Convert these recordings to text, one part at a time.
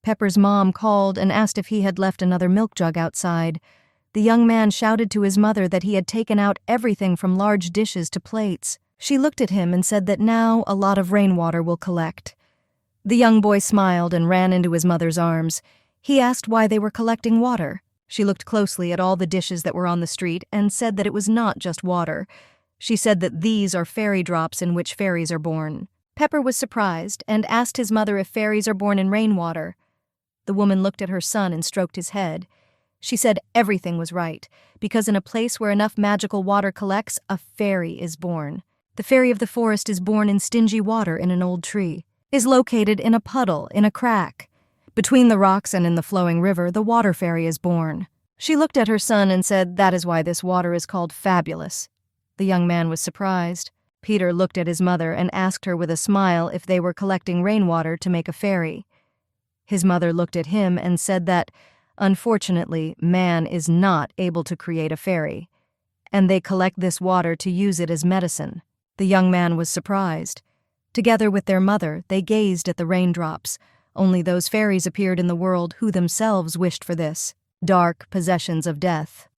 Pepper's mom called and asked if he had left another milk jug outside. The young man shouted to his mother that he had taken out everything from large dishes to plates. She looked at him and said that now a lot of rainwater will collect. The young boy smiled and ran into his mother's arms. He asked why they were collecting water. She looked closely at all the dishes that were on the street and said that it was not just water. She said that these are fairy drops in which fairies are born. Pepper was surprised and asked his mother if fairies are born in rainwater. The woman looked at her son and stroked his head. She said everything was right, because in a place where enough magical water collects, a fairy is born. The fairy of the forest is born in stingy water in an old tree, is located in a puddle, in a crack. Between the rocks and in the flowing river, the water fairy is born. She looked at her son and said that is why this water is called fabulous. The young man was surprised. Peter looked at his mother and asked her with a smile if they were collecting rainwater to make a fairy. His mother looked at him and said that, unfortunately, man is not able to create a fairy, and they collect this water to use it as medicine. The young man was surprised. Together with their mother, they gazed at the raindrops. Only those fairies appeared in the world who themselves wished for this. Dark possessions of death.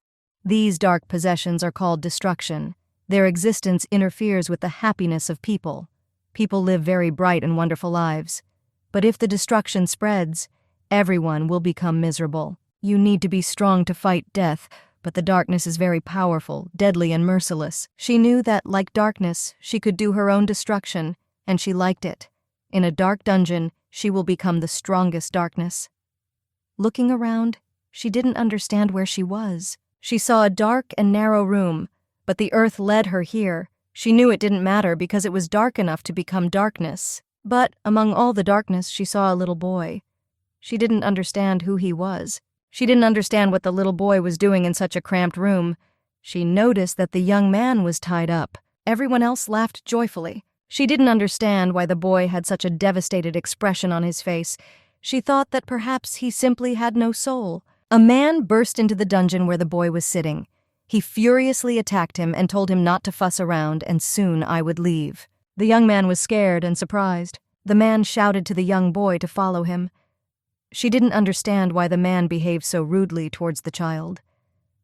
These dark possessions are called destruction. Their existence interferes with the happiness of people. People live very bright and wonderful lives. But if the destruction spreads, everyone will become miserable. You need to be strong to fight death, but the darkness is very powerful, deadly, and merciless. She knew that, like darkness, she could do her own destruction, and she liked it. In a dark dungeon, she will become the strongest darkness. Looking around, she didn't understand where she was. She saw a dark and narrow room, but the earth led her here. She knew it didn't matter because it was dark enough to become darkness. But among all the darkness, she saw a little boy. She didn't understand who he was. She didn't understand what the little boy was doing in such a cramped room. She noticed that the young man was tied up. Everyone else laughed joyfully. She didn't understand why the boy had such a devastated expression on his face. She thought that perhaps he simply had no soul. A man burst into the dungeon where the boy was sitting. He furiously attacked him and told him not to fuss around, and soon I would leave. The young man was scared and surprised. The man shouted to the young boy to follow him. She didn't understand why the man behaved so rudely towards the child.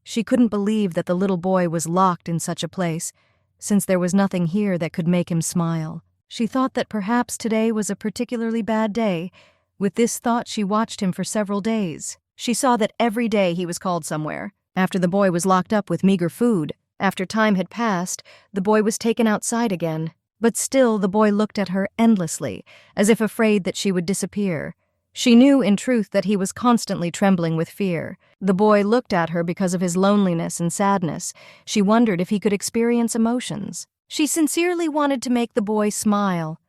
She couldn't believe that the little boy was locked in such a place, since there was nothing here that could make him smile. She thought that perhaps today was a particularly bad day. With this thought, she watched him for several days. She saw that every day he was called somewhere. After the boy was locked up with meager food, after time had passed, the boy was taken outside again. But still the boy looked at her endlessly, as if afraid that she would disappear. She knew, in truth, that he was constantly trembling with fear. The boy looked at her because of his loneliness and sadness. She wondered if he could experience emotions. She sincerely wanted to make the boy smile.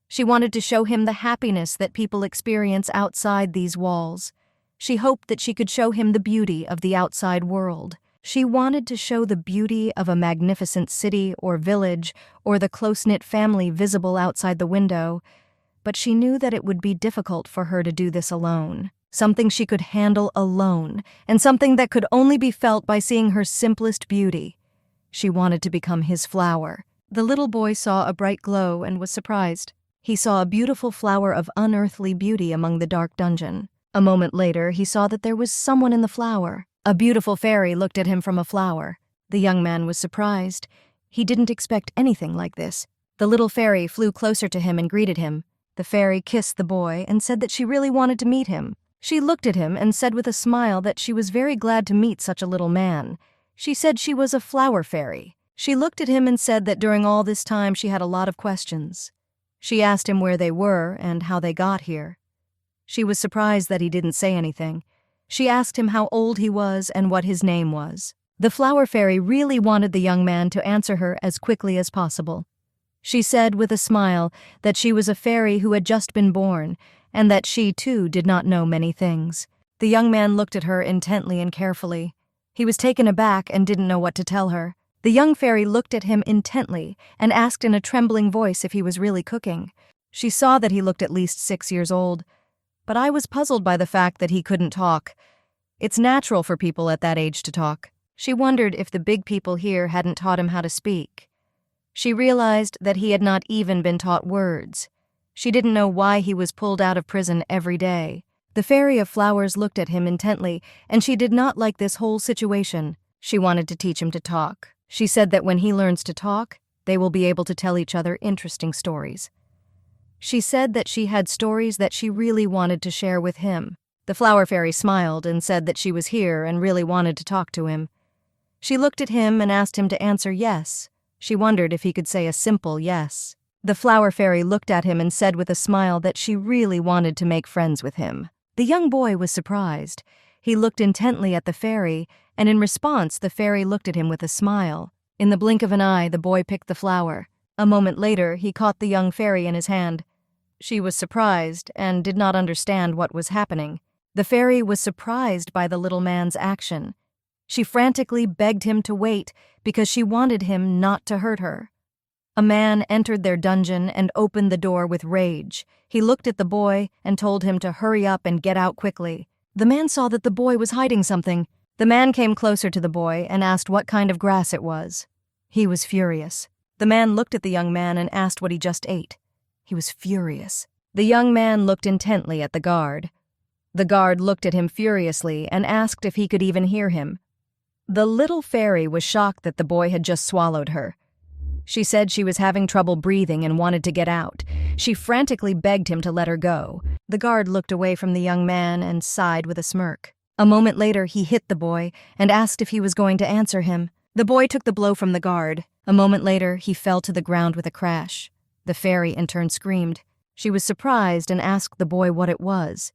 She wanted to show him the happiness that people experience outside these walls. She hoped that she could show him the beauty of the outside world. She wanted to show the beauty of a magnificent city or village or the close-knit family visible outside the window. But she knew that it would be difficult for her to do this alone. Something she could handle alone, and something that could only be felt by seeing her simplest beauty. She wanted to become his flower. The little boy saw a bright glow and was surprised. He saw a beautiful flower of unearthly beauty among the dark dungeon. A moment later, he saw that there was someone in the flower. A beautiful fairy looked at him from a flower. The young man was surprised. He didn't expect anything like this. The little fairy flew closer to him and greeted him. The fairy kissed the boy and said that she really wanted to meet him. She looked at him and said with a smile that she was very glad to meet such a little man. She said she was a flower fairy. She looked at him and said that during all this time she had a lot of questions. She asked him where they were and how they got here. She was surprised that he didn't say anything. She asked him how old he was and what his name was. The flower fairy really wanted the young man to answer her as quickly as possible. She said with a smile that she was a fairy who had just been born, and that she, too, did not know many things. The young man looked at her intently and carefully. He was taken aback and didn't know what to tell her. The young fairy looked at him intently and asked in a trembling voice if he was really cooking. She saw that he looked at least 6 years old, but I was puzzled by the fact that he couldn't talk. It's natural for people at that age to talk. She wondered if the big people here hadn't taught him how to speak. She realized that he had not even been taught words. She didn't know why he was pulled out of prison every day. The fairy of flowers looked at him intently, and she did not like this whole situation. She wanted to teach him to talk. She said that when he learns to talk, they will be able to tell each other interesting stories. She said that she had stories that she really wanted to share with him. The flower fairy smiled and said that she was here and really wanted to talk to him. She looked at him and asked him to answer yes. She wondered if he could say a simple yes. The flower fairy looked at him and said with a smile that she really wanted to make friends with him. The young boy was surprised. He looked intently at the fairy, and in response the fairy looked at him with a smile. In the blink of an eye, the boy picked the flower. A moment later, he caught the young fairy in his hand. She was surprised and did not understand what was happening. The fairy was surprised by the little man's action. She frantically begged him to wait because she wanted him not to hurt her. A man entered their dungeon and opened the door with rage. He looked at the boy and told him to hurry up and get out quickly. The man saw that the boy was hiding something. The man came closer to the boy and asked what kind of grass it was. He was furious. The man looked at the young man and asked what he just ate. He was furious. The young man looked intently at the guard. The guard looked at him furiously and asked if he could even hear him. The little fairy was shocked that the boy had just swallowed her. She said she was having trouble breathing and wanted to get out. She frantically begged him to let her go. The guard looked away from the young man and sighed with a smirk. A moment later, he hit the boy and asked if he was going to answer him. The boy took the blow from the guard. A moment later, he fell to the ground with a crash. The fairy in turn screamed. She was surprised and asked the boy what it was.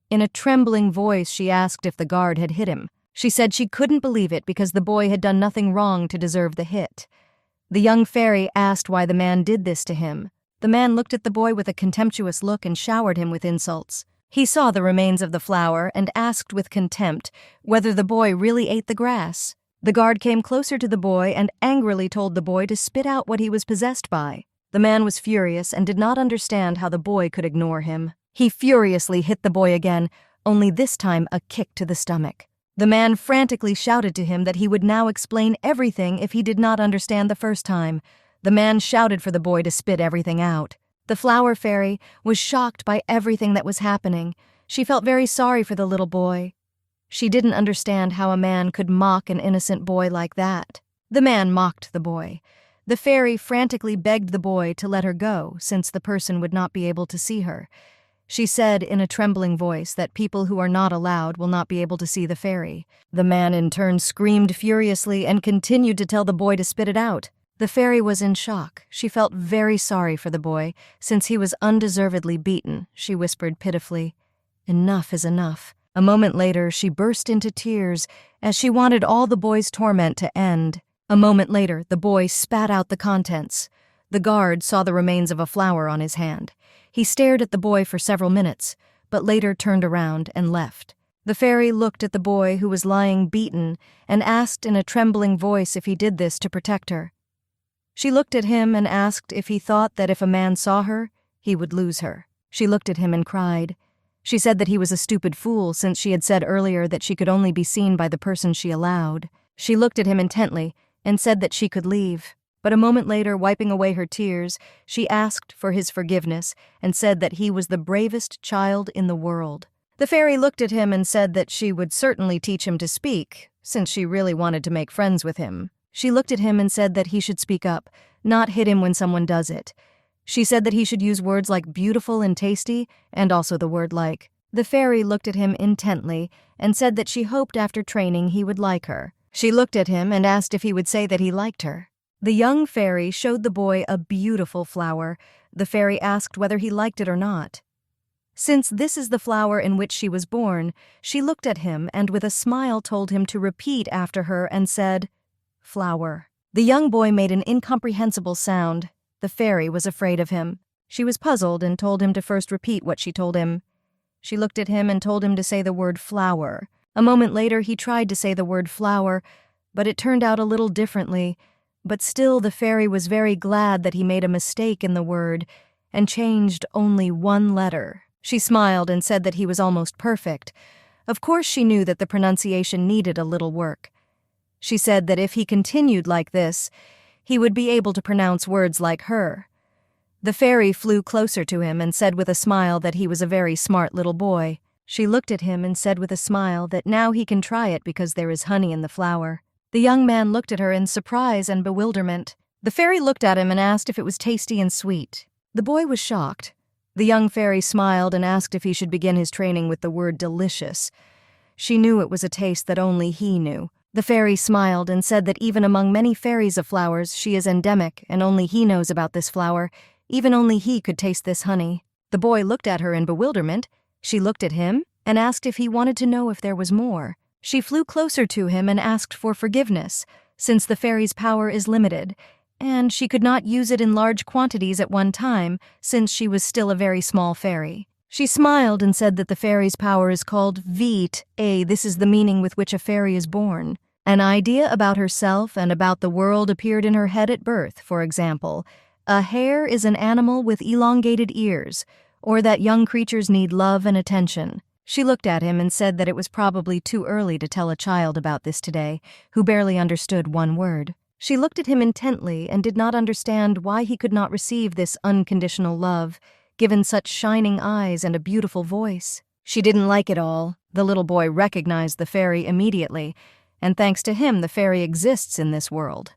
In a trembling voice, she asked if the guard had hit him. She said she couldn't believe it because the boy had done nothing wrong to deserve the hit. The young fairy asked why the man did this to him. The man looked at the boy with a contemptuous look and showered him with insults. He saw the remains of the flower and asked with contempt whether the boy really ate the grass. The guard came closer to the boy and angrily told the boy to spit out what he was possessed by. The man was furious and did not understand how the boy could ignore him. He furiously hit the boy again, only this time a kick to the stomach. The man frantically shouted to him that he would now explain everything if he did not understand the first time. The man shouted for the boy to spit everything out. The flower fairy was shocked by everything that was happening. She felt very sorry for the little boy. She didn't understand how a man could mock an innocent boy like that. The man mocked the boy. The fairy frantically begged the boy to let her go, since the person would not be able to see her. She said in a trembling voice that people who are not allowed will not be able to see the fairy. The man in turn screamed furiously and continued to tell the boy to spit it out. The fairy was in shock. She felt very sorry for the boy, since he was undeservedly beaten. She whispered pitifully, "Enough is enough." A moment later, she burst into tears as she wanted all the boy's torment to end. A moment later, the boy spat out the contents. The guard saw the remains of a flower on his hand. He stared at the boy for several minutes, but later turned around and left. The fairy looked at the boy who was lying beaten and asked in a trembling voice if he did this to protect her. She looked at him and asked if he thought that if a man saw her, he would lose her. She looked at him and cried. She said that he was a stupid fool since she had said earlier that she could only be seen by the person she allowed. She looked at him intently and said that she could leave. But a moment later, wiping away her tears, she asked for his forgiveness and said that he was the bravest child in the world. The fairy looked at him and said that she would certainly teach him to speak, since she really wanted to make friends with him. She looked at him and said that he should speak up, not hit him when someone does it. She said that he should use words like beautiful and tasty, and also the word like. The fairy looked at him intently and said that she hoped after training he would like her. She looked at him and asked if he would say that he liked her. The young fairy showed the boy a beautiful flower. The fairy asked whether he liked it or not. Since this is the flower in which she was born, she looked at him and with a smile told him to repeat after her and said, "Flower." The young boy made an incomprehensible sound. The fairy was afraid of him. She was puzzled and told him to first repeat what she told him. She looked at him and told him to say the word flower. A moment later, he tried to say the word flower, but it turned out a little differently. But still, the fairy was very glad that he made a mistake in the word and changed only one letter. She smiled and said that he was almost perfect. Of course, she knew that the pronunciation needed a little work. She said that if he continued like this, he would be able to pronounce words like her. The fairy flew closer to him and said with a smile that he was a very smart little boy. She looked at him and said with a smile that now he can try it because there is honey in the flower. The young man looked at her in surprise and bewilderment. The fairy looked at him and asked if it was tasty and sweet. The boy was shocked. The young fairy smiled and asked if he should begin his training with the word delicious. She knew it was a taste that only he knew. The fairy smiled and said that even among many fairies of flowers, she is endemic and only he knows about this flower. Even only he could taste this honey. The boy looked at her in bewilderment. She looked at him and asked if he wanted to know if there was more. She flew closer to him and asked for forgiveness, since the fairy's power is limited, and she could not use it in large quantities at one time, since she was still a very small fairy. She smiled and said that the fairy's power is called Vit. This is the meaning with which a fairy is born. An idea about herself and about the world appeared in her head at birth, for example. A hare is an animal with elongated ears, or that young creatures need love and attention. She looked at him and said that it was probably too early to tell a child about this today, who barely understood one word. She looked at him intently and did not understand why he could not receive this unconditional love, given such shining eyes and a beautiful voice. She didn't like it all. The little boy recognized the fairy immediately, and thanks to him the fairy exists in this world.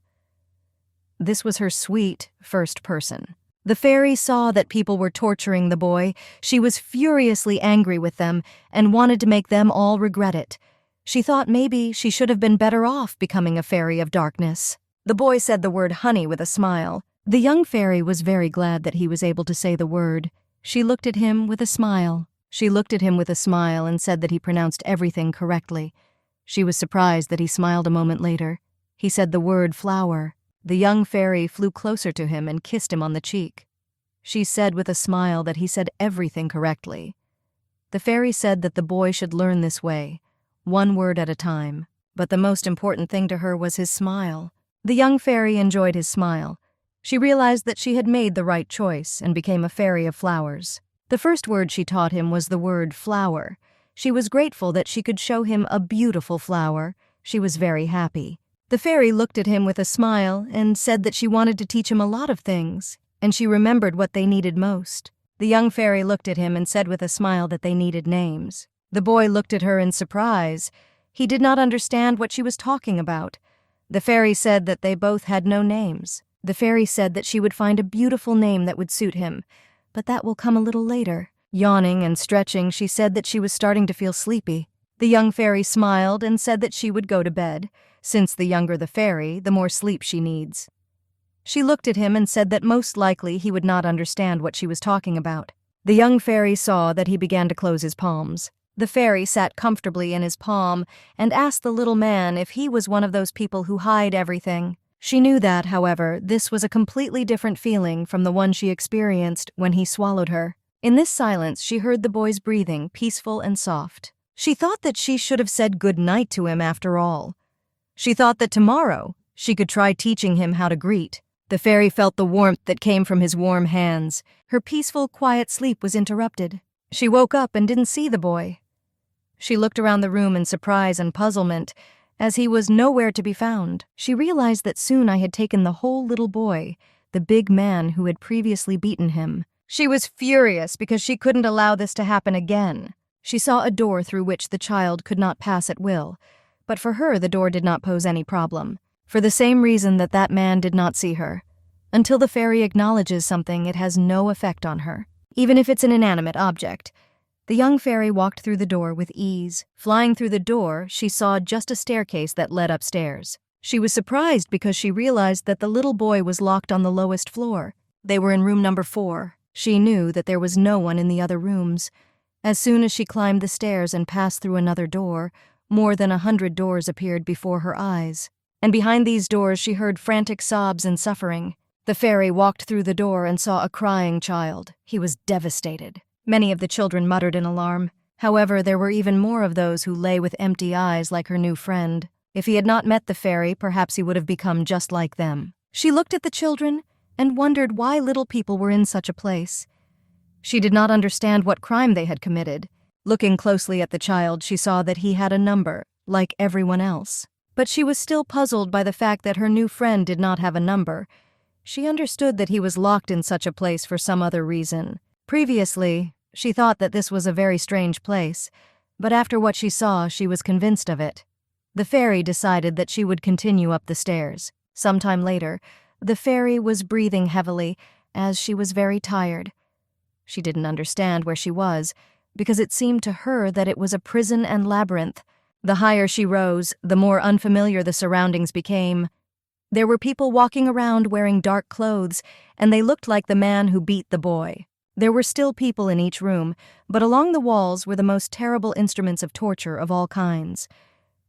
This was her sweet first person. The fairy saw that people were torturing the boy. She was furiously angry with them and wanted to make them all regret it. She thought maybe she should have been better off becoming a fairy of darkness. The boy said the word honey with a smile. The young fairy was very glad that he was able to say the word. She looked at him with a smile. She looked at him with a smile and said that he pronounced everything correctly. She was surprised that he smiled a moment later. He said the word flower. The young fairy flew closer to him and kissed him on the cheek. She said with a smile that he said everything correctly. The fairy said that the boy should learn this way, one word at a time. But the most important thing to her was his smile. The young fairy enjoyed his smile. She realized that she had made the right choice and became a fairy of flowers. The first word she taught him was the word flower. She was grateful that she could show him a beautiful flower. She was very happy. The fairy looked at him with a smile and said that she wanted to teach him a lot of things, and she remembered what they needed most. The young fairy looked at him and said with a smile that they needed names. The boy looked at her in surprise. He did not understand what she was talking about. The fairy said that they both had no names. The fairy said that she would find a beautiful name that would suit him, but that will come a little later. Yawning and stretching, she said that she was starting to feel sleepy. The young fairy smiled and said that she would go to bed. Since the younger the fairy, the more sleep she needs. She looked at him and said that most likely he would not understand what she was talking about. The young fairy saw that he began to close his palms. The fairy sat comfortably in his palm and asked the little man if he was one of those people who hide everything. She knew that, however, this was a completely different feeling from the one she experienced when he swallowed her. In this silence, she heard the boy's breathing, peaceful and soft. She thought that she should have said good night to him after all. She thought that tomorrow she could try teaching him how to greet. The fairy felt the warmth that came from his warm hands. Her peaceful, quiet sleep was interrupted. She woke up and didn't see the boy. She looked around the room in surprise and puzzlement, as he was nowhere to be found. She realized that soon I had taken the whole little boy, the big man who had previously beaten him. She was furious because she couldn't allow this to happen again. She saw a door through which the child could not pass at will, but for her the door did not pose any problem, for the same reason that that man did not see her. Until the fairy acknowledges something, it has no effect on her, even if it's an inanimate object. The young fairy walked through the door with ease. Flying through the door, she saw just a staircase that led upstairs. She was surprised because she realized that the little boy was locked on the lowest floor. They were in room number 4. She knew that there was no one in the other rooms. As soon as she climbed the stairs and passed through another door, more than 100 doors appeared before her eyes. And behind these doors she heard frantic sobs and suffering. The fairy walked through the door and saw a crying child. He was devastated. Many of the children muttered in alarm. However, there were even more of those who lay with empty eyes like her new friend. If he had not met the fairy, perhaps he would have become just like them. She looked at the children and wondered why little people were in such a place. She did not understand what crime they had committed. Looking closely at the child, she saw that he had a number, like everyone else. But she was still puzzled by the fact that her new friend did not have a number. She understood that he was locked in such a place for some other reason. Previously, She thought that this was a very strange place, but after what she saw, she was convinced of it. The fairy decided that she would continue up the stairs. Sometime later, the fairy was breathing heavily, as she was very tired. She didn't understand where she was, because it seemed to her that it was a prison and labyrinth. The higher she rose, the more unfamiliar the surroundings became. There were people walking around wearing dark clothes, and they looked like the man who beat the boy. There were still people in each room, but along the walls were the most terrible instruments of torture of all kinds.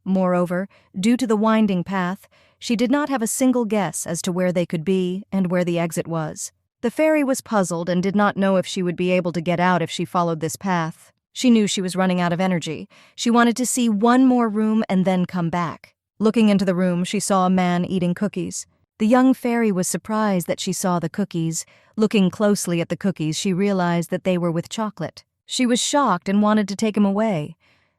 Moreover, due to the winding path, she did not have a single guess as to where they could be and where the exit was. The fairy was puzzled and did not know if she would be able to get out if she followed this path. She knew she was running out of energy. She wanted to see one more room and then come back. Looking into the room, she saw a man eating cookies. The young fairy was surprised that she saw the cookies. Looking closely at the cookies, she realized that they were with chocolate. She was shocked and wanted to take him away.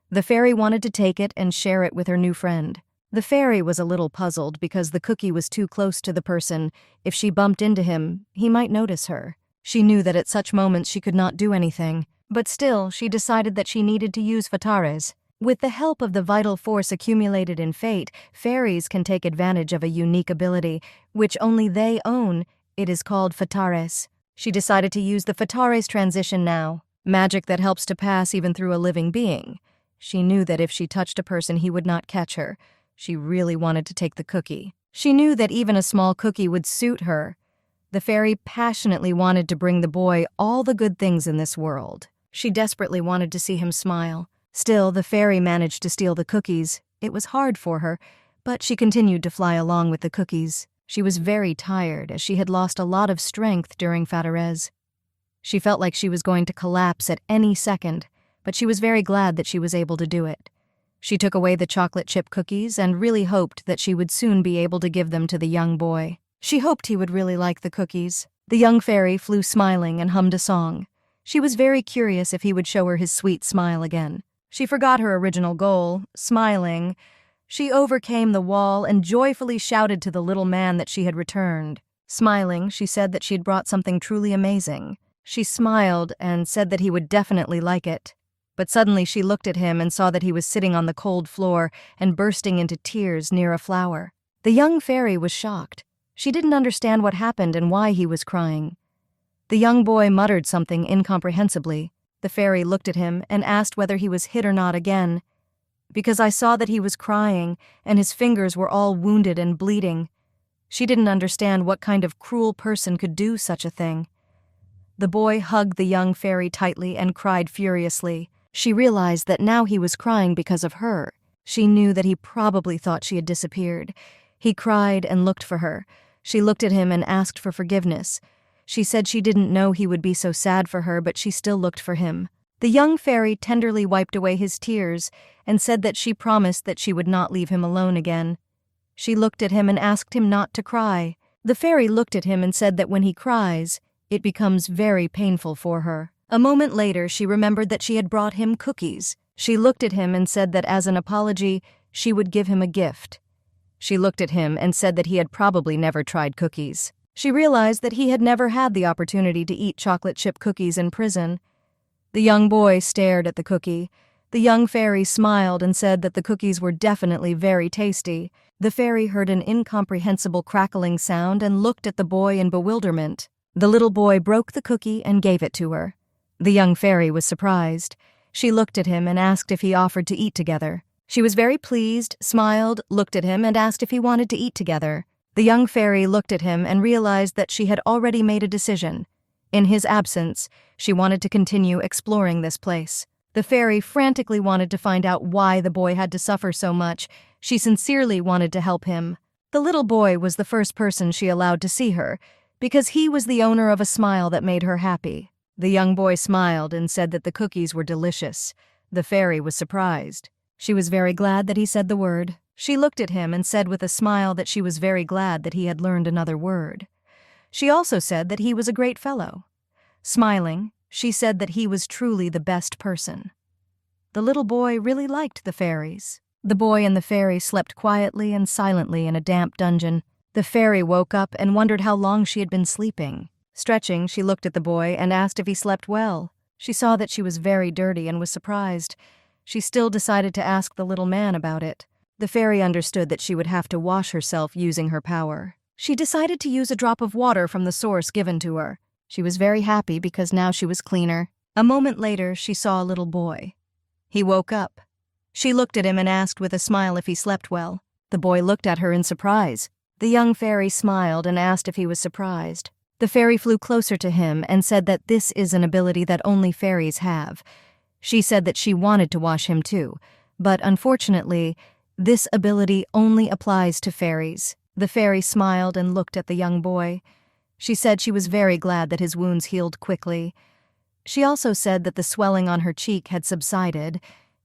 The fairy wanted to take it and share it with her new friend. The fairy was a little puzzled because the cookie was too close to the person. If she bumped into him, he might notice her. She knew that at such moments she could not do anything, but still she decided that she needed to use fatares. With the help of the vital force accumulated in fate, fairies can take advantage of a unique ability, which only they own. It is called fatares. She decided to use the fatares transition now, magic that helps to pass even through a living being. She knew that if she touched a person, he would not catch her. She really wanted to take the cookie. She knew that even a small cookie would suit her. The fairy passionately wanted to bring the boy all the good things in this world. She desperately wanted to see him smile. Still, the fairy managed to steal the cookies. It was hard for her, but she continued to fly along with the cookies. She was very tired, as she had lost a lot of strength during fatares. She felt like she was going to collapse at any second, but she was very glad that she was able to do it. She took away the chocolate chip cookies and really hoped that she would soon be able to give them to the young boy. She hoped he would really like the cookies. The young fairy flew smiling and hummed a song. She was very curious if he would show her his sweet smile again. She forgot her original goal, smiling. She overcame the wall and joyfully shouted to the little man that she had returned. Smiling, she said that she had brought something truly amazing. She smiled and said that he would definitely like it. But suddenly she looked at him and saw that he was sitting on the cold floor and bursting into tears near a flower. The young fairy was shocked. She didn't understand what happened and why he was crying. The young boy muttered something incomprehensibly. The fairy looked at him and asked whether he was hit or not again. Because I saw that he was crying and his fingers were all wounded and bleeding. She didn't understand what kind of cruel person could do such a thing. The boy hugged the young fairy tightly and cried furiously. She realized that now he was crying because of her. She knew that he probably thought she had disappeared. He cried and looked for her. She looked at him and asked for forgiveness. She said she didn't know he would be so sad for her, but she still looked for him. The young fairy tenderly wiped away his tears and said that she promised that she would not leave him alone again. She looked at him and asked him not to cry. The fairy looked at him and said that when he cries, it becomes very painful for her. A moment later, she remembered that she had brought him cookies. She looked at him and said that as an apology, she would give him a gift. She looked at him and said that he had probably never tried cookies. She realized that he had never had the opportunity to eat chocolate chip cookies in prison. The young boy stared at the cookie. The young fairy smiled and said that the cookies were definitely very tasty. The fairy heard an incomprehensible crackling sound and looked at the boy in bewilderment. The little boy broke the cookie and gave it to her. The young fairy was surprised. She looked at him and asked if he offered to eat together. She was very pleased, smiled, looked at him, and asked if he wanted to eat together. The young fairy looked at him and realized that she had already made a decision. In his absence, she wanted to continue exploring this place. The fairy frantically wanted to find out why the boy had to suffer so much. She sincerely wanted to help him. The little boy was the first person she allowed to see her, because he was the owner of a smile that made her happy. The young boy smiled and said that the cookies were delicious. The fairy was surprised. She was very glad that he said the word. She looked at him and said with a smile that she was very glad that he had learned another word. She also said that he was a great fellow. Smiling, she said that he was truly the best person. The little boy really liked the fairies. The boy and the fairy slept quietly and silently in a damp dungeon. The fairy woke up and wondered how long she had been sleeping. Stretching, she looked at the boy and asked if he slept well. She saw that she was very dirty and was surprised. She still decided to ask the little man about it. The fairy understood that she would have to wash herself using her power. She decided to use a drop of water from the source given to her. She was very happy because now she was cleaner. A moment later, she saw a little boy. He woke up. She looked at him and asked with a smile if he slept well. The boy looked at her in surprise. The young fairy smiled and asked if he was surprised. The fairy flew closer to him and said that this is an ability that only fairies have. She said that she wanted to wash him too, but unfortunately, this ability only applies to fairies. The fairy smiled and looked at the young boy. She said she was very glad that his wounds healed quickly. She also said that the swelling on her cheek had subsided,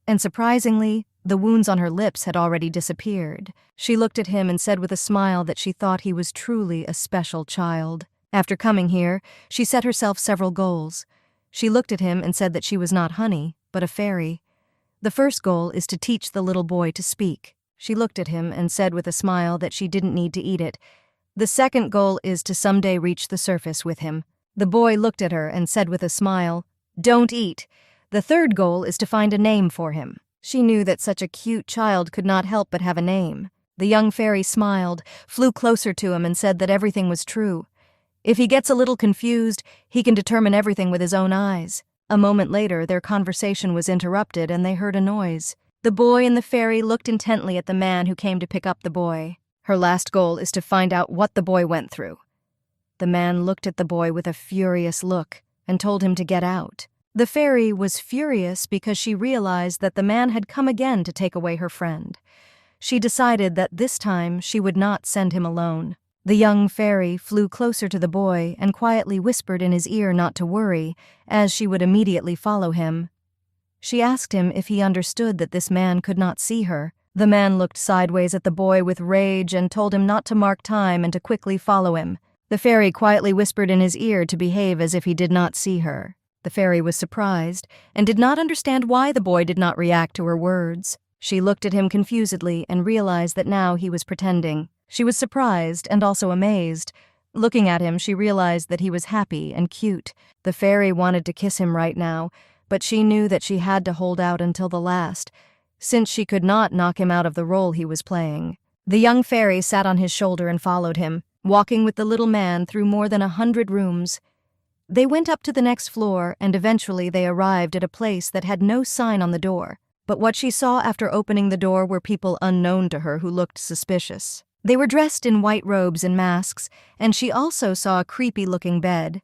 and surprisingly, the wounds on her lips had already disappeared. She looked at him and said with a smile that she thought he was truly a special child. After coming here, she set herself several goals. She looked at him and said that she was not honey, but a fairy. The first goal is to teach the little boy to speak. She looked at him and said with a smile that she didn't need to eat it. The second goal is to someday reach the surface with him. The boy looked at her and said with a smile, "Don't eat." The third goal is to find a name for him. She knew that such a cute child could not help but have a name. The young fairy smiled, flew closer to him and said that everything was true. If he gets a little confused, he can determine everything with his own eyes. A moment later, their conversation was interrupted and they heard a noise. The boy and the fairy looked intently at the man who came to pick up the boy. Her last goal is to find out what the boy went through. The man looked at the boy with a furious look and told him to get out. The fairy was furious because she realized that the man had come again to take away her friend. She decided that this time she would not send him alone. The young fairy flew closer to the boy and quietly whispered in his ear not to worry, as she would immediately follow him. She asked him if he understood that this man could not see her. The man looked sideways at the boy with rage and told him not to mark time and to quickly follow him. The fairy quietly whispered in his ear to behave as if he did not see her. The fairy was surprised and did not understand why the boy did not react to her words. She looked at him confusedly and realized that now he was pretending. She was surprised and also amazed. Looking at him, she realized that he was happy and cute. The fairy wanted to kiss him right now, but she knew that she had to hold out until the last, since she could not knock him out of the role he was playing. The young fairy sat on his shoulder and followed him, walking with the little man through more than 100 rooms. They went up to the next floor, and eventually they arrived at a place that had no sign on the door. But what she saw after opening the door were people unknown to her who looked suspicious. They were dressed in white robes and masks, and she also saw a creepy-looking bed.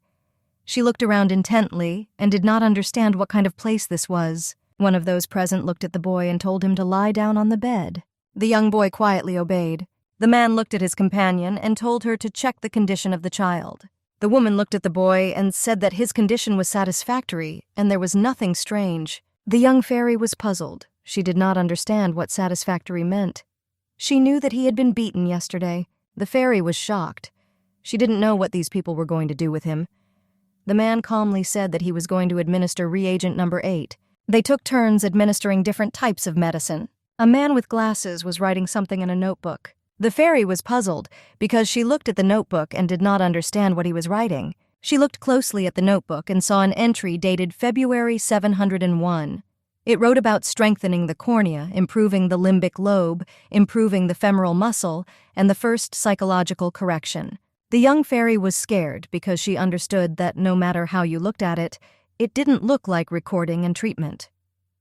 She looked around intently and did not understand what kind of place this was. One of those present looked at the boy and told him to lie down on the bed. The young boy quietly obeyed. The man looked at his companion and told her to check the condition of the child. The woman looked at the boy and said that his condition was satisfactory and there was nothing strange. The young fairy was puzzled. She did not understand what satisfactory meant. She knew that he had been beaten yesterday. The fairy was shocked. She didn't know what these people were going to do with him. The man calmly said that he was going to administer reagent number 8. They took turns administering different types of medicine. A man with glasses was writing something in a notebook. The fairy was puzzled because she looked at the notebook and did not understand what he was writing. She looked closely at the notebook and saw an entry dated February 701. It wrote about strengthening the cornea, improving the limbic lobe, improving the femoral muscle, and the first psychological correction. The young fairy was scared because she understood that no matter how you looked at it, it didn't look like recording and treatment.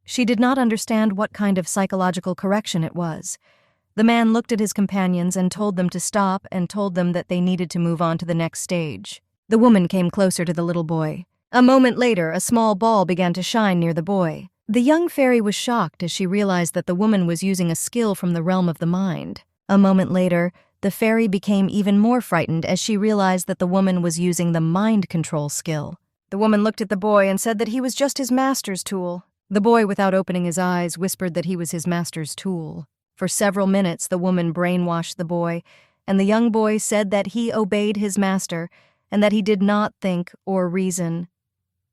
She did not understand what kind of psychological correction it was. The man looked at his companions and told them to stop and told them that they needed to move on to the next stage. The woman came closer to the little boy. A moment later, a small ball began to shine near the boy. The young fairy was shocked as she realized that the woman was using a skill from the realm of the mind. A moment later, the fairy became even more frightened as she realized that the woman was using the mind control skill. The woman looked at the boy and said that he was just his master's tool. The boy, without opening his eyes, whispered that he was his master's tool. For several minutes, the woman brainwashed the boy, and the young boy said that he obeyed his master and that he did not think or reason.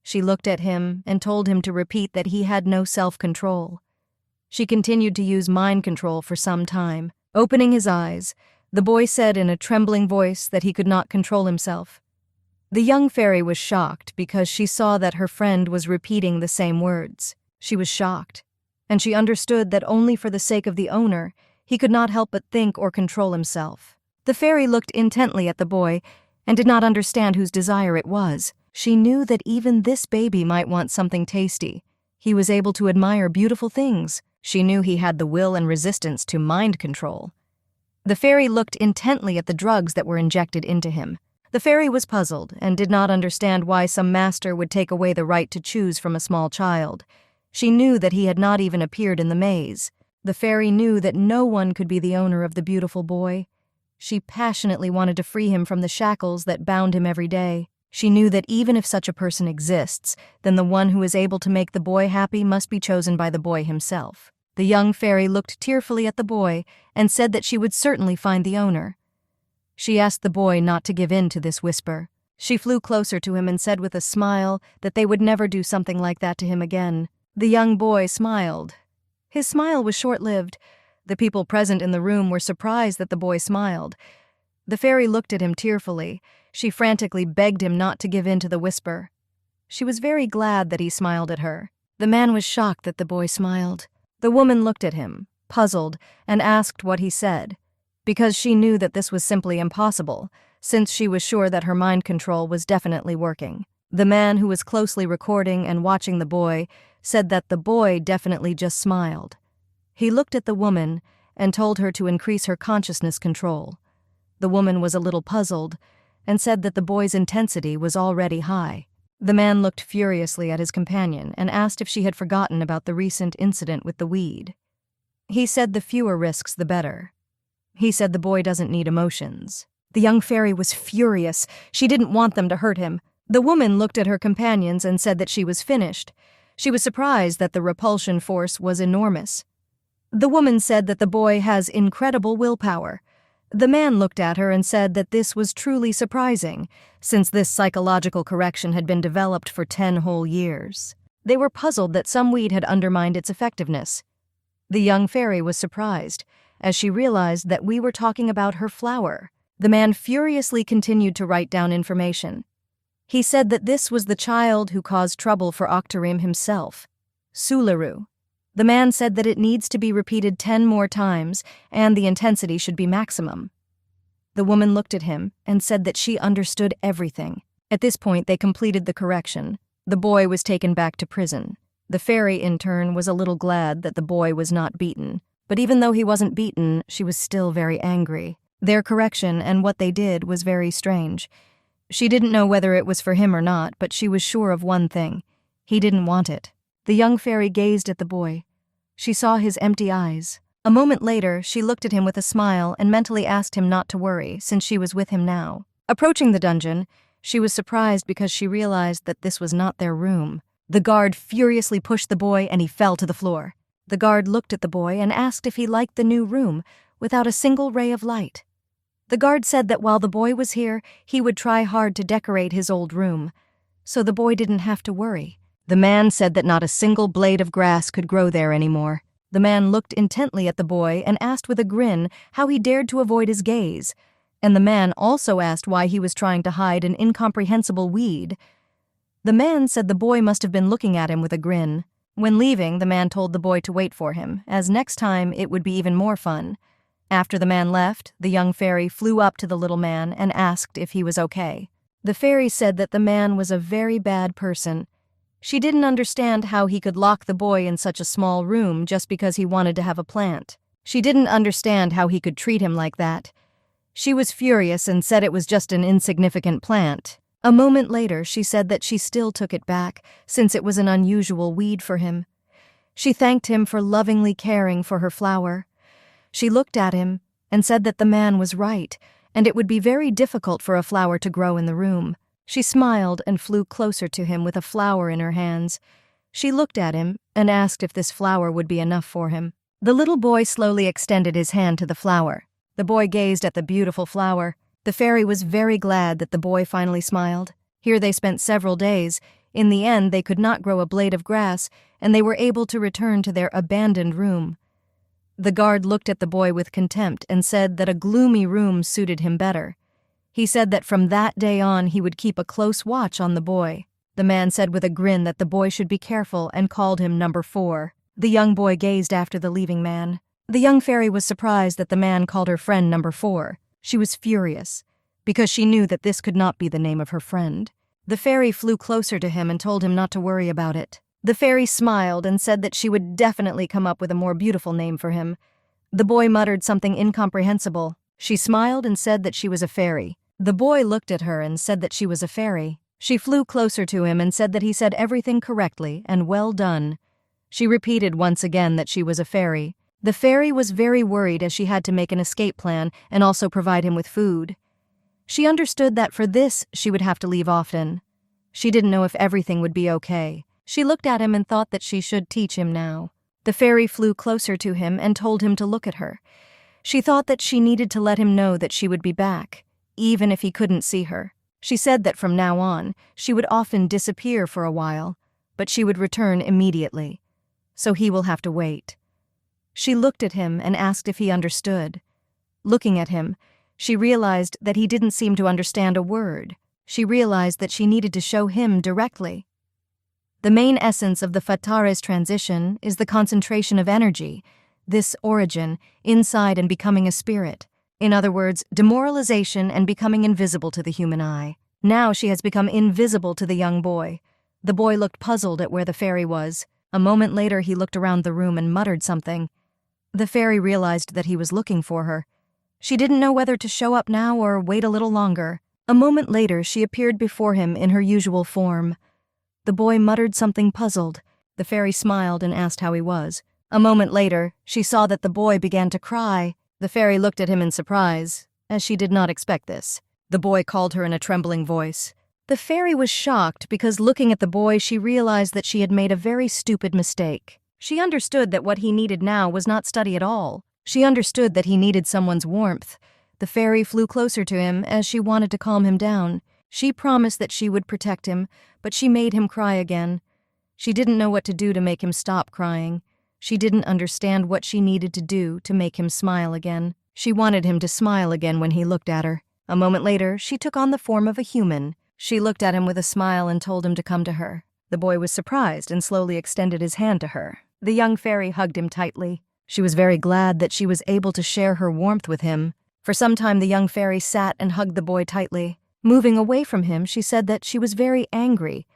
She looked at him and told him to repeat that he had no self-control. She continued to use mind control for some time. Opening his eyes, the boy said in a trembling voice that he could not control himself. The young fairy was shocked because she saw that her friend was repeating the same words. She was shocked, and she understood that only for the sake of the owner, he could not help but think or control himself. The fairy looked intently at the boy and did not understand whose desire it was. She knew that even this baby might want something tasty. He was able to admire beautiful things. She knew he had the will and resistance to mind control. The fairy looked intently at the drugs that were injected into him. The fairy was puzzled and did not understand why some master would take away the right to choose from a small child. She knew that he had not even appeared in the maze. The fairy knew that no one could be the owner of the beautiful boy. She passionately wanted to free him from the shackles that bound him every day. She knew that even if such a person exists, then the one who is able to make the boy happy must be chosen by the boy himself. The young fairy looked tearfully at the boy and said that she would certainly find the owner. She asked the boy not to give in to this whisper. She flew closer to him and said with a smile that they would never do something like that to him again. The young boy smiled. His smile was short-lived. The people present in the room were surprised that the boy smiled. The fairy looked at him tearfully. She frantically begged him not to give in to the whisper. She was very glad that he smiled at her. The man was shocked that the boy smiled. The woman looked at him, puzzled, and asked what he said, because she knew that this was simply impossible, since she was sure that her mind control was definitely working. The man, who was closely recording and watching the boy, said that the boy definitely just smiled. He looked at the woman and told her to increase her consciousness control. The woman was a little puzzled and said that the boy's intensity was already high. The man looked furiously at his companion and asked if she had forgotten about the recent incident with the weed. He said the fewer risks, the better. He said the boy doesn't need emotions. The young fairy was furious. She didn't want them to hurt him. The woman looked at her companions and said that she was finished. She was surprised that the repulsion force was enormous. The woman said that the boy has incredible willpower. The man looked at her and said that this was truly surprising, since this psychological correction had been developed for 10 whole years. They were puzzled that some weed had undermined its effectiveness. The young fairy was surprised, as she realized that we were talking about her flower. The man furiously continued to write down information. He said that this was the child who caused trouble for Octarim himself, Sularu. The man said that it needs to be repeated 10 more times, and the intensity should be maximum. The woman looked at him and said that she understood everything. At this point, they completed the correction. The boy was taken back to prison. The fairy, in turn, was a little glad that the boy was not beaten. But even though he wasn't beaten, she was still very angry. Their correction and what they did was very strange. She didn't know whether it was for him or not, but she was sure of one thing. He didn't want it. The young fairy gazed at the boy. She saw his empty eyes. A moment later, she looked at him with a smile and mentally asked him not to worry, since she was with him now. Approaching the dungeon, she was surprised because she realized that this was not their room. The guard furiously pushed the boy and he fell to the floor. The guard looked at the boy and asked if he liked the new room, without a single ray of light. The guard said that while the boy was here, he would try hard to decorate his old room, so the boy didn't have to worry. The man said that not a single blade of grass could grow there anymore. The man looked intently at the boy and asked with a grin how he dared to avoid his gaze, and the man also asked why he was trying to hide an incomprehensible weed. The man said the boy must have been looking at him with a grin. When leaving, the man told the boy to wait for him, as next time it would be even more fun. After the man left, the young fairy flew up to the little man and asked if he was okay. The fairy said that the man was a very bad person. She didn't understand how he could lock the boy in such a small room just because he wanted to have a plant. She didn't understand how he could treat him like that. She was furious and said it was just an insignificant plant. A moment later, she said that she still took it back, since it was an unusual weed for him. She thanked him for lovingly caring for her flower. She looked at him and said that the man was right, and it would be very difficult for a flower to grow in the room. She smiled and flew closer to him with a flower in her hands. She looked at him and asked if this flower would be enough for him. The little boy slowly extended his hand to the flower. The boy gazed at the beautiful flower. The fairy was very glad that the boy finally smiled. Here they spent several days. In the end, they could not grow a blade of grass, and they were able to return to their abandoned room. The guard looked at the boy with contempt and said that a gloomy room suited him better. He said that from that day on he would keep a close watch on the boy. The man said with a grin that the boy should be careful and called him number 4. The young boy gazed after the leaving man. The young fairy was surprised that the man called her friend number 4. She was furious, because she knew that this could not be the name of her friend. The fairy flew closer to him and told him not to worry about it. The fairy smiled and said that she would definitely come up with a more beautiful name for him. The boy muttered something incomprehensible. She smiled and said that she was a fairy. The boy looked at her and said that she was a fairy. She flew closer to him and said that he said everything correctly and well done. She repeated once again that she was a fairy. The fairy was very worried as she had to make an escape plan and also provide him with food. She understood that for this she would have to leave often. She didn't know if everything would be okay. She looked at him and thought that she should teach him now. The fairy flew closer to him and told him to look at her. She thought that she needed to let him know that she would be back, even if he couldn't see her. She said that from now on, she would often disappear for a while, but she would return immediately. So he will have to wait. She looked at him and asked if he understood. Looking at him, she realized that he didn't seem to understand a word. She realized that she needed to show him directly. The main essence of the Fatare's transition is the concentration of energy, this origin, inside and becoming a spirit. In other words, demoralization and becoming invisible to the human eye. Now she has become invisible to the young boy. The boy looked puzzled at where the fairy was. A moment later he looked around the room and muttered something. The fairy realized that he was looking for her. She didn't know whether to show up now or wait a little longer. A moment later she appeared before him in her usual form. The boy muttered something puzzled. The fairy smiled and asked how he was. A moment later, she saw that the boy began to cry. The fairy looked at him in surprise, as she did not expect this. The boy called her in a trembling voice. The fairy was shocked because looking at the boy she realized that she had made a very stupid mistake. She understood that what he needed now was not study at all. She understood that he needed someone's warmth. The fairy flew closer to him as she wanted to calm him down. She promised that she would protect him, but she made him cry again. She didn't know what to do to make him stop crying. She didn't understand what she needed to do to make him smile again. She wanted him to smile again when he looked at her. A moment later, she took on the form of a human. She looked at him with a smile and told him to come to her. The boy was surprised and slowly extended his hand to her. The young fairy hugged him tightly. She was very glad that she was able to share her warmth with him. For some time the young fairy sat and hugged the boy tightly. Moving away from him, she said that she was very angry.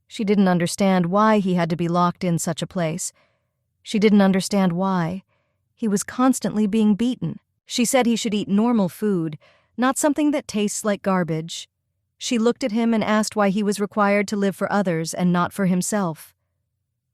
She didn't understand why he had to be locked in such a place. She didn't understand why. He was constantly being beaten. She said he should eat normal food, not something that tastes like garbage. She looked at him and asked why he was required to live for others and not for himself.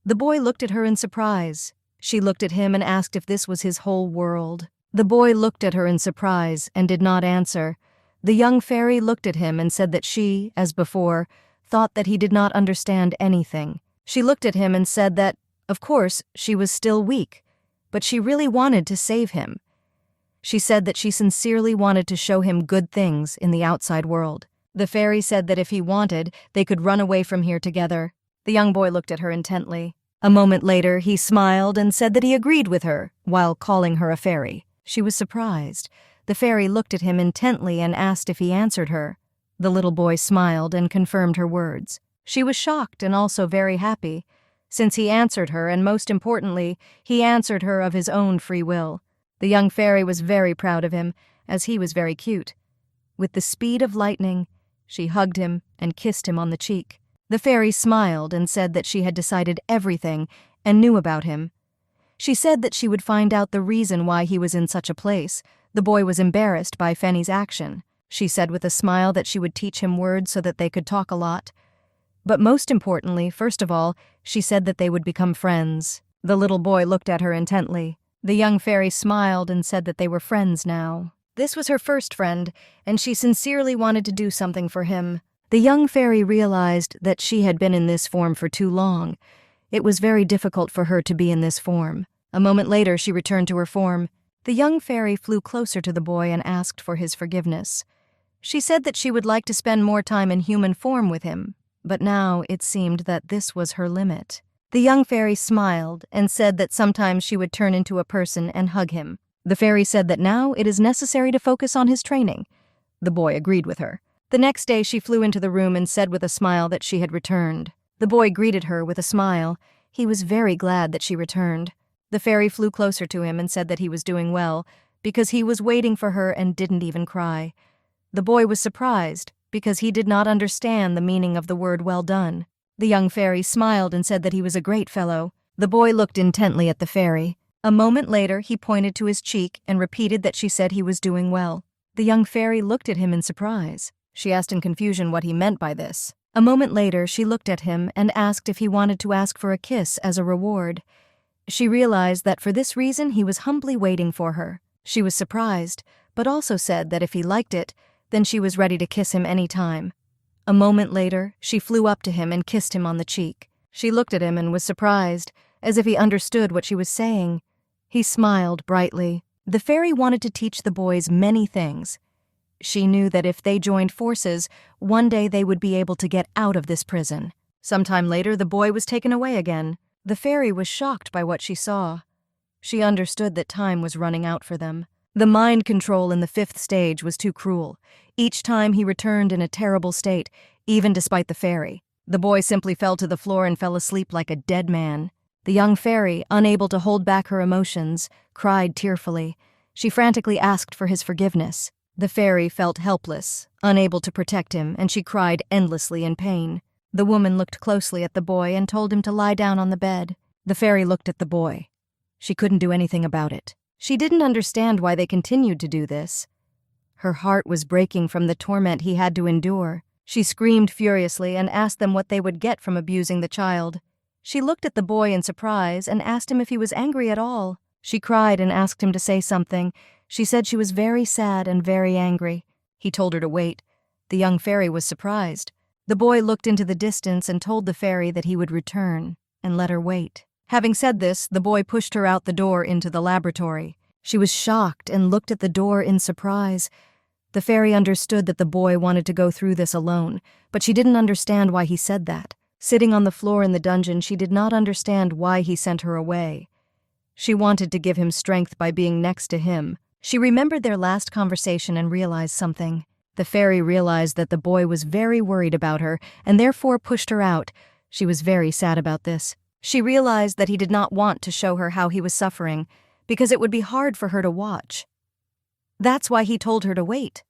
The boy looked at her in surprise. She looked at him and asked if this was his whole world. The boy looked at her in surprise and did not answer. The young fairy looked at him and said that she, as before, thought that he did not understand anything. She looked at him and said that, of course, she was still weak, but she really wanted to save him. She said that she sincerely wanted to show him good things in the outside world. The fairy said that if he wanted, they could run away from here together. The young boy looked at her intently. A moment later, he smiled and said that he agreed with her, while calling her a fairy. She was surprised. The fairy looked at him intently and asked if he answered her. The little boy smiled and confirmed her words. She was shocked and also very happy, since he answered her, and most importantly, he answered her of his own free will. The young fairy was very proud of him, as he was very cute. With the speed of lightning, she hugged him and kissed him on the cheek. The fairy smiled and said that she had decided everything and knew about him. She said that she would find out the reason why he was in such a place. The boy was embarrassed by Fanny's action. She said with a smile that she would teach him words so that they could talk a lot. But most importantly, first of all, she said that they would become friends. The little boy looked at her intently. The young fairy smiled and said that they were friends now. This was her first friend, and she sincerely wanted to do something for him. The young fairy realized that she had been in this form for too long. It was very difficult for her to be in this form. A moment later, she returned to her form. The young fairy flew closer to the boy and asked for his forgiveness. She said that she would like to spend more time in human form with him, but now it seemed that this was her limit. The young fairy smiled and said that sometimes she would turn into a person and hug him. The fairy said that now it is necessary to focus on his training. The boy agreed with her. The next day she flew into the room and said with a smile that she had returned. The boy greeted her with a smile. He was very glad that she returned. The fairy flew closer to him and said that he was doing well, because he was waiting for her and didn't even cry. The boy was surprised, because he did not understand the meaning of the word well done. The young fairy smiled and said that he was a great fellow. The boy looked intently at the fairy. A moment later, he pointed to his cheek and repeated that she said he was doing well. The young fairy looked at him in surprise. She asked in confusion what he meant by this. A moment later, she looked at him and asked if he wanted to ask for a kiss as a reward. She realized that for this reason he was humbly waiting for her. She was surprised, but also said that if he liked it, then she was ready to kiss him any time. A moment later, she flew up to him and kissed him on the cheek. She looked at him and was surprised, as if he understood what she was saying. He smiled brightly. The fairy wanted to teach the boys many things. She knew that if they joined forces, one day they would be able to get out of this prison. Sometime later, the boy was taken away again. The fairy was shocked by what she saw. She understood that time was running out for them. The mind control in the 5th stage was too cruel. Each time he returned in a terrible state, even despite the fairy. The boy simply fell to the floor and fell asleep like a dead man. The young fairy, unable to hold back her emotions, cried tearfully. She frantically asked for his forgiveness. The fairy felt helpless, unable to protect him, and she cried endlessly in pain. The woman looked closely at the boy and told him to lie down on the bed. The fairy looked at the boy. She couldn't do anything about it. She didn't understand why they continued to do this. Her heart was breaking from the torment he had to endure. She screamed furiously and asked them what they would get from abusing the child. She looked at the boy in surprise and asked him if he was angry at all. She cried and asked him to say something. She said she was very sad and very angry. He told her to wait. The young fairy was surprised. The boy looked into the distance and told the fairy that he would return and let her wait. Having said this, the boy pushed her out the door into the laboratory. She was shocked and looked at the door in surprise. The fairy understood that the boy wanted to go through this alone, but she didn't understand why he said that. Sitting on the floor in the dungeon, she did not understand why he sent her away. She wanted to give him strength by being next to him. She remembered their last conversation and realized something. The fairy realized that the boy was very worried about her and therefore pushed her out. She was very sad about this. She realized that he did not want to show her how he was suffering, because it would be hard for her to watch. That's why he told her to wait.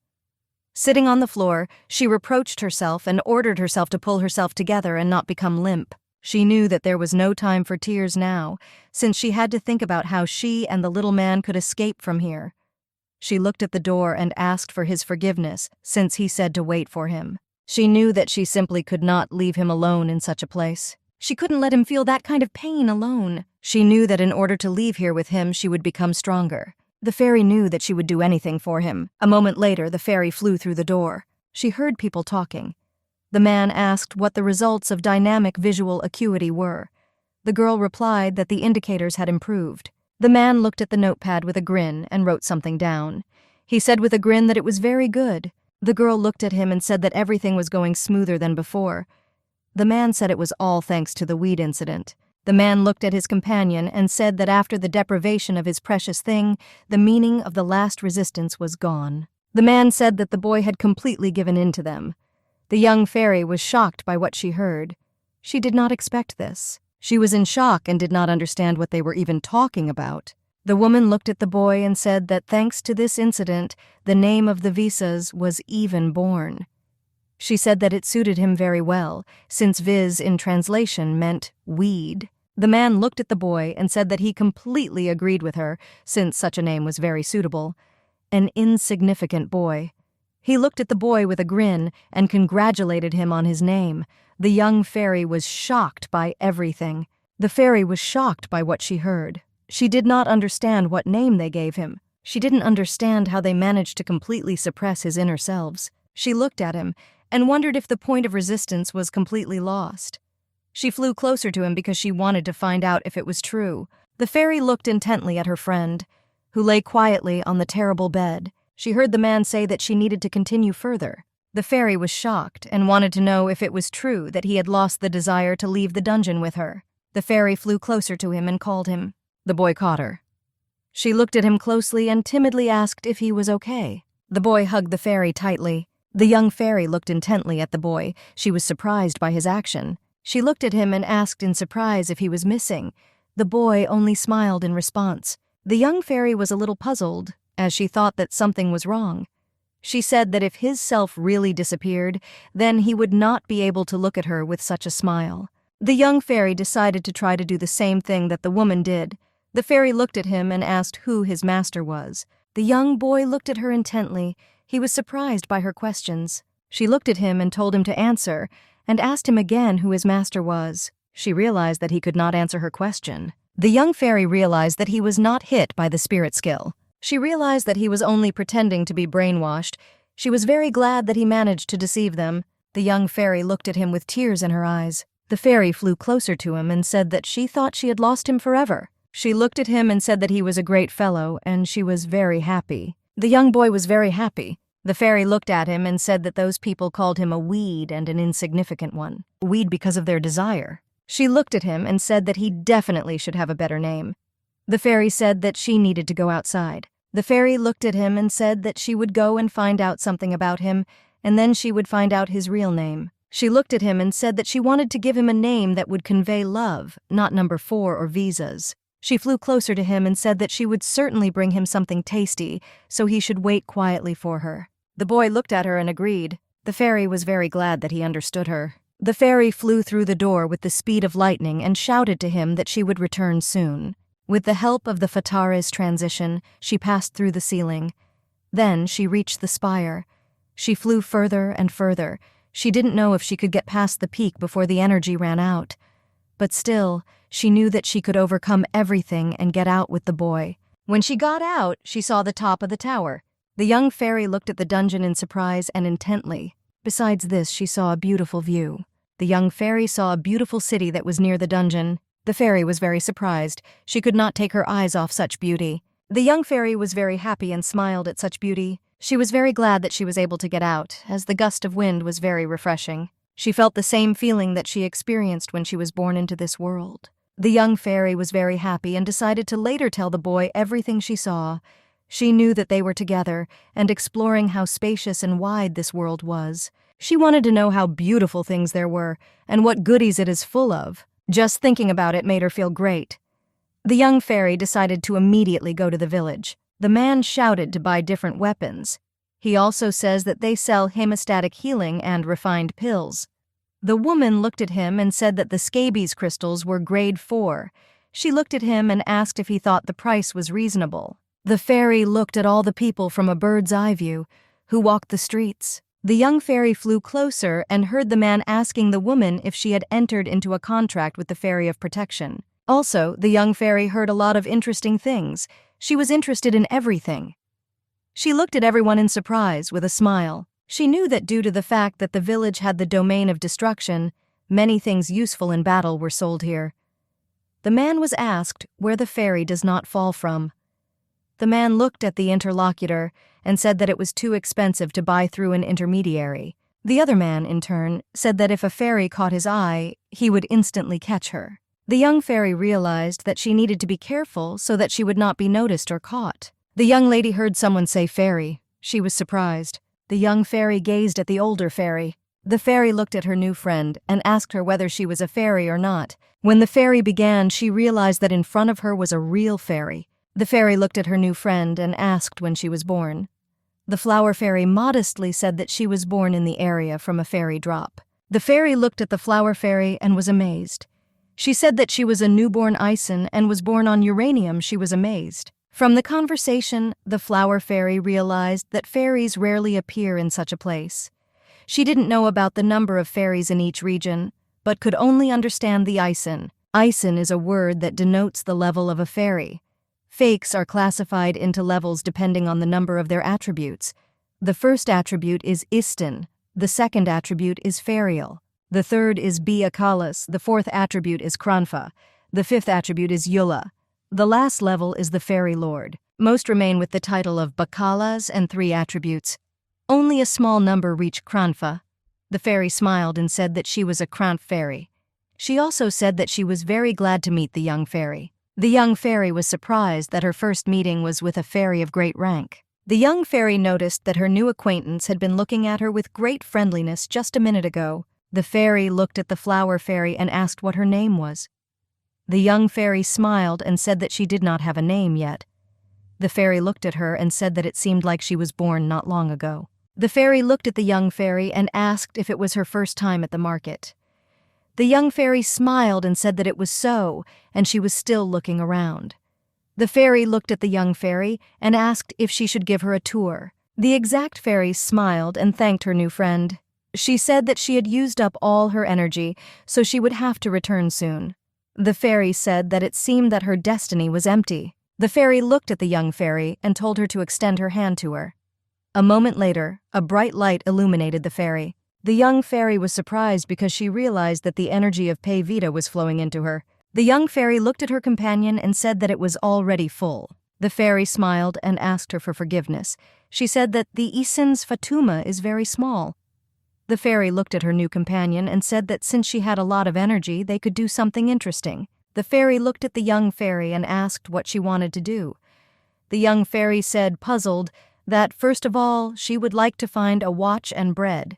Sitting on the floor, she reproached herself and ordered herself to pull herself together and not become limp. She knew that there was no time for tears now, since she had to think about how she and the little man could escape from here. She looked at the door and asked for his forgiveness, since he said to wait for him. She knew that she simply could not leave him alone in such a place. She couldn't let him feel that kind of pain alone. She knew that in order to leave here with him, she would become stronger. The fairy knew that she would do anything for him. A moment later, the fairy flew through the door. She heard people talking. The man asked what the results of dynamic visual acuity were. The girl replied that the indicators had improved. The man looked at the notepad with a grin and wrote something down. He said with a grin that it was very good. The girl looked at him and said that everything was going smoother than before. The man said it was all thanks to the weed incident. The man looked at his companion and said that after the deprivation of his precious thing, the meaning of the last resistance was gone. The man said that the boy had completely given in to them. The young fairy was shocked by what she heard. She did not expect this. She was in shock and did not understand what they were even talking about. The woman looked at the boy and said that thanks to this incident, the name of the visas was even born. She said that it suited him very well, since vis in translation meant weed. The man looked at the boy and said that he completely agreed with her, since such a name was very suitable. An insignificant boy. He looked at the boy with a grin and congratulated him on his name. The young fairy was shocked by everything. The fairy was shocked by what she heard. She did not understand what name they gave him. She didn't understand how they managed to completely suppress his inner selves. She looked at him and wondered if the point of resistance was completely lost. She flew closer to him because she wanted to find out if it was true. The fairy looked intently at her friend, who lay quietly on the terrible bed. She heard the man say that she needed to continue further. The fairy was shocked and wanted to know if it was true that he had lost the desire to leave the dungeon with her. The fairy flew closer to him and called him. The boy caught her. She looked at him closely and timidly asked if he was okay. The boy hugged the fairy tightly. The young fairy looked intently at the boy. She was surprised by his action. She looked at him and asked in surprise if he was missing. The boy only smiled in response. The young fairy was a little puzzled, as she thought that something was wrong. She said that if his self really disappeared, then he would not be able to look at her with such a smile. The young fairy decided to try to do the same thing that the woman did. The fairy looked at him and asked who his master was. The young boy looked at her intently. He was surprised by her questions. She looked at him and told him to answer, and asked him again who his master was. She realized that he could not answer her question. The young fairy realized that he was not hit by the spirit skill. She realized that he was only pretending to be brainwashed. She was very glad that he managed to deceive them. The young fairy looked at him with tears in her eyes. The fairy flew closer to him and said that she thought she had lost him forever. She looked at him and said that he was a great fellow, and she was very happy. The young boy was very happy. The fairy looked at him and said that those people called him a weed and an insignificant one. A weed because of their desire. She looked at him and said that he definitely should have a better name. The fairy said that she needed to go outside. The fairy looked at him and said that she would go and find out something about him, and then she would find out his real name. She looked at him and said that she wanted to give him a name that would convey love, not number 4 or visas. She flew closer to him and said that she would certainly bring him something tasty, so he should wait quietly for her. The boy looked at her and agreed. The fairy was very glad that he understood her. The fairy flew through the door with the speed of lightning and shouted to him that she would return soon. With the help of the Fatara's transition, she passed through the ceiling. Then she reached the spire. She flew further and further. She didn't know if she could get past the peak before the energy ran out. But still, she knew that she could overcome everything and get out with the boy. When she got out, she saw the top of the tower. The young fairy looked at the dungeon in surprise and intently. Besides this, she saw a beautiful view. The young fairy saw a beautiful city that was near the dungeon. The fairy was very surprised. She could not take her eyes off such beauty. The young fairy was very happy and smiled at such beauty. She was very glad that she was able to get out, as the gust of wind was very refreshing. She felt the same feeling that she experienced when she was born into this world. The young fairy was very happy and decided to later tell the boy everything she saw. She knew that they were together and exploring how spacious and wide this world was. She wanted to know how beautiful things there were and what goodies it is full of. Just thinking about it made her feel great. The young fairy decided to immediately go to the village. The man shouted to buy different weapons. He also says that they sell hemostatic healing and refined pills. The woman looked at him and said that the scabies crystals were grade 4. She looked at him and asked if he thought the price was reasonable. The fairy looked at all the people from a bird's eye view who walked the streets. The young fairy flew closer and heard the man asking the woman if she had entered into a contract with the Fairy of Protection. Also, the young fairy heard a lot of interesting things. She was interested in everything. She looked at everyone in surprise with a smile. She knew that due to the fact that the village had the domain of destruction, many things useful in battle were sold here. The man was asked where the fairy does not fall from. The man looked at the interlocutor and said that it was too expensive to buy through an intermediary. The other man, in turn, said that if a fairy caught his eye, he would instantly catch her. The young fairy realized that she needed to be careful so that she would not be noticed or caught. The young lady heard someone say fairy. She was surprised. The young fairy gazed at the older fairy. The fairy looked at her new friend and asked her whether she was a fairy or not. When the fairy began, she realized that in front of her was a real fairy. The fairy looked at her new friend and asked when she was born. The flower fairy modestly said that she was born in the area from a fairy drop. The fairy looked at the flower fairy and was amazed. She said that she was a newborn Ison and was born on uranium. She was amazed. From the conversation, the flower fairy realized that fairies rarely appear in such a place. She didn't know about the number of fairies in each region, but could only understand the Ison. Ison is a word that denotes the level of a fairy. Fakes are classified into levels depending on the number of their attributes. The first attribute is Istin, the second attribute is Ferial, the third is Biakalis, the fourth attribute is Kranfa, the fifth attribute is Yula. The last level is the Fairy Lord. Most remain with the title of Bakalas and 3 attributes. Only a small number reach Kranfa. The fairy smiled and said that she was a Kranf fairy. She also said that she was very glad to meet the young fairy. The young fairy was surprised that her first meeting was with a fairy of great rank. The young fairy noticed that her new acquaintance had been looking at her with great friendliness just a minute ago. The fairy looked at the flower fairy and asked what her name was. The young fairy smiled and said that she did not have a name yet. The fairy looked at her and said that it seemed like she was born not long ago. The fairy looked at the young fairy and asked if it was her first time at the market. The young fairy smiled and said that it was so, and she was still looking around. The fairy looked at the young fairy and asked if she should give her a tour. The exact fairy smiled and thanked her new friend. She said that she had used up all her energy, so she would have to return soon. The fairy said that it seemed that her destiny was empty. The fairy looked at the young fairy and told her to extend her hand to her. A moment later, a bright light illuminated the fairy. The young fairy was surprised because she realized that the energy of Pei Vita was flowing into her. The young fairy looked at her companion and said that it was already full. The fairy smiled and asked her for forgiveness. She said that the Isin's Fatuma is very small. The fairy looked at her new companion and said that since she had a lot of energy, they could do something interesting. The fairy looked at the young fairy and asked what she wanted to do. The young fairy said, puzzled, that first of all, she would like to find a watch and bread.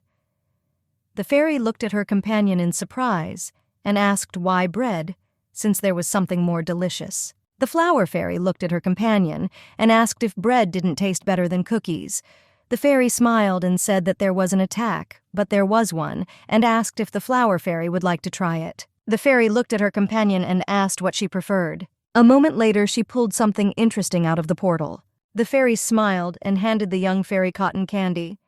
The fairy looked at her companion in surprise and asked why bread, since there was something more delicious. The flower fairy looked at her companion and asked if bread didn't taste better than cookies. The fairy smiled and said that there was an attack, but there was one, and asked if the flower fairy would like to try it. The fairy looked at her companion and asked what she preferred. A moment later, she pulled something interesting out of the portal. The fairy smiled and handed the young fairy cotton candy.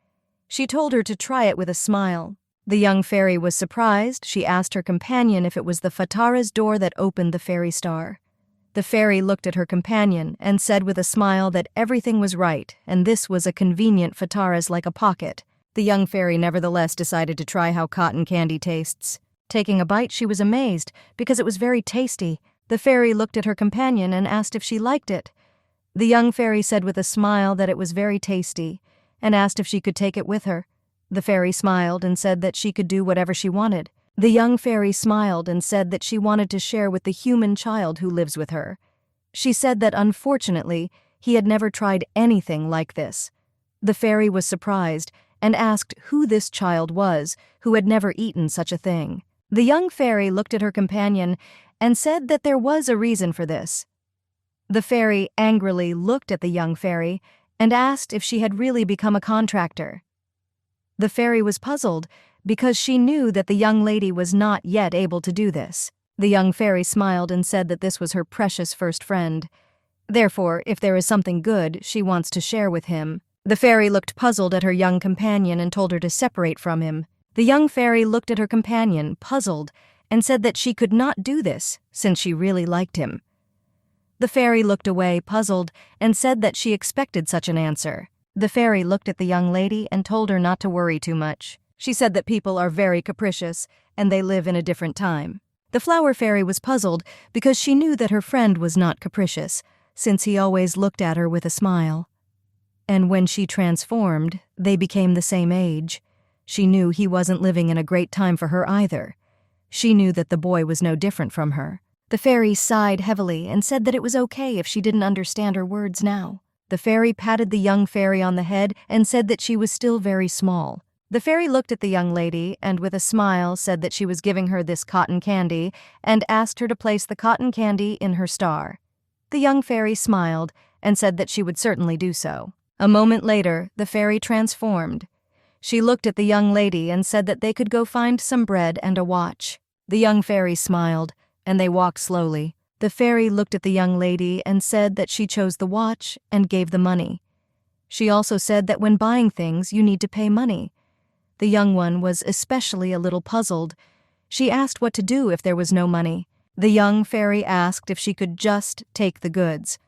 She told her to try it with a smile. The young fairy was surprised. She asked her companion if it was the Fatara's door that opened the fairy star. The fairy looked at her companion and said with a smile that everything was right, and this was a convenient Fatara's like a pocket. The young fairy nevertheless decided to try how cotton candy tastes. Taking a bite, she was amazed, because it was very tasty. The fairy looked at her companion and asked if she liked it. The young fairy said with a smile that it was very tasty, and asked if she could take it with her. The fairy smiled and said that she could do whatever she wanted. The young fairy smiled and said that she wanted to share with the human child who lives with her. She said that unfortunately, he had never tried anything like this. The fairy was surprised and asked who this child was who had never eaten such a thing. The young fairy looked at her companion and said that there was a reason for this. The fairy angrily looked at the young fairy and asked if she had really become a contractor. The fairy was puzzled because she knew that the young lady was not yet able to do this. The young fairy smiled and said that this was her precious first friend. Therefore, if there is something good, she wants to share with him. The fairy looked puzzled at her young companion and told her to separate from him. The young fairy looked at her companion, puzzled, and said that she could not do this since she really liked him. The fairy looked away, puzzled, and said that she expected such an answer. The fairy looked at the young lady and told her not to worry too much. She said that people are very capricious, and they live in a different time. The flower fairy was puzzled because she knew that her friend was not capricious, since he always looked at her with a smile. And when she transformed, they became the same age. She knew he wasn't living in a great time for her either. She knew that the boy was no different from her. The fairy sighed heavily and said that it was okay if she didn't understand her words now. The fairy patted the young fairy on the head and said that she was still very small. The fairy looked at the young lady and with a smile said that she was giving her this cotton candy and asked her to place the cotton candy in her star. The young fairy smiled and said that she would certainly do so. A moment later, the fairy transformed. She looked at the young lady and said that they could go find some bread and a watch. The young fairy smiled, and they walked slowly. The fairy looked at the young lady and said that she chose the watch and gave the money. She also said that when buying things, you need to pay money. The young one was especially a little puzzled. She asked what to do if there was no money. The young fairy asked if she could just take the goods.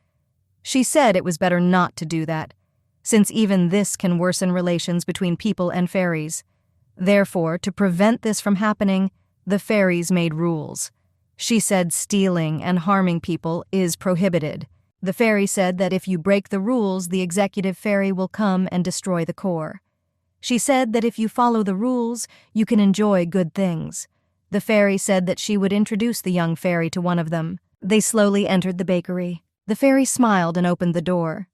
She said it was better not to do that, since even this can worsen relations between people and fairies. Therefore, to prevent this from happening, the fairies made rules. She said stealing and harming people is prohibited. The fairy said that if you break the rules, the executive fairy will come and destroy the core. She said that if you follow the rules, you can enjoy good things. The fairy said that she would introduce the young fairy to one of them. They slowly entered the bakery. The fairy smiled and opened the door.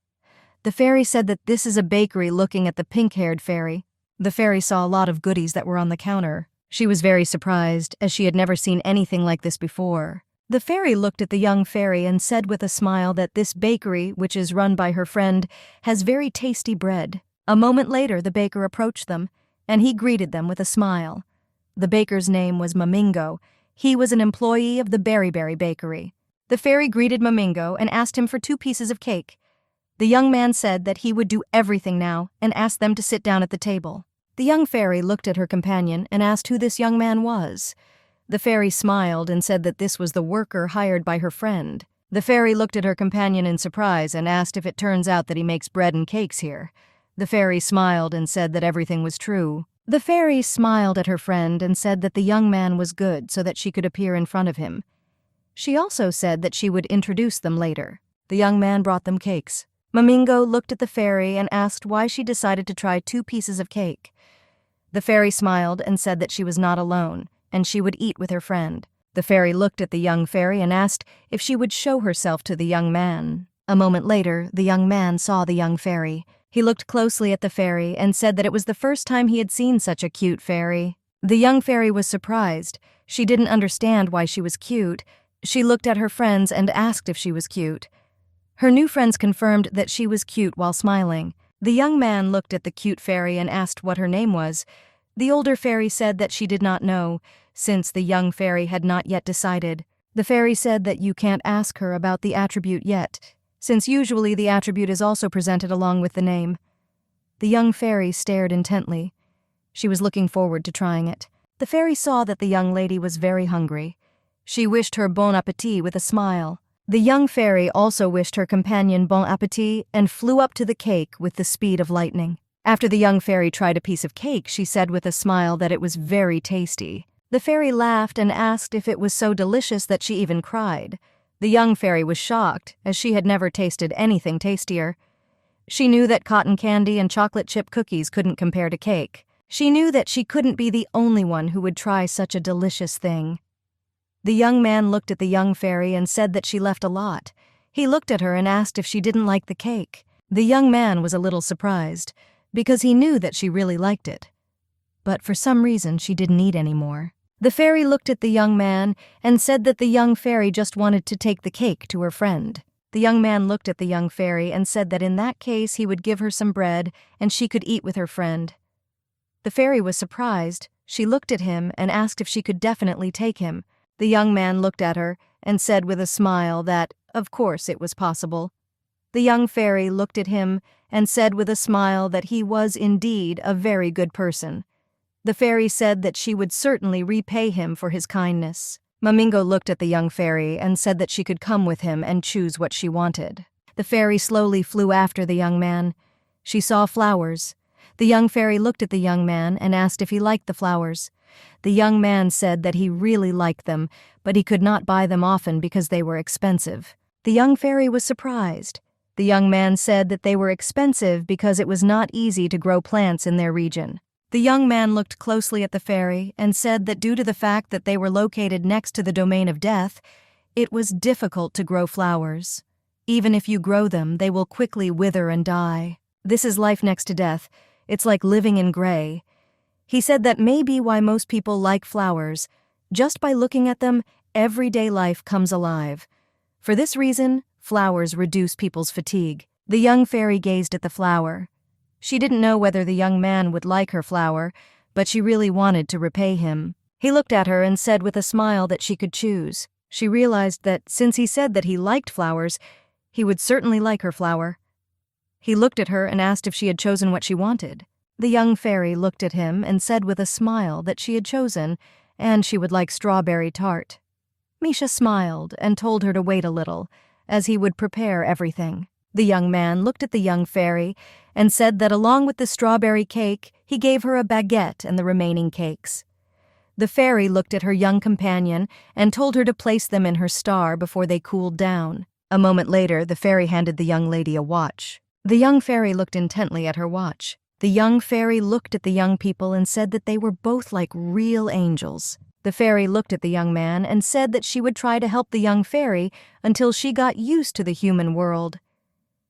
The fairy said that this is a bakery, looking at the pink-haired fairy. The fairy saw a lot of goodies that were on the counter. She was very surprised, as she had never seen anything like this before. The fairy looked at the young fairy and said with a smile that this bakery, which is run by her friend, has very tasty bread. A moment later, the baker approached them, and he greeted them with a smile. The baker's name was Mamingo. He was an employee of the Berry Bakery. The fairy greeted Mamingo and asked him for 2 pieces of cake. The young man said that he would do everything now and asked them to sit down at the table. The young fairy looked at her companion and asked who this young man was. The fairy smiled and said that this was the worker hired by her friend. The fairy looked at her companion in surprise and asked if it turns out that he makes bread and cakes here. The fairy smiled and said that everything was true. The fairy smiled at her friend and said that the young man was good so that she could appear in front of him. She also said that she would introduce them later. The young man brought them cakes. Mamingo looked at the fairy and asked why she decided to try 2 pieces of cake. The fairy smiled and said that she was not alone, and she would eat with her friend. The fairy looked at the young fairy and asked if she would show herself to the young man. A moment later, the young man saw the young fairy. He looked closely at the fairy and said that it was the first time he had seen such a cute fairy. The young fairy was surprised. She didn't understand why she was cute. She looked at her friends and asked if she was cute. Her new friends confirmed that she was cute while smiling. The young man looked at the cute fairy and asked what her name was. The older fairy said that she did not know, since the young fairy had not yet decided. The fairy said that you can't ask her about the attribute yet, since usually the attribute is also presented along with the name. The young fairy stared intently. She was looking forward to trying it. The fairy saw that the young lady was very hungry. She wished her bon appétit with a smile. The young fairy also wished her companion bon appétit and flew up to the cake with the speed of lightning. After the young fairy tried a piece of cake, she said with a smile that it was very tasty. The fairy laughed and asked if it was so delicious that she even cried. The young fairy was shocked, as she had never tasted anything tastier. She knew that cotton candy and chocolate chip cookies couldn't compare to cake. She knew that she couldn't be the only one who would try such a delicious thing. The young man looked at the young fairy and said that she left a lot. He looked at her and asked if she didn't like the cake. The young man was a little surprised, because he knew that she really liked it. But for some reason, she didn't eat any more. The fairy looked at the young man and said that the young fairy just wanted to take the cake to her friend. The young man looked at the young fairy and said that in that case he would give her some bread and she could eat with her friend. The fairy was surprised. She looked at him and asked if she could definitely take him. The young man looked at her and said with a smile that, of course, it was possible. The young fairy looked at him and said with a smile that he was indeed a very good person. The fairy said that she would certainly repay him for his kindness. Mamingo looked at the young fairy and said that she could come with him and choose what she wanted. The fairy slowly flew after the young man. She saw flowers. The young fairy looked at the young man and asked if he liked the flowers. The young man said that he really liked them, but he could not buy them often because they were expensive. The young fairy was surprised. The young man said that they were expensive because it was not easy to grow plants in their region. The young man looked closely at the fairy and said that due to the fact that they were located next to the domain of death, it was difficult to grow flowers. Even if you grow them, they will quickly wither and die. This is life next to death. It's like living in gray. He said that may be why most people like flowers. Just by looking at them, everyday life comes alive. For this reason, flowers reduce people's fatigue. The young fairy gazed at the flower. She didn't know whether the young man would like her flower, but she really wanted to repay him. He looked at her and said with a smile that she could choose. She realized that since he said that he liked flowers, he would certainly like her flower. He looked at her and asked if she had chosen what she wanted. The young fairy looked at him and said with a smile that she had chosen, and she would like strawberry tart. Misha smiled and told her to wait a little, as he would prepare everything. The young man looked at the young fairy and said that along with the strawberry cake, he gave her a baguette and the remaining cakes. The fairy looked at her young companion and told her to place them in her star before they cooled down. A moment later, the fairy handed the young lady a watch. The young fairy looked intently at her watch. The young fairy looked at the young people and said that they were both like real angels. The fairy looked at the young man and said that she would try to help the young fairy until she got used to the human world.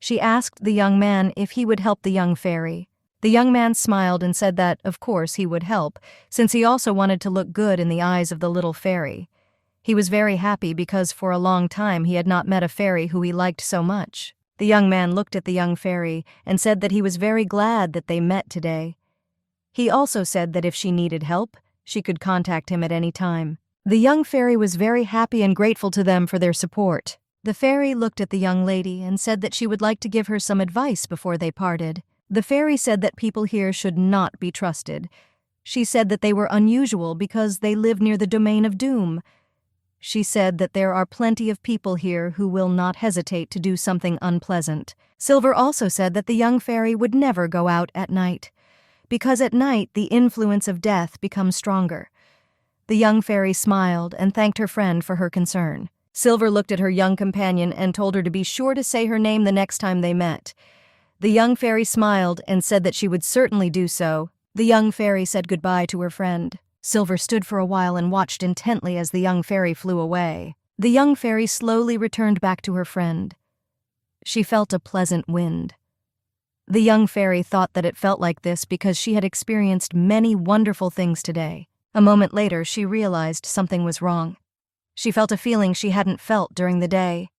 She asked the young man if he would help the young fairy. The young man smiled and said that, of course, he would help, since he also wanted to look good in the eyes of the little fairy. He was very happy because for a long time he had not met a fairy who he liked so much. The young man looked at the young fairy and said that he was very glad that they met today. He also said that if she needed help, she could contact him at any time. The young fairy was very happy and grateful to them for their support. The fairy looked at the young lady and said that she would like to give her some advice before they parted. The fairy said that people here should not be trusted. She said that they were unusual because they live near the domain of doom. She said that there are plenty of people here who will not hesitate to do something unpleasant. Silver also said that the young fairy would never go out at night, because at night the influence of death becomes stronger. The young fairy smiled and thanked her friend for her concern. Silver looked at her young companion and told her to be sure to say her name the next time they met. The young fairy smiled and said that she would certainly do so. The young fairy said goodbye to her friend. Silver stood for a while and watched intently as the young fairy flew away. The young fairy slowly returned back to her friend. She felt a pleasant wind. The young fairy thought that it felt like this because she had experienced many wonderful things today. A moment later, she realized something was wrong. She felt a feeling she hadn't felt during the day.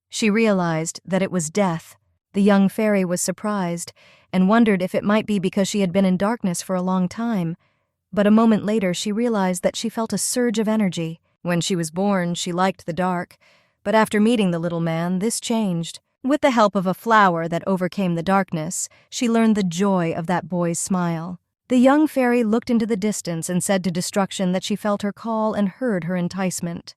She realized that it was death. The young fairy was surprised and wondered if it might be because she had been in darkness for a long time. But a moment later, she realized that she felt a surge of energy. When she was born, she liked the dark, but after meeting the little man, this changed. With the help of a flower that overcame the darkness, she learned the joy of that boy's smile. The young fairy looked into the distance and said to Destruction that she felt her call and heard her enticement.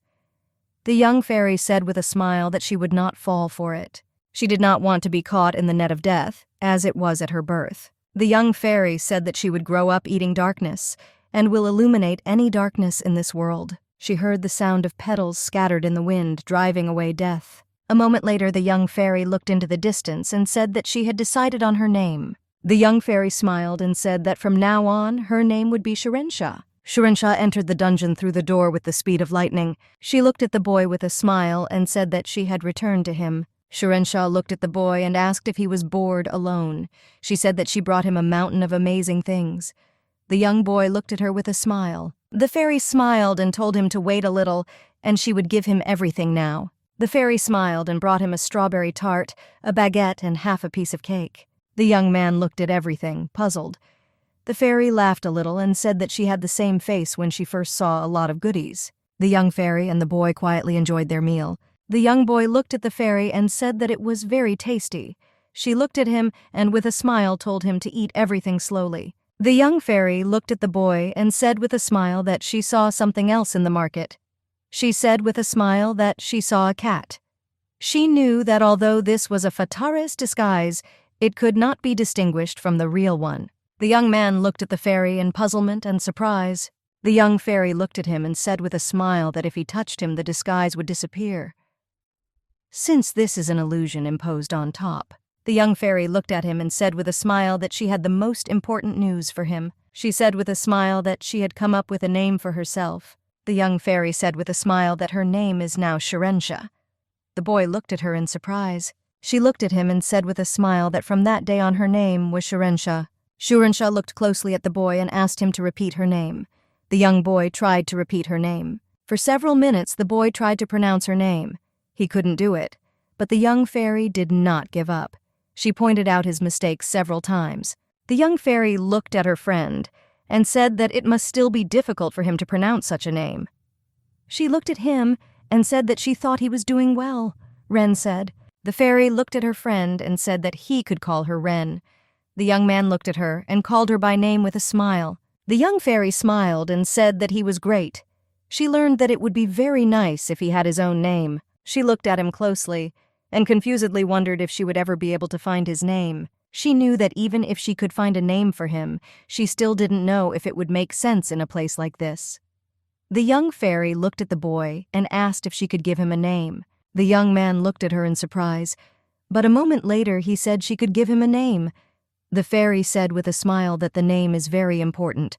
The young fairy said with a smile that she would not fall for it. She did not want to be caught in the net of death, as it was at her birth. The young fairy said that she would grow up eating darkness and will illuminate any darkness in this world. She heard the sound of petals scattered in the wind, driving away death. A moment later, the young fairy looked into the distance and said that she had decided on her name. The young fairy smiled and said that from now on, her name would be Shirensha. Shirensha entered the dungeon through the door with the speed of lightning. She looked at the boy with a smile and said that she had returned to him. Shirensha looked at the boy and asked if he was bored alone. She said that she brought him a mountain of amazing things. The young boy looked at her with a smile. The fairy smiled and told him to wait a little, and she would give him everything now. The fairy smiled and brought him a strawberry tart, a baguette, and half a piece of cake. The young man looked at everything, puzzled. The fairy laughed a little and said that she had the same face when she first saw a lot of goodies. The young fairy and the boy quietly enjoyed their meal. The young boy looked at the fairy and said that it was very tasty. She looked at him and with a smile told him to eat everything slowly. The young fairy looked at the boy and said with a smile that she saw something else in the market. She said with a smile that she saw a cat. She knew that although this was a Fatara's disguise, it could not be distinguished from the real one. The young man looked at the fairy in puzzlement and surprise. The young fairy looked at him and said with a smile that if he touched him, the disguise would disappear. Since this is an illusion imposed on top, the young fairy looked at him and said with a smile that she had the most important news for him. She said with a smile that she had come up with a name for herself. The young fairy said with a smile that her name is now Shirensha. The boy looked at her in surprise. She looked at him and said with a smile that from that day on her name was Shirensha. Shirensha looked closely at the boy and asked him to repeat her name. The young boy tried to repeat her name. For several minutes the boy tried to pronounce her name. He couldn't do it, but the young fairy did not give up. She pointed out his mistakes several times. The young fairy looked at her friend and said that it must still be difficult for him to pronounce such a name. She looked at him and said that she thought he was doing well, Ren said. The fairy looked at her friend and said that he could call her Ren. The young man looked at her and called her by name with a smile. The young fairy smiled and said that he was great. She learned that it would be very nice if he had his own name. She looked at him closely and confusedly wondered if she would ever be able to find his name. She knew that even if she could find a name for him, she still didn't know if it would make sense in a place like this. The young fairy looked at the boy and asked if she could give him a name. The young man looked at her in surprise, but a moment later he said she could give him a name. The fairy said with a smile that the name is very important.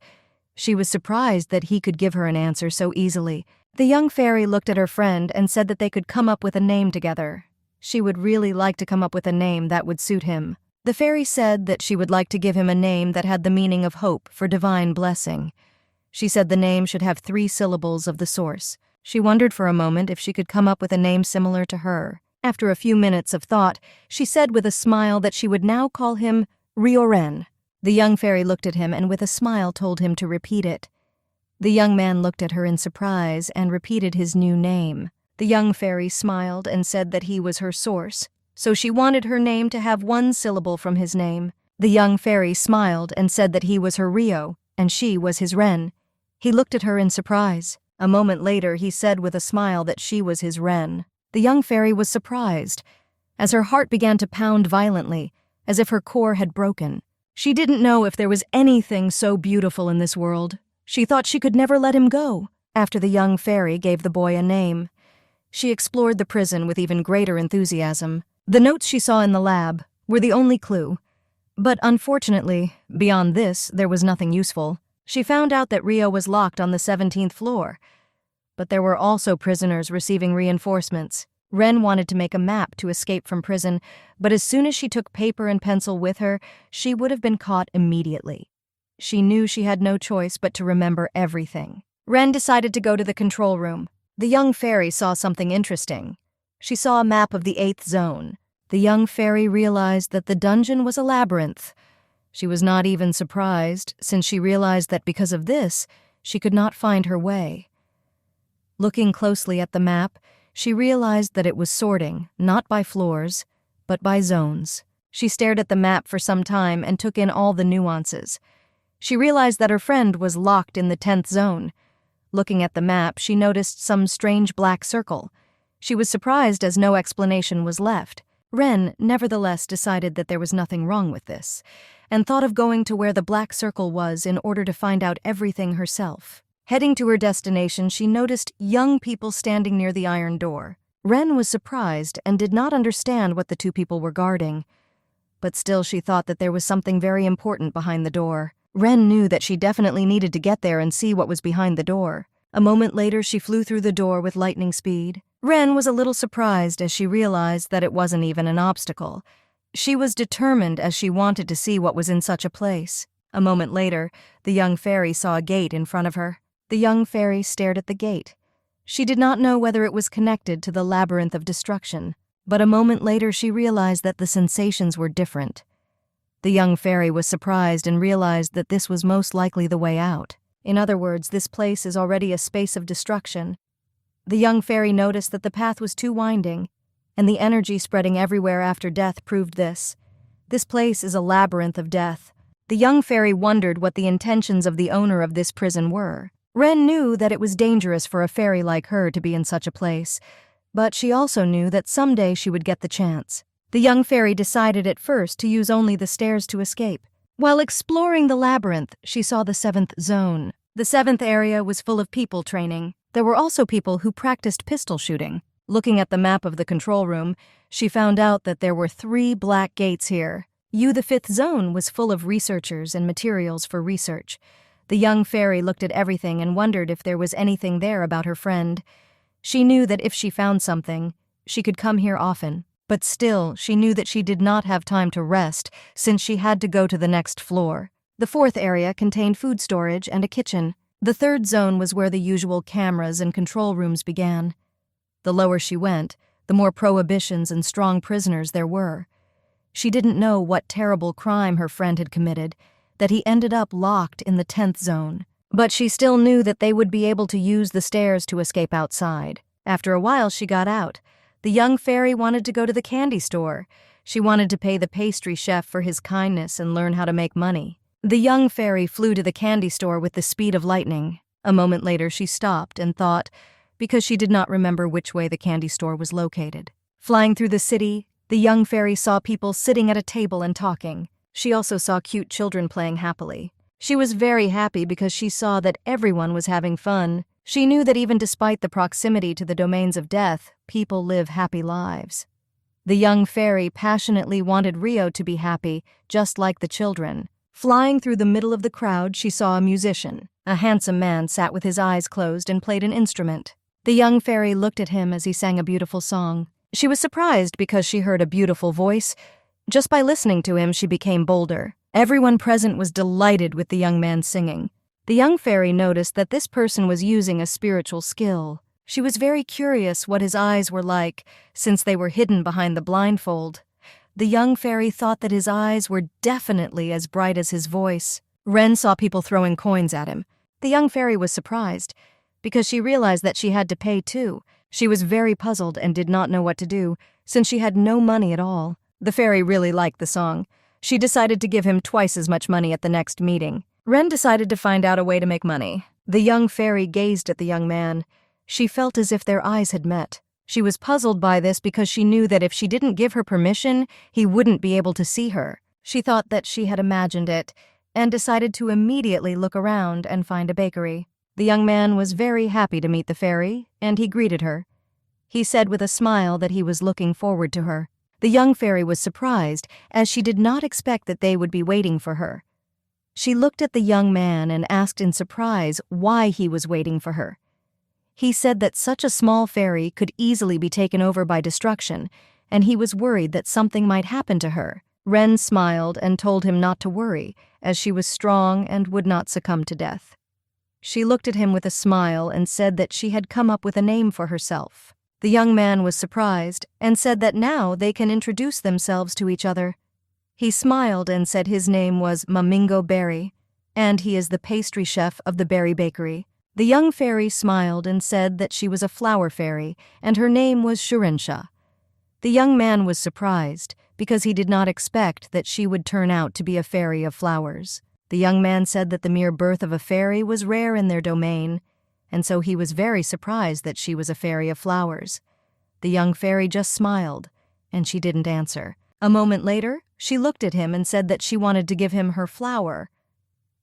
She was surprised that he could give her an answer so easily. The young fairy looked at her friend and said that they could come up with a name together. She would really like to come up with a name that would suit him. The fairy said that she would like to give him a name that had the meaning of hope for divine blessing. She said the name should have 3 syllables of the source. She wondered for a moment if she could come up with a name similar to her. After a few minutes of thought, she said with a smile that she would now call him Ren. The young fairy looked at him and with a smile told him to repeat it. The young man looked at her in surprise and repeated his new name. The young fairy smiled and said that he was her source, so she wanted her name to have 1 syllable from his name. The young fairy smiled and said that he was her Rio, and she was his Ren. He looked at her in surprise. A moment later, he said with a smile that she was his Ren. The young fairy was surprised, as her heart began to pound violently, as if her core had broken. She didn't know if there was anything so beautiful in this world. She thought she could never let him go. After the young fairy gave the boy a name, she explored the prison with even greater enthusiasm. The notes she saw in the lab were the only clue. But unfortunately, beyond this, there was nothing useful. She found out that Rio was locked on the 17th floor. But there were also prisoners receiving reinforcements. Ren wanted to make a map to escape from prison, but as soon as she took paper and pencil with her, she would have been caught immediately. She knew she had no choice but to remember everything. Ren decided to go to the control room. The young fairy saw something interesting. She saw a map of the 8th zone. The young fairy realized that the dungeon was a labyrinth. She was not even surprised, since she realized that because of this, she could not find her way. Looking closely at the map, she realized that it was sorting, not by floors, but by zones. She stared at the map for some time and took in all the nuances. She realized that her friend was locked in the 10th zone. Looking at the map, she noticed some strange black circle. She was surprised as no explanation was left. Ren, nevertheless, decided that there was nothing wrong with this, and thought of going to where the black circle was in order to find out everything herself. Heading to her destination, she noticed young people standing near the iron door. Ren was surprised and did not understand what the 2 people were guarding. But still she thought that there was something very important behind the door. Ren knew that she definitely needed to get there and see what was behind the door. A moment later, she flew through the door with lightning speed. Ren was a little surprised as she realized that it wasn't even an obstacle. She was determined as she wanted to see what was in such a place. A moment later, the young fairy saw a gate in front of her. The young fairy stared at the gate. She did not know whether it was connected to the labyrinth of destruction, but a moment later she realized that the sensations were different. The young fairy was surprised and realized that this was most likely the way out. In other words, this place is already a space of destruction. The young fairy noticed that the path was too winding, and the energy spreading everywhere after death proved this. This place is a labyrinth of death. The young fairy wondered what the intentions of the owner of this prison were. Ren knew that it was dangerous for a fairy like her to be in such a place, but she also knew that someday she would get the chance. The young fairy decided at first to use only the stairs to escape. While exploring the labyrinth, she saw the 7th zone. The 7th area was full of people training. There were also people who practiced pistol shooting. Looking at the map of the control room, she found out that there were 3 black gates here. The 5th zone was full of researchers and materials for research. The young fairy looked at everything and wondered if there was anything there about her friend. She knew that if she found something, she could come here often. But still, she knew that she did not have time to rest, since she had to go to the next floor. The 4th area contained food storage and a kitchen. The 3rd zone was where the usual cameras and control rooms began. The lower she went, the more prohibitions and strong prisoners there were. She didn't know what terrible crime her friend had committed, that he ended up locked in the 10th zone. But she still knew that they would be able to use the stairs to escape outside. After a while, she got out. The young fairy wanted to go to the candy store. She wanted to pay the pastry chef for his kindness and learn how to make money. The young fairy flew to the candy store with the speed of lightning. A moment later, she stopped and thought, because she did not remember which way the candy store was located. Flying through the city, the young fairy saw people sitting at a table and talking. She also saw cute children playing happily. She was very happy because she saw that everyone was having fun. She knew that even despite the proximity to the domains of death, people live happy lives. The young fairy passionately wanted Rio to be happy, just like the children. Flying through the middle of the crowd, she saw a musician. A handsome man sat with his eyes closed and played an instrument. The young fairy looked at him as he sang a beautiful song. She was surprised because she heard a beautiful voice. Just by listening to him, she became bolder. Everyone present was delighted with the young man singing. The young fairy noticed that this person was using a spiritual skill. She was very curious what his eyes were like, since they were hidden behind the blindfold. The young fairy thought that his eyes were definitely as bright as his voice. Ren saw people throwing coins at him. The young fairy was surprised, because she realized that she had to pay too. She was very puzzled and did not know what to do, since she had no money at all. The fairy really liked the song. She decided to give him twice as much money at the next meeting. Ren decided to find out a way to make money. The young fairy gazed at the young man. She felt as if their eyes had met. She was puzzled by this because she knew that if she didn't give her permission, he wouldn't be able to see her. She thought that she had imagined it, and decided to immediately look around and find a bakery. The young man was very happy to meet the fairy, and he greeted her. He said with a smile that he was looking forward to her. The young fairy was surprised, as she did not expect that they would be waiting for her. She looked at the young man and asked in surprise why he was waiting for her. He said that such a small fairy could easily be taken over by destruction, and he was worried that something might happen to her. Ren smiled and told him not to worry, as she was strong and would not succumb to death. She looked at him with a smile and said that she had come up with a name for herself. The young man was surprised and said that now they can introduce themselves to each other. He smiled and said his name was Mamingo Berry, and he is the pastry chef of the Berry Bakery. The young fairy smiled and said that she was a flower fairy, and her name was Shurensha. The young man was surprised, because he did not expect that she would turn out to be a fairy of flowers. The young man said that the mere birth of a fairy was rare in their domain, and so he was very surprised that she was a fairy of flowers. The young fairy just smiled, and she didn't answer. A moment later, she looked at him and said that she wanted to give him her flower.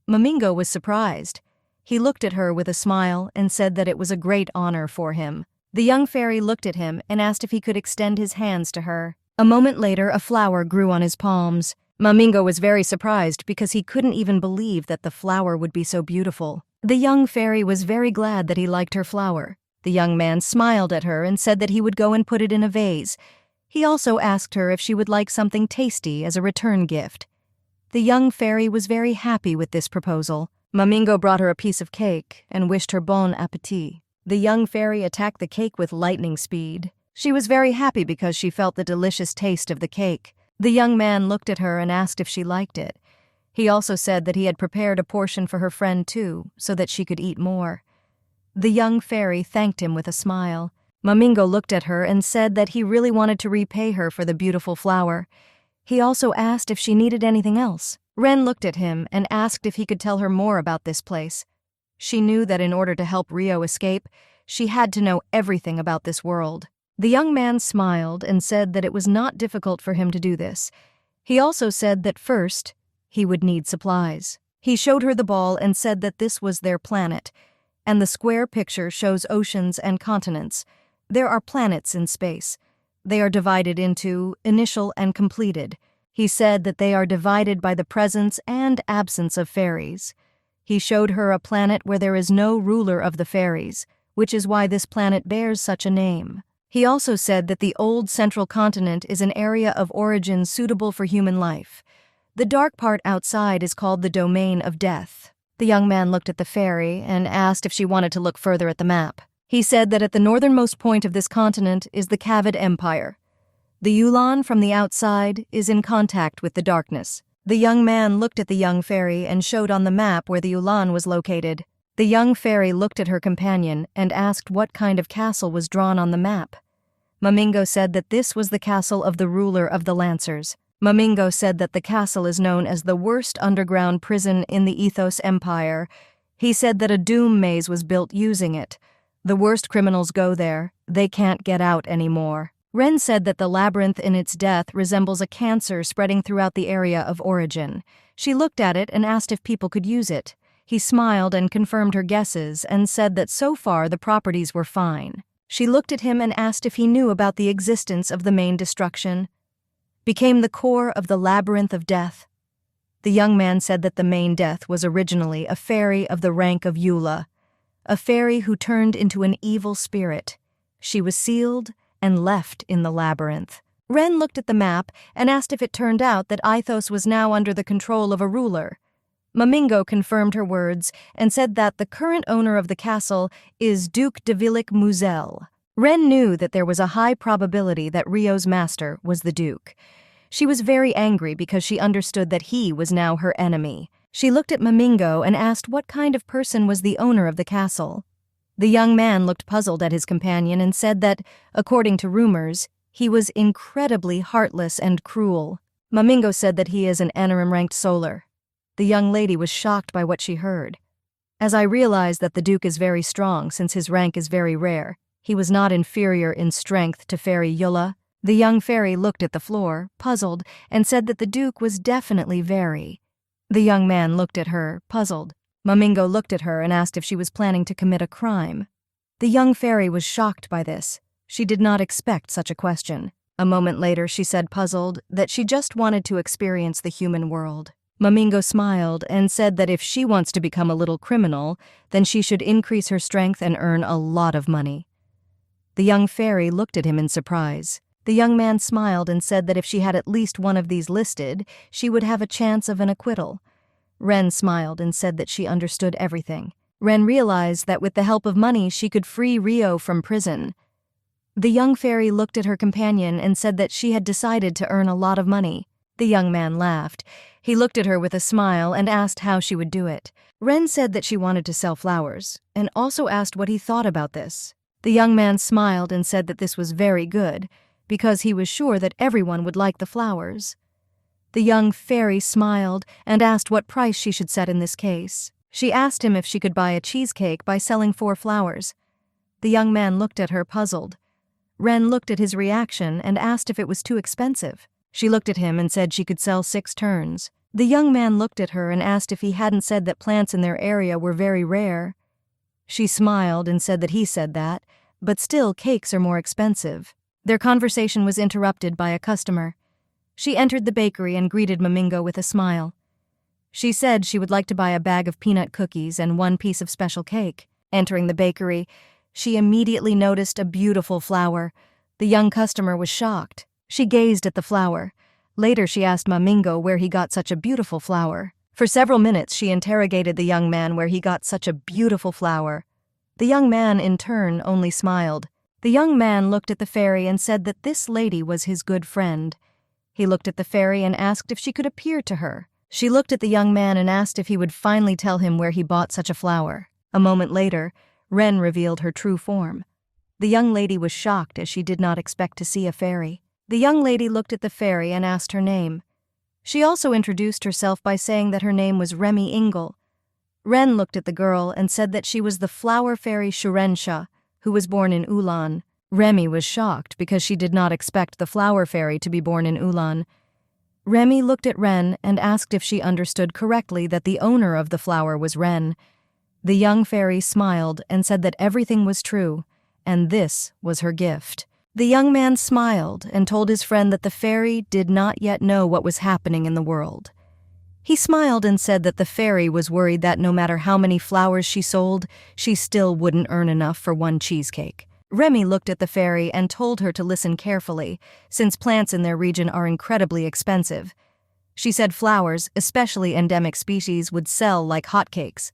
Mamingo was surprised. He looked at her with a smile and said that it was a great honor for him. The young fairy looked at him and asked if he could extend his hands to her. A moment later, a flower grew on his palms. Mamingo was very surprised because he couldn't even believe that the flower would be so beautiful. The young fairy was very glad that he liked her flower. The young man smiled at her and said that he would go and put it in a vase. He also asked her if she would like something tasty as a return gift. The young fairy was very happy with this proposal. Mamingo brought her a piece of cake and wished her bon appétit. The young fairy attacked the cake with lightning speed. She was very happy because she felt the delicious taste of the cake. The young man looked at her and asked if she liked it. He also said that he had prepared a portion for her friend too, so that she could eat more. The young fairy thanked him with a smile. Mamingo looked at her and said that he really wanted to repay her for the beautiful flower. He also asked if she needed anything else. Ren looked at him and asked if he could tell her more about this place. She knew that in order to help Rio escape, she had to know everything about this world. The young man smiled and said that it was not difficult for him to do this. He also said that first, he would need supplies. He showed her the ball and said that this was their planet, and the square picture shows oceans and continents. There are planets in space. They are divided into initial and completed. He said that they are divided by the presence and absence of fairies. He showed her a planet where there is no ruler of the fairies, which is why this planet bears such a name. He also said that the old central continent is an area of origin suitable for human life. The dark part outside is called the domain of death. The young man looked at the fairy and asked if she wanted to look further at the map. He said that at the northernmost point of this continent is the Kavid Empire. The Yulan from the outside is in contact with the darkness. The young man looked at the young fairy and showed on the map where the Yulan was located. The young fairy looked at her companion and asked what kind of castle was drawn on the map. Mamingo said that this was the castle of the ruler of the Lancers. Mamingo said that the castle is known as the worst underground prison in the Ethos Empire. He said that a doom maze was built using it. The worst criminals go there. They can't get out anymore. Ren said that the labyrinth in its death resembles a cancer spreading throughout the area of origin. She looked at it and asked if people could use it. He smiled and confirmed her guesses and said that so far the properties were fine. She looked at him and asked if he knew about the existence of the main destruction. Became the core of the labyrinth of death. The young man said that the main death was originally a fairy of the rank of Eula, a fairy who turned into an evil spirit. She was sealed and left in the labyrinth. Ren looked at the map and asked if it turned out that Ithos was now under the control of a ruler. Mamingo confirmed her words and said that the current owner of the castle is Duke de Villic Muzel. Ren knew that there was a high probability that Rio's master was the Duke. She was very angry because she understood that he was now her enemy. She looked at Mamingo and asked what kind of person was the owner of the castle. The young man looked puzzled at his companion and said that, according to rumors, he was incredibly heartless and cruel. Mamingo said that he is an Anarim-ranked solar. The young lady was shocked by what she heard. As I realized that the Duke is very strong since his rank is very rare, he was not inferior in strength to Fairy Yulla. The young fairy looked at the floor, puzzled, and said that the Duke was definitely very. The young man looked at her, puzzled. Mamingo looked at her and asked if she was planning to commit a crime. The young fairy was shocked by this. She did not expect such a question. A moment later, she said, puzzled, that she just wanted to experience the human world. Mamingo smiled and said that if she wants to become a little criminal, then she should increase her strength and earn a lot of money. The young fairy looked at him in surprise. The young man smiled and said that if she had at least one of these listed, she would have a chance of an acquittal. Ren smiled and said that she understood everything. Ren realized that with the help of money, she could free Rio from prison. The young fairy looked at her companion and said that she had decided to earn a lot of money. The young man laughed. He looked at her with a smile and asked how she would do it. Ren said that she wanted to sell flowers, and also asked what he thought about this. The young man smiled and said that this was very good, because he was sure that everyone would like the flowers. The young fairy smiled and asked what price she should set in this case. She asked him if she could buy a cheesecake by selling 4 flowers. The young man looked at her, puzzled. Ren looked at his reaction and asked if it was too expensive. She looked at him and said she could sell 6 turns. The young man looked at her and asked if he hadn't said that plants in their area were very rare. She smiled and said that he said that, but still cakes are more expensive. Their conversation was interrupted by a customer. She entered the bakery and greeted Mamingo with a smile. She said she would like to buy a bag of peanut cookies and 1 piece of special cake. Entering the bakery, she immediately noticed a beautiful flower. The young customer was shocked. She gazed at the flower. Later she asked Mamingo where he got such a beautiful flower. For several minutes she interrogated the young man where he got such a beautiful flower. The young man, in turn, only smiled. The young man looked at the fairy and said that this lady was his good friend. He looked at the fairy and asked if she could appear to her. She looked at the young man and asked if he would finally tell him where he bought such a flower. A moment later, Ren revealed her true form. The young lady was shocked as she did not expect to see a fairy. The young lady looked at the fairy and asked her name. She also introduced herself by saying that her name was Remy Ingle. Ren looked at the girl and said that she was the flower fairy Shurensha, who was born in Ulan. Remy was shocked because she did not expect the flower fairy to be born in Ulan. Remy looked at Ren and asked if she understood correctly that the owner of the flower was Ren. The young fairy smiled and said that everything was true, and this was her gift. The young man smiled and told his friend that the fairy did not yet know what was happening in the world. He smiled and said that the fairy was worried that no matter how many flowers she sold, she still wouldn't earn enough for 1 cheesecake. Remy looked at the fairy and told her to listen carefully, since plants in their region are incredibly expensive. She said flowers, especially endemic species, would sell like hotcakes.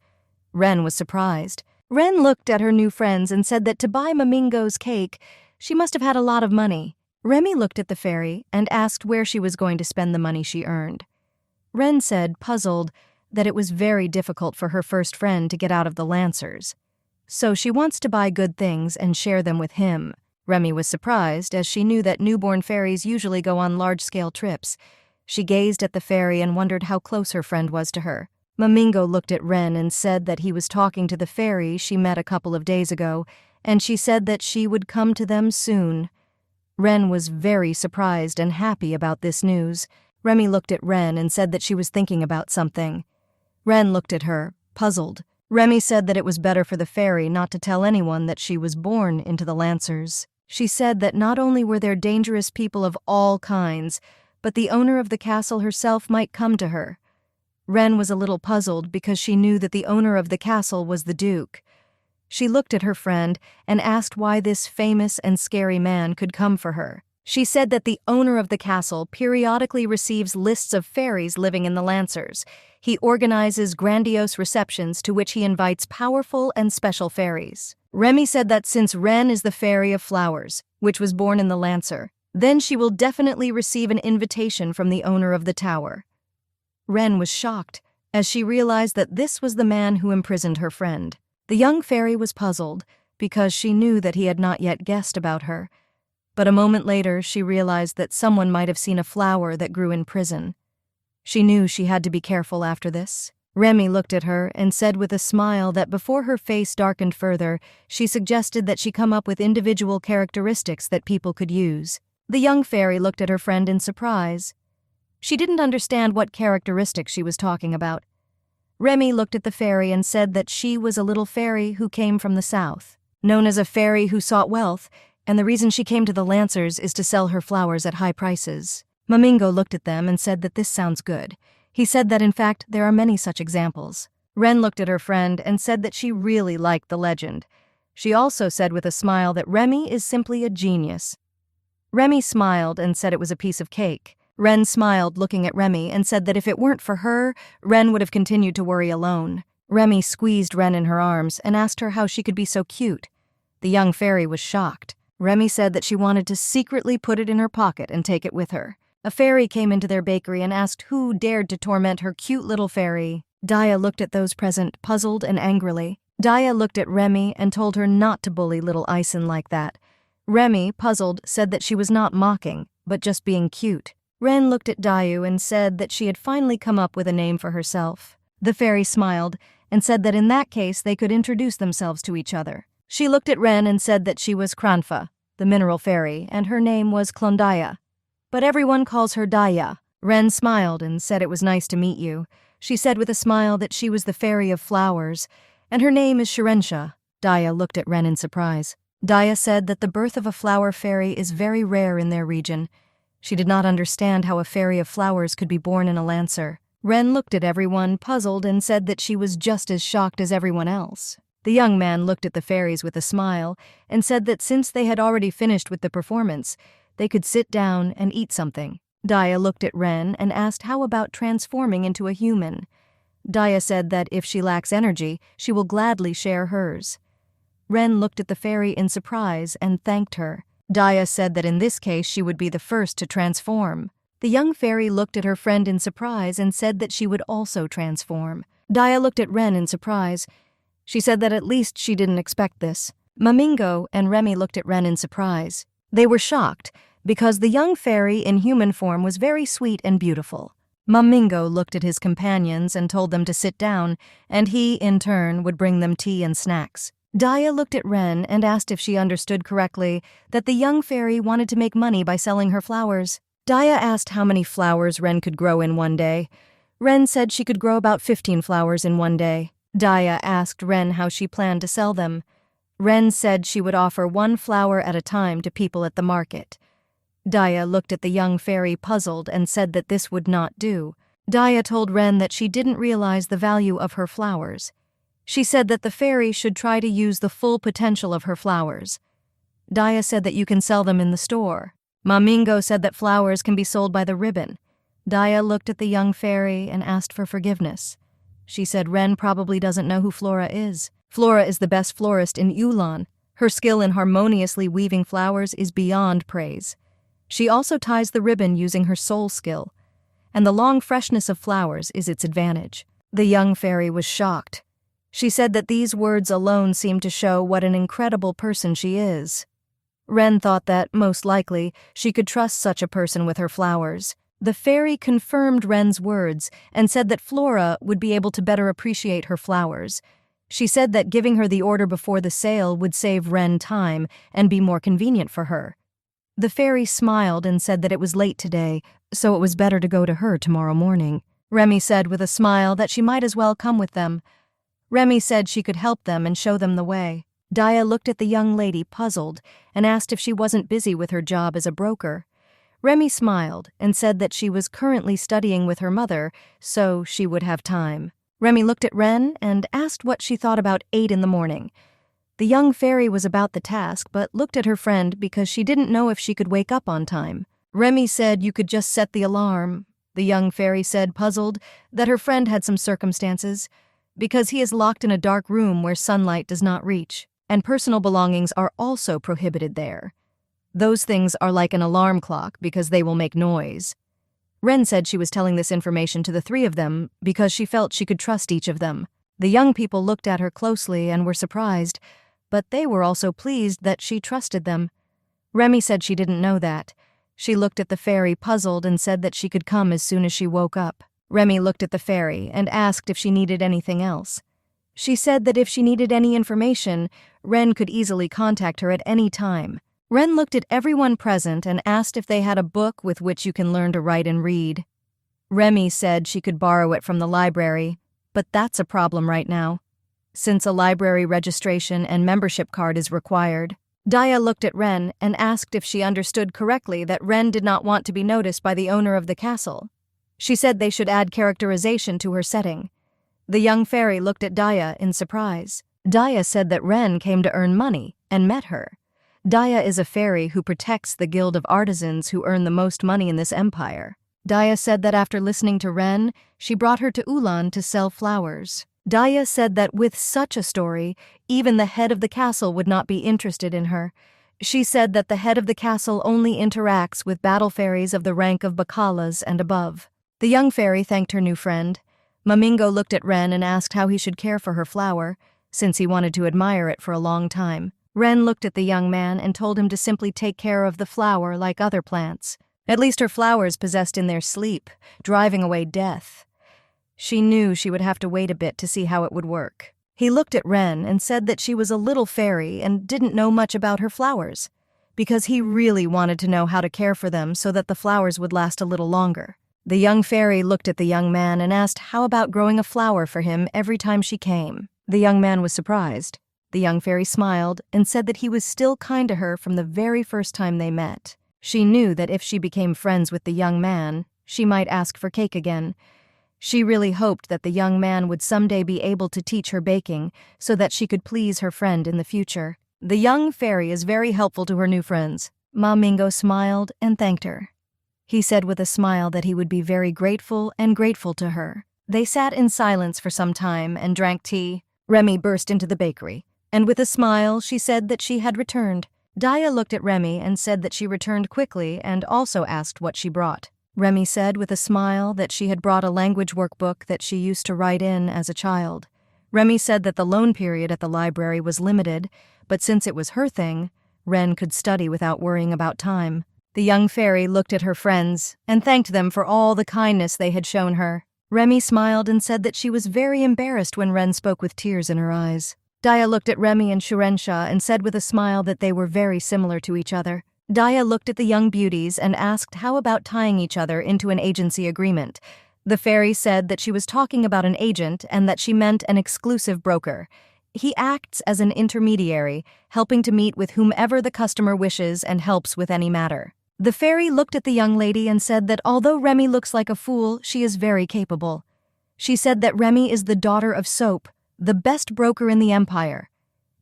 Ren was surprised. Ren looked at her new friends and said that to buy Mamingo's cake, she must have had a lot of money. Remy looked at the fairy and asked where she was going to spend the money she earned. Ren said, puzzled, that it was very difficult for her first friend to get out of the Lancers. So she wants to buy good things and share them with him. Remy was surprised, as she knew that newborn fairies usually go on large-scale trips. She gazed at the fairy and wondered how close her friend was to her. Mamingo looked at Ren and said that he was talking to the fairy she met a couple of days ago, and she said that she would come to them soon. Ren was very surprised and happy about this news. Remy looked at Ren and said that she was thinking about something. Ren looked at her, puzzled. Remy said that it was better for the fairy not to tell anyone that she was born into the Lancers. She said that not only were there dangerous people of all kinds, but the owner of the castle herself might come to her. Ren was a little puzzled because she knew that the owner of the castle was the Duke. She looked at her friend and asked why this famous and scary man could come for her. She said that the owner of the castle periodically receives lists of fairies living in the Lancers. He organizes grandiose receptions to which he invites powerful and special fairies. Remy said that since Ren is the fairy of flowers, which was born in the Lancer, then she will definitely receive an invitation from the owner of the tower. Ren was shocked as she realized that this was the man who imprisoned her friend. The young fairy was puzzled because she knew that he had not yet guessed about her. But a moment later, she realized that someone might have seen a flower that grew in prison. She knew she had to be careful after this. Remy looked at her and said with a smile that before her face darkened further, she suggested that she come up with individual characteristics that people could use. The young fairy looked at her friend in surprise. She didn't understand what characteristics she was talking about. Remy looked at the fairy and said that she was a little fairy who came from the south, known as a fairy who sought wealth, and the reason she came to the Lancers is to sell her flowers at high prices. Mamingo looked at them and said that this sounds good. He said that in fact there are many such examples. Ren looked at her friend and said that she really liked the legend. She also said with a smile that Remy is simply a genius. Remy smiled and said it was a piece of cake. Ren smiled looking at Remy and said that if it weren't for her, Ren would have continued to worry alone. Remy squeezed Ren in her arms and asked her how she could be so cute. The young fairy was shocked. Remy said that she wanted to secretly put it in her pocket and take it with her. A fairy came into their bakery and asked who dared to torment her cute little fairy. Daya looked at those present, puzzled and angrily. Daya looked at Remy and told her not to bully little Ison like that. Remy, puzzled, said that she was not mocking, but just being cute. Ren looked at Dayu and said that she had finally come up with a name for herself. The fairy smiled and said that in that case they could introduce themselves to each other. She looked at Ren and said that she was Kranfa, the mineral fairy, and her name was Klondaya. But everyone calls her Daya. Ren smiled and said it was nice to meet you. She said with a smile that she was the fairy of flowers, and her name is Shirensha. Daya looked at Ren in surprise. Daya said that the birth of a flower fairy is very rare in their region. She did not understand how a fairy of flowers could be born in a Lancer. Ren looked at everyone, puzzled, and said that she was just as shocked as everyone else. The young man looked at the fairies with a smile and said that since they had already finished with the performance, they could sit down and eat something. Daya looked at Ren and asked how about transforming into a human. Daya said that if she lacks energy, she will gladly share hers. Ren looked at the fairy in surprise and thanked her. Daya said that in this case she would be the first to transform. The young fairy looked at her friend in surprise and said that she would also transform. Daya looked at Ren in surprise. She said that at least she didn't expect this. Mamingo and Remy looked at Ren in surprise. They were shocked because the young fairy in human form was very sweet and beautiful. Mamingo looked at his companions and told them to sit down, and he, in turn, would bring them tea and snacks. Daya looked at Ren and asked if she understood correctly that the young fairy wanted to make money by selling her flowers. Daya asked how many flowers Ren could grow in one day. Ren said she could grow about 15 flowers in one day. Daya asked Ren how she planned to sell them. Ren said she would offer 1 flower at a time to people at the market. Daya looked at the young fairy puzzled and said that this would not do. Daya told Ren that she didn't realize the value of her flowers. She said that the fairy should try to use the full potential of her flowers. Daya said that you can sell them in the store. Mamingo said that flowers can be sold by the ribbon. Daya looked at the young fairy and asked for forgiveness. She said Ren probably doesn't know who Flora is. Flora is the best florist in Yulan. Her skill in harmoniously weaving flowers is beyond praise. She also ties the ribbon using her soul skill, and the long freshness of flowers is its advantage. The young fairy was shocked. She said that these words alone seemed to show what an incredible person she is. Ren thought that, most likely, she could trust such a person with her flowers. The fairy confirmed Ren's words and said that Flora would be able to better appreciate her flowers. She said that giving her the order before the sale would save Ren time and be more convenient for her. The fairy smiled and said that it was late today, so it was better to go to her tomorrow morning. Remy said with a smile that she might as well come with them. Remy said she could help them and show them the way. Daya looked at the young lady puzzled and asked if she wasn't busy with her job as a broker. Remy smiled and said that she was currently studying with her mother, so she would have time. Remy looked at Ren and asked what she thought about 8 in the morning. The young fairy was about the task but looked at her friend because she didn't know if she could wake up on time. Remy said you could just set the alarm. The young fairy said, puzzled, that her friend had some circumstances, because he is locked in a dark room where sunlight does not reach, and personal belongings are also prohibited there. Those things are like an alarm clock because they will make noise. Ren said she was telling this information to the three of them because she felt she could trust each of them. The young people looked at her closely and were surprised, but they were also pleased that she trusted them. Remy said she didn't know that. She looked at the fairy, puzzled, and said that she could come as soon as she woke up. Remy looked at the fairy and asked if she needed anything else. She said that if she needed any information, Ren could easily contact her at any time. Ren looked at everyone present and asked if they had a book with which you can learn to write and read. Remy said she could borrow it from the library, but that's a problem right now, since a library registration and membership card is required. Daya looked at Ren and asked if she understood correctly that Ren did not want to be noticed by the owner of the castle. She said they should add characterization to her setting. The young fairy looked at Daya in surprise. Daya said that Ren came to earn money and met her. Daya is a fairy who protects the guild of artisans who earn the most money in this empire. Daya said that after listening to Ren, she brought her to Ulan to sell flowers. Daya said that with such a story, even the head of the castle would not be interested in her. She said that the head of the castle only interacts with battle fairies of the rank of Bakalas and above. The young fairy thanked her new friend. Mamingo looked at Ren and asked how he should care for her flower, since he wanted to admire it for a long time. Ren looked at the young man and told him to simply take care of the flower like other plants. At least her flowers possessed in their sleep, driving away death. She knew she would have to wait a bit to see how it would work. He looked at Ren and said that she was a little fairy and didn't know much about her flowers, because he really wanted to know how to care for them so that the flowers would last a little longer. The young fairy looked at the young man and asked how about growing a flower for him every time she came. The young man was surprised. The young fairy smiled and said that he was still kind to her from the very first time they met. She knew that if she became friends with the young man, she might ask for cake again. She really hoped that the young man would someday be able to teach her baking so that she could please her friend in the future. The young fairy is very helpful to her new friends. Ma Mingo smiled and thanked her. He said with a smile that he would be very grateful to her. They sat in silence for some time and drank tea. Remy burst into the bakery, and with a smile she said that she had returned. Daya looked at Remy and said that she returned quickly and also asked what she brought. Remy said with a smile that she had brought a language workbook that she used to write in as a child. Remy said that the loan period at the library was limited, but since it was her thing, Ren could study without worrying about time. The young fairy looked at her friends and thanked them for all the kindness they had shown her. Remy smiled and said that she was very embarrassed when Ren spoke with tears in her eyes. Daya looked at Remy and Shurensha and said with a smile that they were very similar to each other. Daya looked at the young beauties and asked how about tying each other into an agency agreement. The fairy said that she was talking about an agent and that she meant an exclusive broker. He acts as an intermediary, helping to meet with whomever the customer wishes and helps with any matter. The fairy looked at the young lady and said that although Remy looks like a fool, she is very capable. She said that Remy is the daughter of Soap, the best broker in the empire.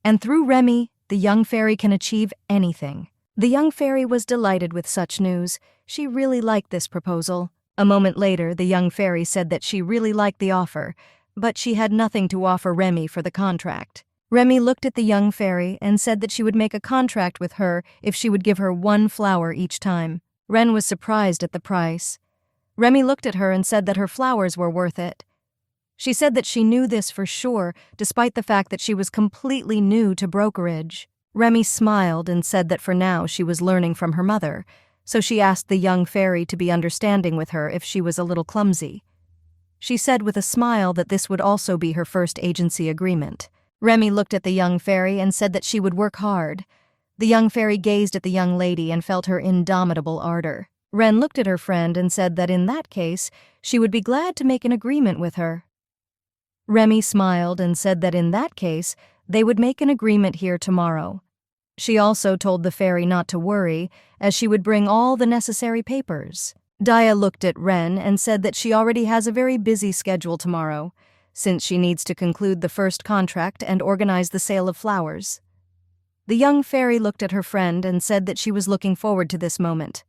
And through Remy, the young fairy can achieve anything. The young fairy was delighted with such news. She really liked this proposal. A moment later, the young fairy said that she really liked the offer, but she had nothing to offer Remy for the contract. Remy looked at the young fairy and said that she would make a contract with her if she would give her 1 flower each time. Ren was surprised at the price. Remy looked at her and said that her flowers were worth it. She said that she knew this for sure, despite the fact that she was completely new to brokerage. Remy smiled and said that for now she was learning from her mother, so she asked the young fairy to be understanding with her if she was a little clumsy. She said with a smile that this would also be her first agency agreement. Remy looked at the young fairy and said that she would work hard. The young fairy gazed at the young lady and felt her indomitable ardor. Ren looked at her friend and said that in that case, she would be glad to make an agreement with her. Remy smiled and said that in that case, they would make an agreement here tomorrow. She also told the fairy not to worry, as she would bring all the necessary papers. Daya looked at Ren and said that she already has a very busy schedule tomorrow, since she needs to conclude the first contract and organize the sale of flowers. The young fairy looked at her friend and said that she was looking forward to this moment.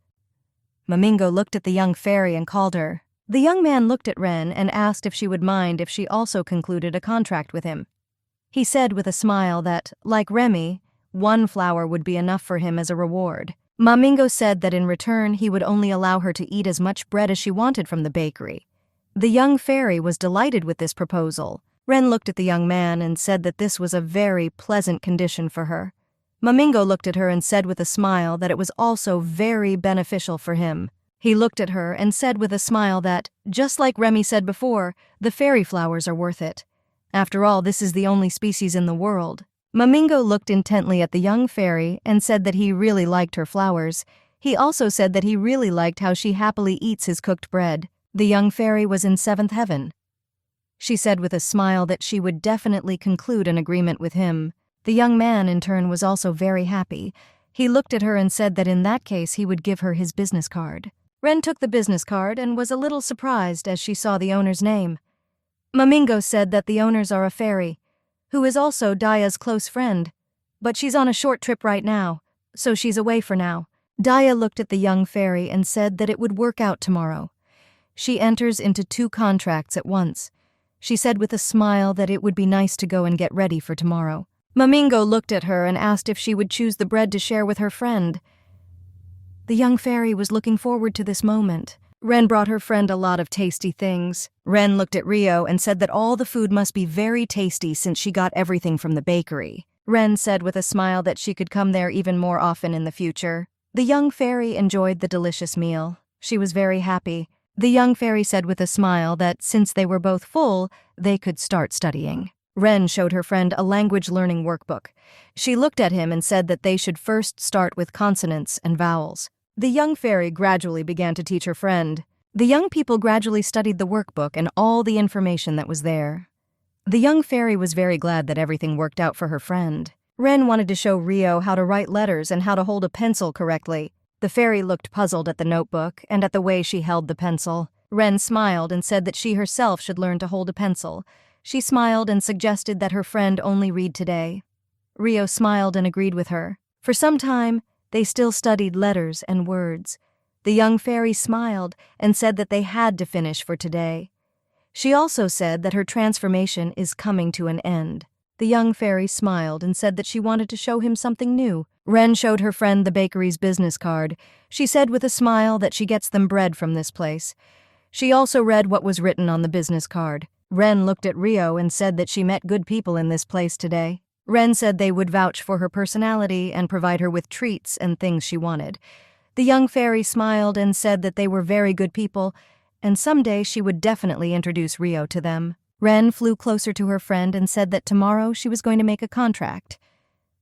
Mamingo looked at the young fairy and called her. The young man looked at Ren and asked if she would mind if she also concluded a contract with him. He said with a smile that, like Remy, one flower would be enough for him as a reward. Mamingo said that in return he would only allow her to eat as much bread as she wanted from the bakery. The young fairy was delighted with this proposal. Ren looked at the young man and said that this was a very pleasant condition for her. Mamingo looked at her and said with a smile that it was also very beneficial for him. He looked at her and said with a smile that, just like Remy said before, the fairy flowers are worth it. After all, this is the only species in the world. Mamingo looked intently at the young fairy and said that he really liked her flowers. He also said that he really liked how she happily eats his cooked bread. The young fairy was in seventh heaven. She said with a smile that she would definitely conclude an agreement with him. The young man, in turn, was also very happy. He looked at her and said that in that case he would give her his business card. Ren took the business card and was a little surprised as she saw the owner's name. Mamingo said that the owners are a fairy, who is also Daya's close friend, but she's on a short trip right now, so she's away for now. Daya looked at the young fairy and said that it would work out tomorrow. She enters into 2 contracts at once. She said with a smile that it would be nice to go and get ready for tomorrow. Mamingo looked at her and asked if she would choose the bread to share with her friend. The young fairy was looking forward to this moment. Ren brought her friend a lot of tasty things. Ren looked at Rio and said that all the food must be very tasty since she got everything from the bakery. Ren said with a smile that she could come there even more often in the future. The young fairy enjoyed the delicious meal. She was very happy. The young fairy said with a smile that since they were both full, they could start studying. Ren showed her friend a language learning workbook. She looked at him and said that they should first start with consonants and vowels. The young fairy gradually began to teach her friend. The young people gradually studied the workbook and all the information that was there. The young fairy was very glad that everything worked out for her friend. Ren wanted to show Rio how to write letters and how to hold a pencil correctly. The fairy looked puzzled at the notebook and at the way she held the pencil. Ren smiled and said that she herself should learn to hold a pencil. She smiled and suggested that her friend only read today. Rio smiled and agreed with her. For some time, they still studied letters and words. The young fairy smiled and said that they had to finish for today. She also said that her transformation is coming to an end. The young fairy smiled and said that she wanted to show him something new. Ren showed her friend the bakery's business card. She said with a smile that she gets them bread from this place. She also read what was written on the business card. Ren looked at Rio and said that she met good people in this place today. Ren said they would vouch for her personality and provide her with treats and things she wanted. The young fairy smiled and said that they were very good people, and someday she would definitely introduce Rio to them. Ren flew closer to her friend and said that tomorrow she was going to make a contract.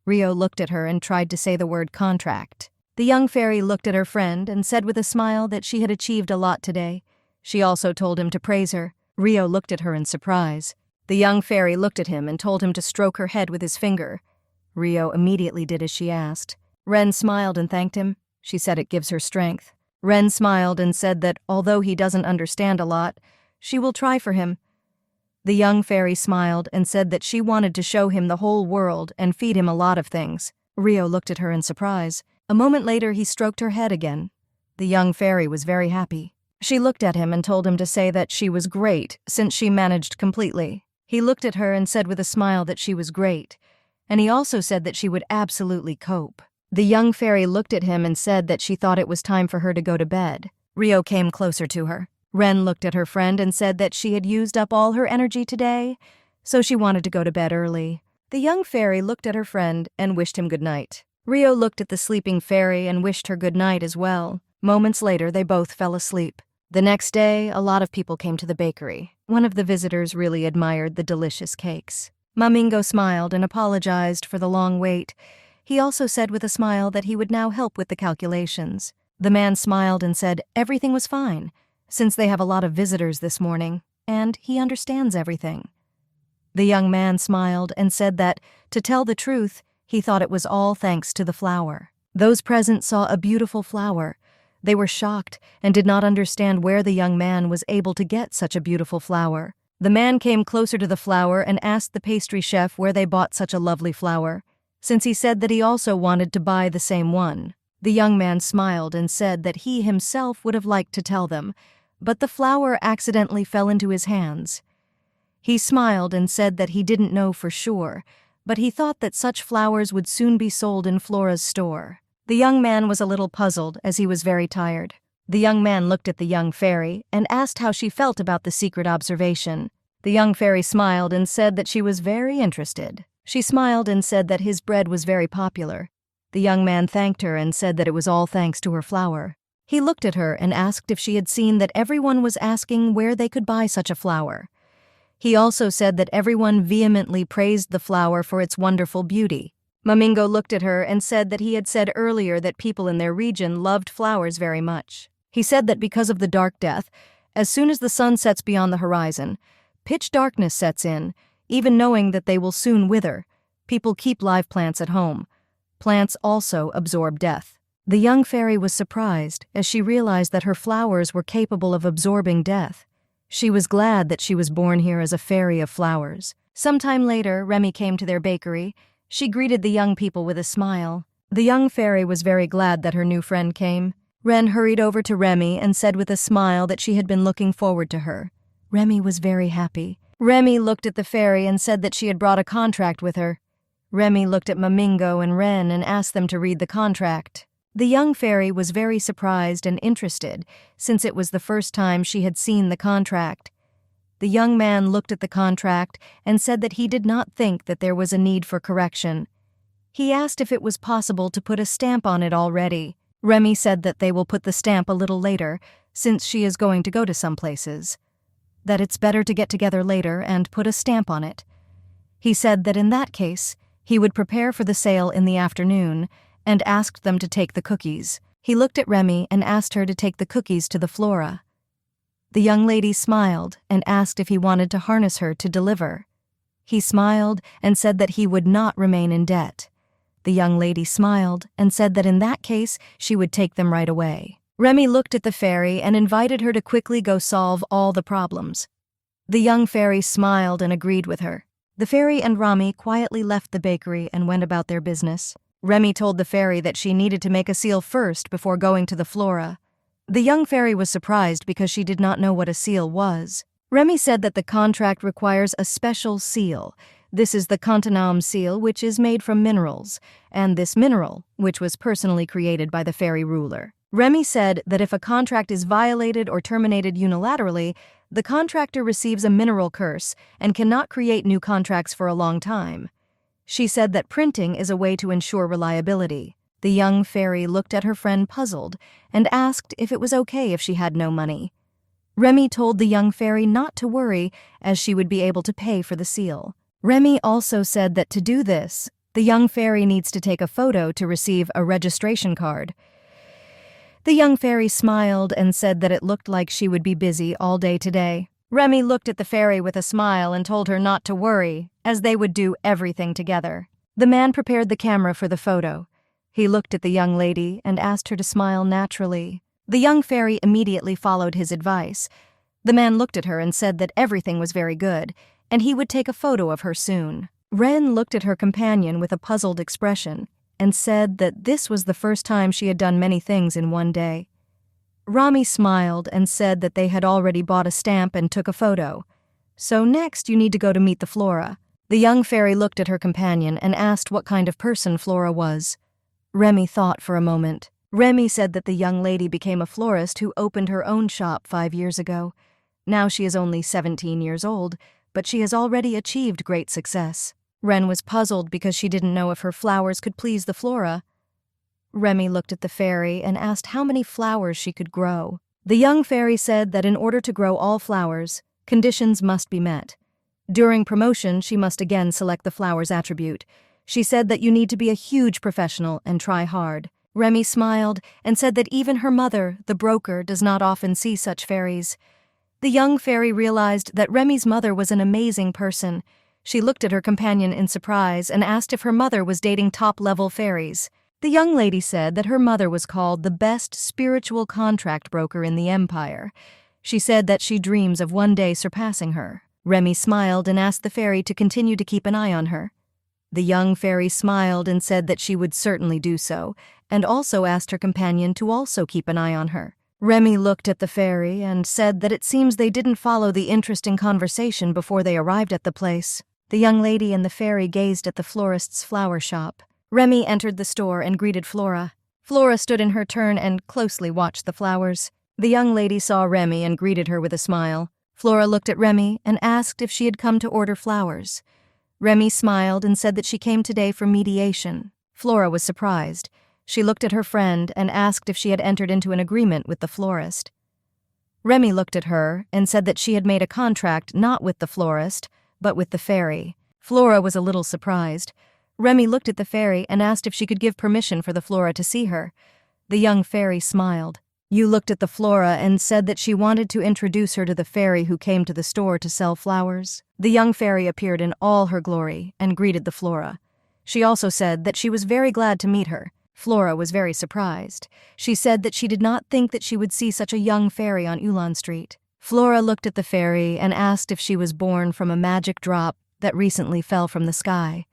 Rio looked at her and tried to say the word contract. The young fairy looked at her friend and said with a smile that she had achieved a lot today. She also told him to praise her. Rio looked at her in surprise. The young fairy looked at him and told him to stroke her head with his finger. Rio immediately did as she asked. Ren smiled and thanked him. She said it gives her strength. Ren smiled and said that although he doesn't understand a lot, she will try for him. The young fairy smiled and said that she wanted to show him the whole world and feed him a lot of things. Rio looked at her in surprise. A moment later, he stroked her head again. The young fairy was very happy. She looked at him and told him to say that she was great since she managed completely. He looked at her and said with a smile that she was great, and he also said that she would absolutely cope. The young fairy looked at him and said that she thought it was time for her to go to bed. Rio came closer to her. Ren looked at her friend and said that she had used up all her energy today, so she wanted to go to bed early. The young fairy looked at her friend and wished him good night. Rio looked at the sleeping fairy and wished her good night as well. Moments later, they both fell asleep. The next day, a lot of people came to the bakery. One of the visitors really admired the delicious cakes. Mamingo smiled and apologized for the long wait. He also said with a smile that he would now help with the calculations. The man smiled and said everything was fine, since they have a lot of visitors this morning, and he understands everything. The young man smiled and said that, to tell the truth, he thought it was all thanks to the flower. Those present saw a beautiful flower. They were shocked and did not understand where the young man was able to get such a beautiful flower. The man came closer to the flower and asked the pastry chef where they bought such a lovely flower. since he said that he also wanted to buy the same one. The young man smiled and said that he himself would have liked to tell them, but the flower accidentally fell into his hands. He smiled and said that he didn't know for sure, but he thought that such flowers would soon be sold in Flora's store. The young man was a little puzzled as he was very tired. The young man looked at the young fairy and asked how she felt about the secret observation. The young fairy smiled and said that she was very interested. She smiled and said that his bread was very popular. The young man thanked her and said that it was all thanks to her flower. He looked at her and asked if she had seen that everyone was asking where they could buy such a flower. He also said that everyone vehemently praised the flower for its wonderful beauty. Mamingo looked at her and said that he had said earlier that people in their region loved flowers very much. He said that because of the dark death, as soon as the sun sets beyond the horizon, pitch darkness sets in, even knowing that they will soon wither. People keep live plants at home. Plants also absorb death. The young fairy was surprised as she realized that her flowers were capable of absorbing death. She was glad that she was born here as a fairy of flowers. Sometime later, Remy came to their bakery. She greeted the young people with a smile. The young fairy was very glad that her new friend came. Ren hurried over to Remy and said with a smile that she had been looking forward to her. Remy was very happy. Remy looked at the fairy and said that she had brought a contract with her. Remy looked at Mamingo and Ren and asked them to read the contract. The young fairy was very surprised and interested, since it was the first time she had seen the contract. The young man looked at the contract and said that he did not think that there was a need for correction. He asked if it was possible to put a stamp on it already. Remy said that they will put the stamp a little later, since she is going to go to some places. That it's better to get together later and put a stamp on it. He said that in that case, he would prepare for the sale in the afternoon, and asked them to take the cookies. He looked at Remy and asked her to take the cookies to the Flora. The young lady smiled and asked if he wanted to harness her to deliver. He smiled and said that he would not remain in debt. The young lady smiled and said that in that case she would take them right away. Remy looked at the fairy and invited her to quickly go solve all the problems. The young fairy smiled and agreed with her. The fairy and Remy quietly left the bakery and went about their business. Remy told the fairy that she needed to make a seal first before going to the Flora. The young fairy was surprised because she did not know what a seal was. Remy said that the contract requires a special seal. This is the Contractual seal, which is made from minerals, and this mineral, which was personally created by the fairy ruler. Remy said that if a contract is violated or terminated unilaterally, the contractor receives a mineral curse and cannot create new contracts for a long time. She said that printing is a way to ensure reliability. The young fairy looked at her friend puzzled and asked if it was okay if she had no money. Remy told the young fairy not to worry, as she would be able to pay for the seal. Remy also said that to do this, the young fairy needs to take a photo to receive a registration card. The young fairy smiled and said that it looked like she would be busy all day today. Remy looked at the fairy with a smile and told her not to worry, as they would do everything together. The man prepared the camera for the photo. He looked at the young lady and asked her to smile naturally. The young fairy immediately followed his advice. The man looked at her and said that everything was very good, and he would take a photo of her soon. Ren looked at her companion with a puzzled expression and said that this was the first time she had done many things in one day. Rami smiled and said that they had already bought a stamp and took a photo. So next you need to go to meet the Flora. The young fairy looked at her companion and asked what kind of person Flora was. Remy thought for a moment. Remy said that the young lady became a florist who opened her own shop 5 years ago. Now she is only 17 years old, but she has already achieved great success. Ren was puzzled because she didn't know if her flowers could please the Flora. Remy looked at the fairy and asked how many flowers she could grow. The young fairy said that in order to grow all flowers, conditions must be met. During promotion, she must again select the flower's attribute. She said that you need to be a huge professional and try hard. Remy smiled and said that even her mother, the broker, does not often see such fairies. The young fairy realized that Remy's mother was an amazing person. She looked at her companion in surprise and asked if her mother was dating top-level fairies. The young lady said that her mother was called the best spiritual contract broker in the empire. She said that she dreams of one day surpassing her. Remy smiled and asked the fairy to continue to keep an eye on her. The young fairy smiled and said that she would certainly do so, and also asked her companion to also keep an eye on her. Remy looked at the fairy and said that it seems they didn't follow the interesting conversation before they arrived at the place. The young lady and the fairy gazed at the florist's flower shop. Remy entered the store and greeted Flora. Flora stood in her turn and closely watched the flowers. The young lady saw Remy and greeted her with a smile. Flora looked at Remy and asked if she had come to order flowers. Remy smiled and said that she came today for mediation. Flora was surprised. She looked at her friend and asked if she had entered into an agreement with the florist. Remy looked at her and said that she had made a contract not with the florist, but with the fairy. Flora was a little surprised. Remy looked at the fairy and asked if she could give permission for the Flora to see her. The young fairy smiled. You looked at the Flora and said that she wanted to introduce her to the fairy who came to the store to sell flowers. The young fairy appeared in all her glory and greeted the Flora. She also said that she was very glad to meet her. Flora was very surprised. She said that she did not think that she would see such a young fairy on Ulan Street. Flora looked at the fairy and asked if she was born from a magic drop that recently fell from the sky.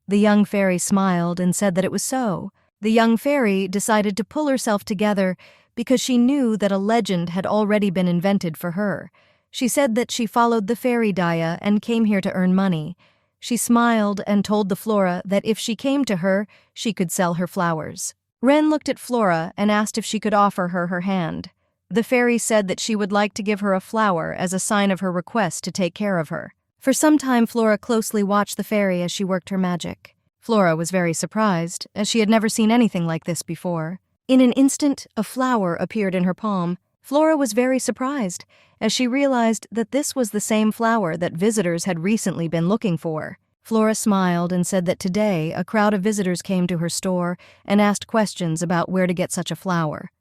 The young fairy smiled and said that it was so. The young fairy decided to pull herself together because she knew that a legend had already been invented for her. She said that she followed the fairy Daya and came here to earn money. She smiled and told the Flora that if she came to her, she could sell her flowers. Ren looked at Flora and asked if she could offer her her hand. The fairy said that she would like to give her a flower as a sign of her request to take care of her. For some time, Flora closely watched the fairy as she worked her magic. Flora was very surprised, as she had never seen anything like this before. In an instant, a flower appeared in her palm. Flora was very surprised, as she realized that this was the same flower that visitors had recently been looking for. Flora smiled and said that today a crowd of visitors came to her store and asked questions about where to get such a flower.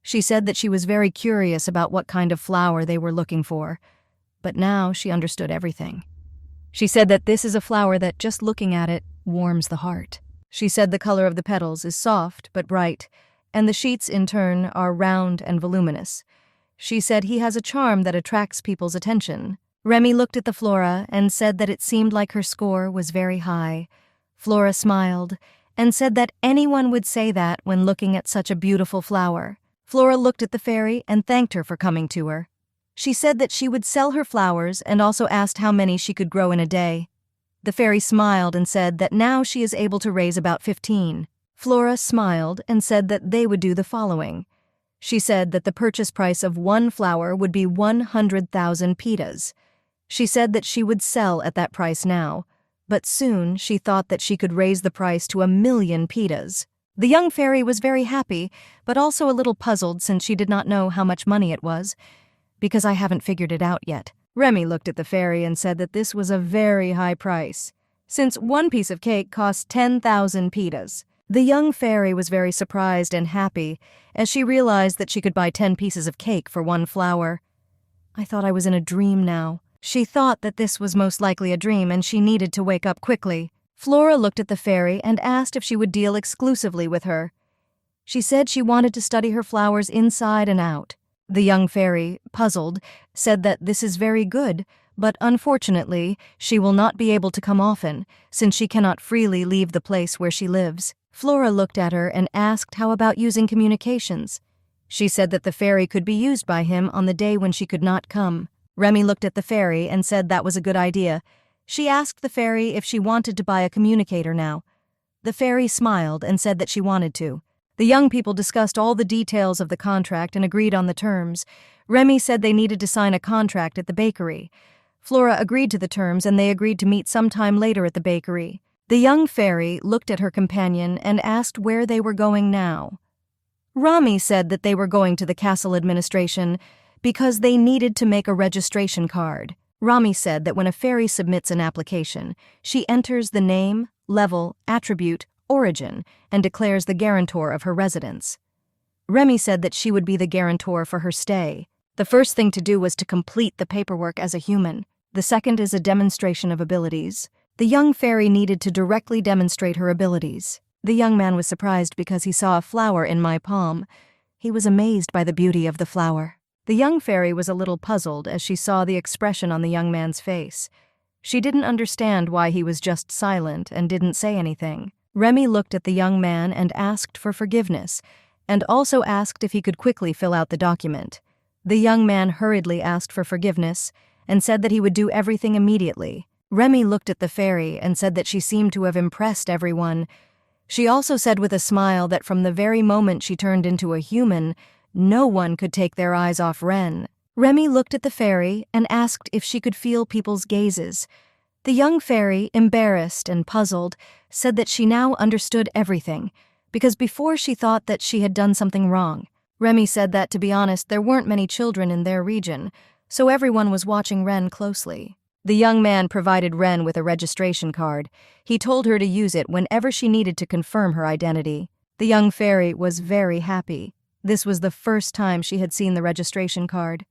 She said that she was very curious about what kind of flower they were looking for, but now she understood everything. She said that this is a flower that, just looking at it, warms the heart. She said the color of the petals is soft but bright, and the sheets, in turn, are round and voluminous. She said he has a charm that attracts people's attention. Remy looked at the Flora and said that it seemed like her score was very high. Flora smiled and said that anyone would say that when looking at such a beautiful flower. Flora looked at the fairy and thanked her for coming to her. She said that she would sell her flowers and also asked how many she could grow in a day. The fairy smiled and said that now she is able to raise about 15. Flora smiled and said that they would do the following. She said that the purchase price of one flower would be 100,000 pitas. She said that she would sell at that price now, but soon she thought that she could raise the price to 1,000,000 pitas. The young fairy was very happy, but also a little puzzled since she did not know how much money it was. Because I haven't figured it out yet. Remy looked at the fairy and said that this was a very high price, since one piece of cake cost 10,000 pitas. The young fairy was very surprised and happy as she realized that she could buy 10 pieces of cake for one flower. I thought I was in a dream now. She thought that this was most likely a dream and she needed to wake up quickly. Flora looked at the fairy and asked if she would deal exclusively with her. She said she wanted to study her flowers inside and out. The young fairy, puzzled, said that this is very good, but unfortunately, she will not be able to come often, since she cannot freely leave the place where she lives. Flora looked at her and asked how about using communications. She said that the fairy could be used by him on the day when she could not come. Remy looked at the fairy and said that was a good idea. She asked the fairy if she wanted to buy a communicator now. The fairy smiled and said that she wanted to. The young people discussed all the details of the contract and agreed on the terms. Remy said they needed to sign a contract at the bakery. Flora agreed to the terms and they agreed to meet sometime later at the bakery. The young fairy looked at her companion and asked where they were going now. Rami said that they were going to the castle administration because they needed to make a registration card. Rami said that when a fairy submits an application, she enters the name, level, attribute, origin, and declares the guarantor of her residence. Remy said that she would be the guarantor for her stay. The first thing to do was to complete the paperwork as a human. The second is a demonstration of abilities. The young fairy needed to directly demonstrate her abilities. The young man was surprised because he saw a flower in my palm. He was amazed by the beauty of the flower. The young fairy was a little puzzled as she saw the expression on the young man's face. She didn't understand why he was just silent and didn't say anything. Remy looked at the young man and asked for forgiveness, and also asked if he could quickly fill out the document. The young man hurriedly asked for forgiveness and said that he would do everything immediately. Remy looked at the fairy and said that she seemed to have impressed everyone. She also said with a smile that from the very moment she turned into a human, no one could take their eyes off Ren. Remy looked at the fairy and asked if she could feel people's gazes. The young fairy, embarrassed and puzzled, said that she now understood everything, because before she thought that she had done something wrong. Remy said that, to be honest, there weren't many children in their region, so everyone was watching Ren closely. The young man provided Ren with a registration card. He told her to use it whenever she needed to confirm her identity. The young fairy was very happy. This was the first time she had seen the registration card.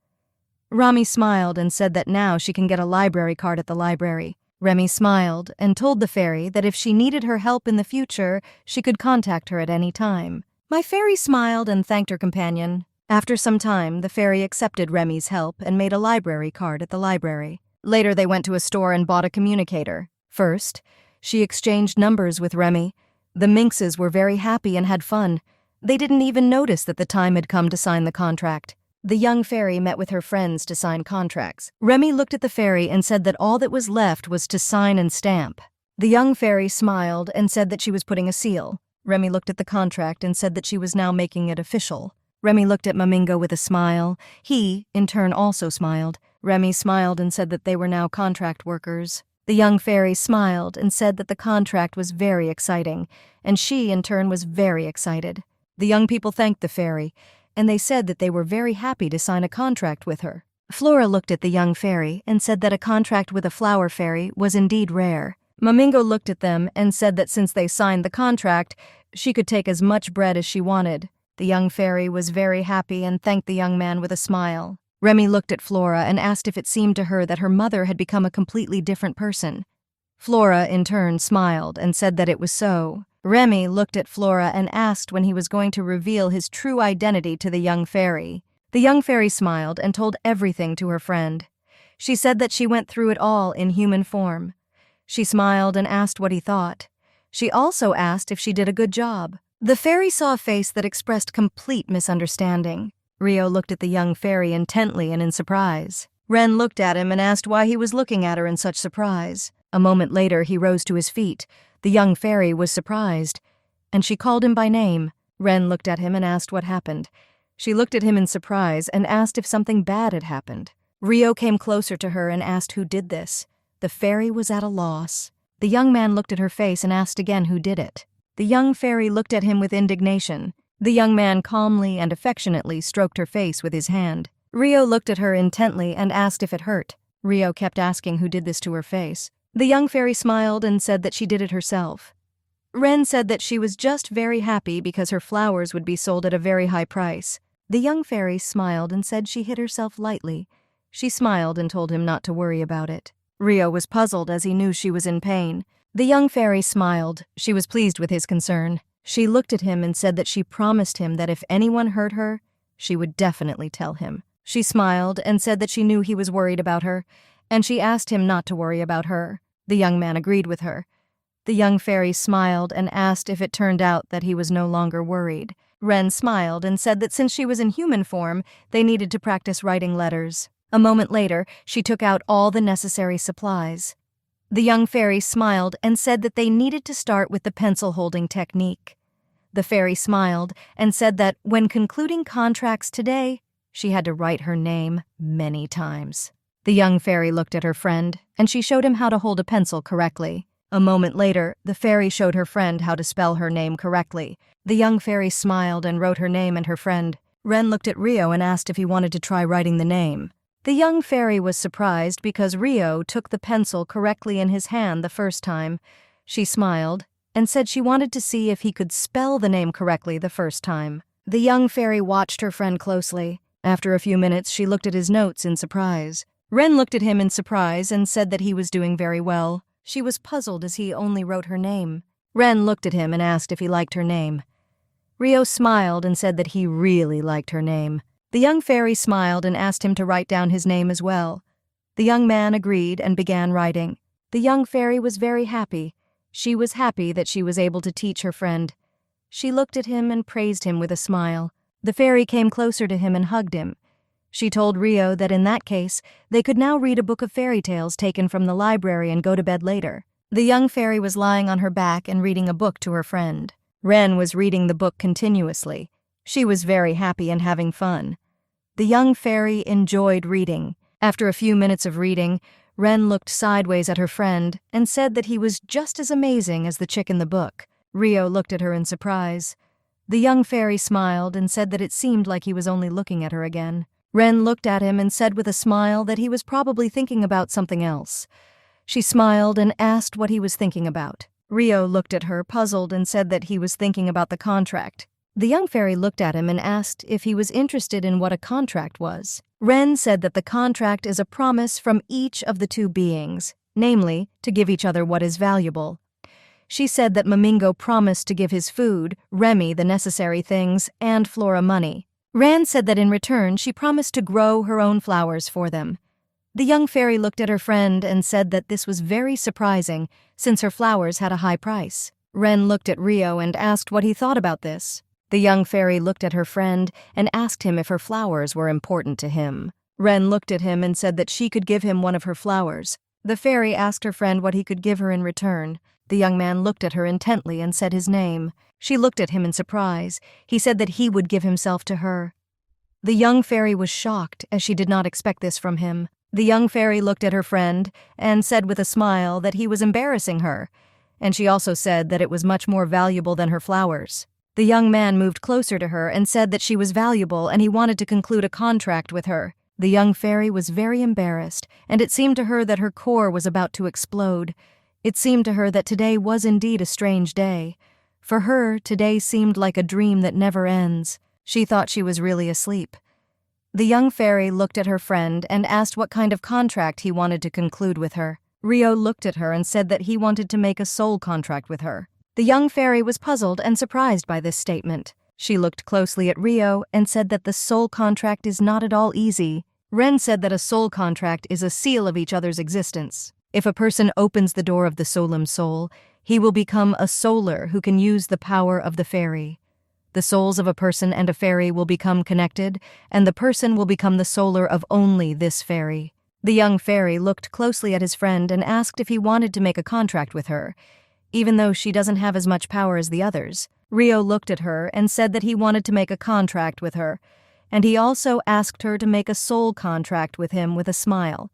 Remy smiled and said that now she can get a library card at the library. Remy smiled and told the fairy that if she needed her help in the future, she could contact her at any time. My fairy smiled and thanked her companion. After some time, the fairy accepted Remy's help and made a library card at the library. Later, they went to a store and bought a communicator. First, she exchanged numbers with Remy. The minxes were very happy and had fun. They didn't even notice that the time had come to sign the contract. The young fairy met with her friends to sign contracts. Remy looked at the fairy and said that all that was left was to sign and stamp. The young fairy smiled and said that she was putting a seal. Remy looked at the contract and said that she was now making it official. Remy looked at Mamingo with a smile. He, in turn, also smiled. Remy smiled and said that they were now contract workers. The young fairy smiled and said that the contract was very exciting, and she, in turn, was very excited. The young people thanked the fairy, and they said that they were very happy to sign a contract with her. Flora looked at the young fairy and said that a contract with a flower fairy was indeed rare. Mamingo looked at them and said that since they signed the contract, she could take as much bread as she wanted. The young fairy was very happy and thanked the young man with a smile. Remy looked at Flora and asked if it seemed to her that her mother had become a completely different person. Flora, in turn, smiled and said that it was so. Remy looked at Flora and asked when he was going to reveal his true identity to the young fairy. The young fairy smiled and told everything to her friend. She said that she went through it all in human form. She smiled and asked what he thought. She also asked if she did a good job. The fairy saw a face that expressed complete misunderstanding. Rio looked at the young fairy intently and in surprise. Ren looked at him and asked why he was looking at her in such surprise. A moment later, he rose to his feet. The young fairy was surprised, and she called him by name. Ren looked at him and asked what happened. She looked at him in surprise and asked if something bad had happened. Rio came closer to her and asked who did this. The fairy was at a loss. The young man looked at her face and asked again who did it. The young fairy looked at him with indignation. The young man calmly and affectionately stroked her face with his hand. Rio looked at her intently and asked if it hurt. Rio kept asking who did this to her face. The young fairy smiled and said that she did it herself. Ren said that she was just very happy because her flowers would be sold at a very high price. The young fairy smiled and said she hit herself lightly. She smiled and told him not to worry about it. Rio was puzzled as he knew she was in pain. The young fairy smiled. She was pleased with his concern. She looked at him and said that she promised him that if anyone hurt her, she would definitely tell him. She smiled and said that she knew he was worried about her, and she asked him not to worry about her. The young man agreed with her. The young fairy smiled and asked if it turned out that he was no longer worried. Ren smiled and said that since she was in human form, they needed to practice writing letters. A moment later, she took out all the necessary supplies. The young fairy smiled and said that they needed to start with the pencil-holding technique. The fairy smiled and said that when concluding contracts today, she had to write her name many times. The young fairy looked at her friend, and she showed him how to hold a pencil correctly. A moment later, the fairy showed her friend how to spell her name correctly. The young fairy smiled and wrote her name and her friend. Ren looked at Rio and asked if he wanted to try writing the name. The young fairy was surprised because Rio took the pencil correctly in his hand the first time. She smiled and said she wanted to see if he could spell the name correctly the first time. The young fairy watched her friend closely. After a few minutes, she looked at his notes in surprise. Ren looked at him in surprise and said that he was doing very well. She was puzzled as he only wrote her name. Ren looked at him and asked if he liked her name. Rio smiled and said that he really liked her name. The young fairy smiled and asked him to write down his name as well. The young man agreed and began writing. The young fairy was very happy. She was happy that she was able to teach her friend. She looked at him and praised him with a smile. The fairy came closer to him and hugged him. She told Rio that in that case, they could now read a book of fairy tales taken from the library and go to bed later. The young fairy was lying on her back and reading a book to her friend. Ren was reading the book continuously. She was very happy and having fun. The young fairy enjoyed reading. After a few minutes of reading, Ren looked sideways at her friend and said that he was just as amazing as the chick in the book. Rio looked at her in surprise. The young fairy smiled and said that it seemed like he was only looking at her again. Ren looked at him and said with a smile that he was probably thinking about something else. She smiled and asked what he was thinking about. Rio looked at her, puzzled, and said that he was thinking about the contract. The young fairy looked at him and asked if he was interested in what a contract was. Ren said that the contract is a promise from each of the two beings, namely, to give each other what is valuable. She said that Mamingo promised to give his food, Remy the necessary things, and Flora money. Ren said that in return she promised to grow her own flowers for them. The young fairy looked at her friend and said that this was very surprising, since her flowers had a high price. Ren looked at Rio and asked what he thought about this. The young fairy looked at her friend and asked him if her flowers were important to him. Ren looked at him and said that she could give him one of her flowers. The fairy asked her friend what he could give her in return. The young man looked at her intently and said his name. She looked at him in surprise. He said that he would give himself to her. The young fairy was shocked, as she did not expect this from him. The young fairy looked at her friend and said with a smile that he was embarrassing her, and she also said that it was much more valuable than her flowers. The young man moved closer to her and said that she was valuable and he wanted to conclude a contract with her. The young fairy was very embarrassed, and it seemed to her that her core was about to explode. It seemed to her that today was indeed a strange day. For her, today seemed like a dream that never ends. She thought she was really asleep. The young fairy looked at her friend and asked what kind of contract he wanted to conclude with her. Rio looked at her and said that he wanted to make a soul contract with her. The young fairy was puzzled and surprised by this statement. She looked closely at Rio and said that the soul contract is not at all easy. Ren said that a soul contract is a seal of each other's existence. If a person opens the door of the solemn soul, he will become a solar who can use the power of the fairy. The souls of a person and a fairy will become connected, and the person will become the solar of only this fairy. The young fairy looked closely at his friend and asked if he wanted to make a contract with her, even though she doesn't have as much power as the others. Rio looked at her and said that he wanted to make a contract with her, and he also asked her to make a soul contract with him with a smile.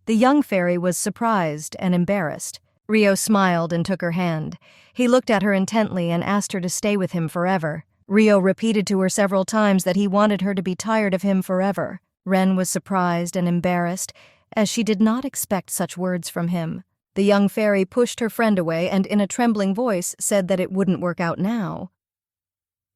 The young fairy was surprised and embarrassed. Rio smiled and took her hand. He looked at her intently and asked her to stay with him forever. Rio repeated to her several times that he wanted her to be tired of him forever. Ren was surprised and embarrassed, as she did not expect such words from him. The young fairy pushed her friend away and in a trembling voice said that it wouldn't work out now.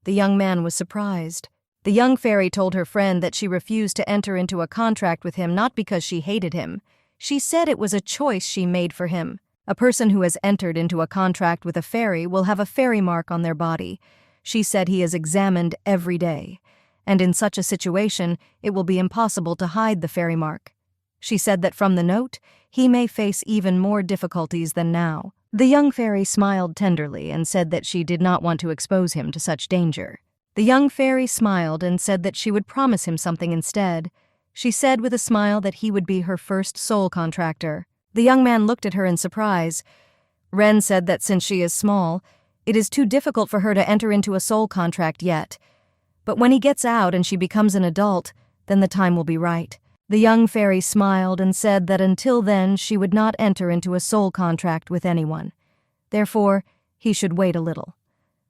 The young man was surprised. The young fairy told her friend that she refused to enter into a contract with him not because she hated him. She said it was a choice she made for him. A person who has entered into a contract with a fairy will have a fairy mark on their body. She said he is examined every day, and in such a situation, it will be impossible to hide the fairy mark. She said that from the note, he may face even more difficulties than now. The young fairy smiled tenderly and said that she did not want to expose him to such danger. The young fairy smiled and said that she would promise him something instead. She said with a smile that he would be her first soul contractor. The young man looked at her in surprise. Ren said that since she is small, it is too difficult for her to enter into a soul contract yet. But when he gets out and she becomes an adult, then the time will be right. The young fairy smiled and said that until then she would not enter into a soul contract with anyone. Therefore, he should wait a little.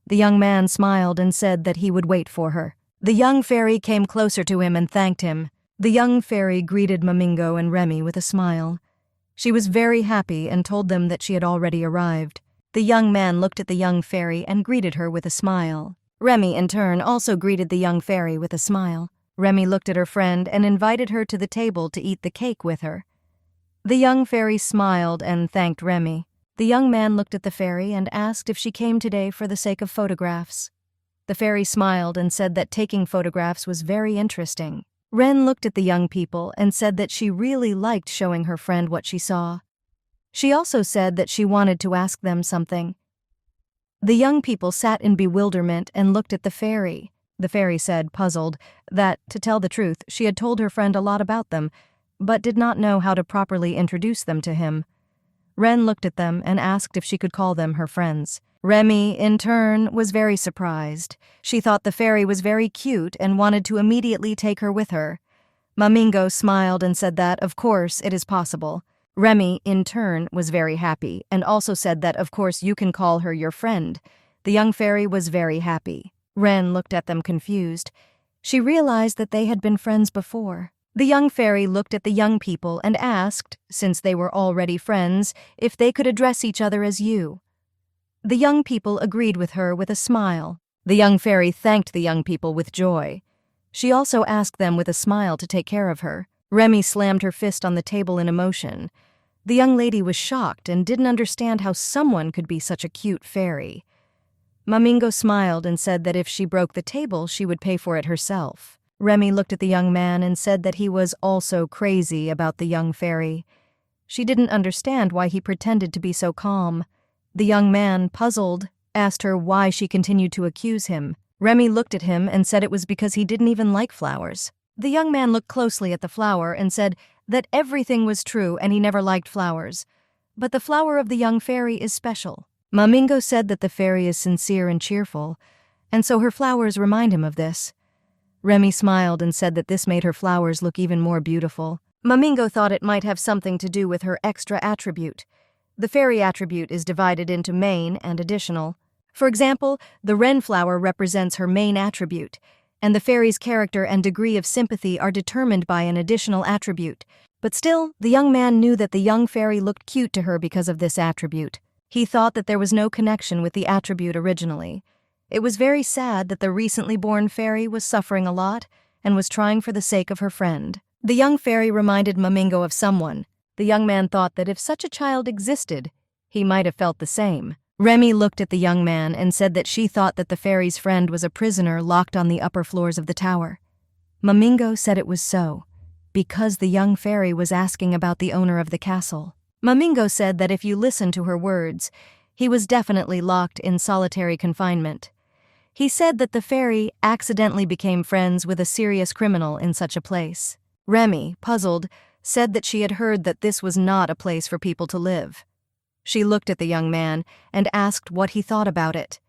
The young man smiled and said that he would wait for her. The young fairy came closer to him and thanked him. The young fairy greeted Mamingo and Remy with a smile. She was very happy and told them that she had already arrived. The young man looked at the young fairy and greeted her with a smile. Remy, in turn, also greeted the young fairy with a smile. Remy looked at her friend and invited her to the table to eat the cake with her. The young fairy smiled and thanked Remy. The young man looked at the fairy and asked if she came today for the sake of photographs. The fairy smiled and said that taking photographs was very interesting. Ren looked at the young people and said that she really liked showing her friend what she saw. She also said that she wanted to ask them something. The young people sat in bewilderment and looked at the fairy. The fairy said, puzzled, that, to tell the truth, she had told her friend a lot about them, but did not know how to properly introduce them to him. Ren looked at them and asked if she could call them her friends. Remy, in turn, was very surprised. She thought the fairy was very cute and wanted to immediately take her with her. Mamingo smiled and said that, of course, it is possible. Remy, in turn, was very happy and also said that, of course, you can call her your friend. The young fairy was very happy. Ren looked at them confused. She realized that they had been friends before. The young fairy looked at the young people and asked, since they were already friends, if they could address each other as you. The young people agreed with her with a smile. The young fairy thanked the young people with joy. She also asked them with a smile to take care of her. Remy slammed her fist on the table in emotion. The young lady was shocked and didn't understand how someone could be such a cute fairy. Mamingo smiled and said that if she broke the table, she would pay for it herself. Remy looked at the young man and said that he was also crazy about the young fairy. She didn't understand why he pretended to be so calm. The young man, puzzled, asked her why she continued to accuse him. Remy looked at him and said it was because he didn't even like flowers. The young man looked closely at the flower and said that everything was true and he never liked flowers. But the flower of the young fairy is special. Mamingo said that the fairy is sincere and cheerful, and so her flowers remind him of this. Remy smiled and said that this made her flowers look even more beautiful. Mamingo thought it might have something to do with her extra attribute. The fairy attribute is divided into main and additional. For example, the wren flower represents her main attribute, and the fairy's character and degree of sympathy are determined by an additional attribute. But still, the young man knew that the young fairy looked cute to her because of this attribute. He thought that there was no connection with the attribute originally. It was very sad that the recently born fairy was suffering a lot and was trying for the sake of her friend. The young fairy reminded Mamingo of someone. The young man thought that if such a child existed, he might have felt the same. Remy looked at the young man and said that she thought that the fairy's friend was a prisoner locked on the upper floors of the tower. Mamingo said it was so, because the young fairy was asking about the owner of the castle. Mamingo said that if you listen to her words, he was definitely locked in solitary confinement. He said that the fairy accidentally became friends with a serious criminal in such a place. Remy, puzzled, said that she had heard that this was not a place for people to live. She looked at the young man and asked what he thought about it,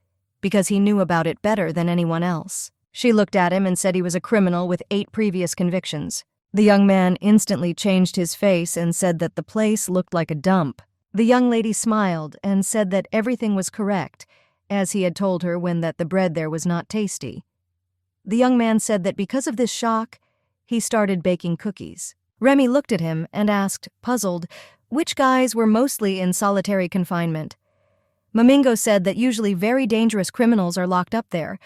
because he knew about it better than anyone else. She looked at him and said he was a criminal with 8 previous convictions. The young man instantly changed his face and said that the place looked like a dump. The young lady smiled and said that everything was correct, as he had told her when that the bread there was not tasty. The young man said that because of this shock, he started baking cookies. Remy looked at him and asked, puzzled, which guys were mostly in solitary confinement. Mamingo said that usually very dangerous criminals are locked up there,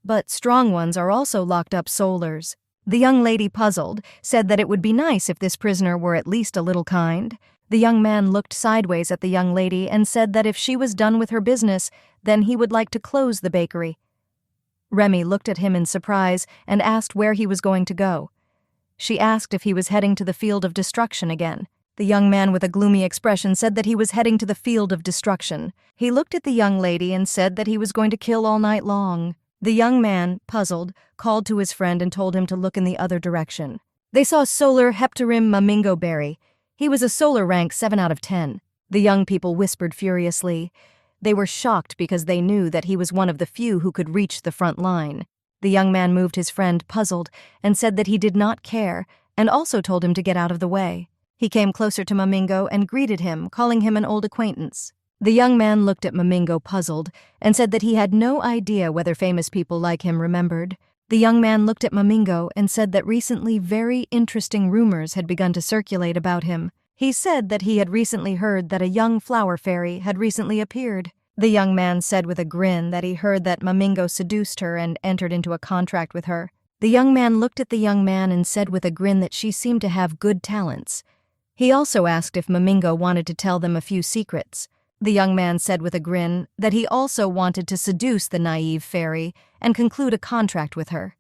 but strong ones are also locked up solars. The young lady, puzzled, said that it would be nice if this prisoner were at least a little kind. The young man looked sideways at the young lady and said that if she was done with her business, then he would like to close the bakery. Remy looked at him in surprise and asked where he was going to go. She asked if he was heading to the field of destruction again. The young man with a gloomy expression said that he was heading to the field of destruction. He looked at the young lady and said that he was going to kill all night long. The young man, puzzled, called to his friend and told him to look in the other direction. They saw Solar Heptarim Mamingo Berry. He was a solar rank 7 out of 10. The young people whispered furiously. They were shocked because they knew that he was one of the few who could reach the front line. The young man moved his friend, puzzled, and said that he did not care, and also told him to get out of the way. He came closer to Mamingo and greeted him, calling him an old acquaintance. The young man looked at Mamingo, puzzled, and said that he had no idea whether famous people like him remembered. The young man looked at Mamingo and said that recently very interesting rumors had begun to circulate about him. He said that he had recently heard that a young flower fairy had recently appeared. The young man said with a grin that he heard that Mamingo seduced her and entered into a contract with her. The young man looked at the young man and said with a grin that she seemed to have good talents. He also asked if Mamingo wanted to tell them a few secrets. The young man said with a grin that he also wanted to seduce the naive fairy and conclude a contract with her.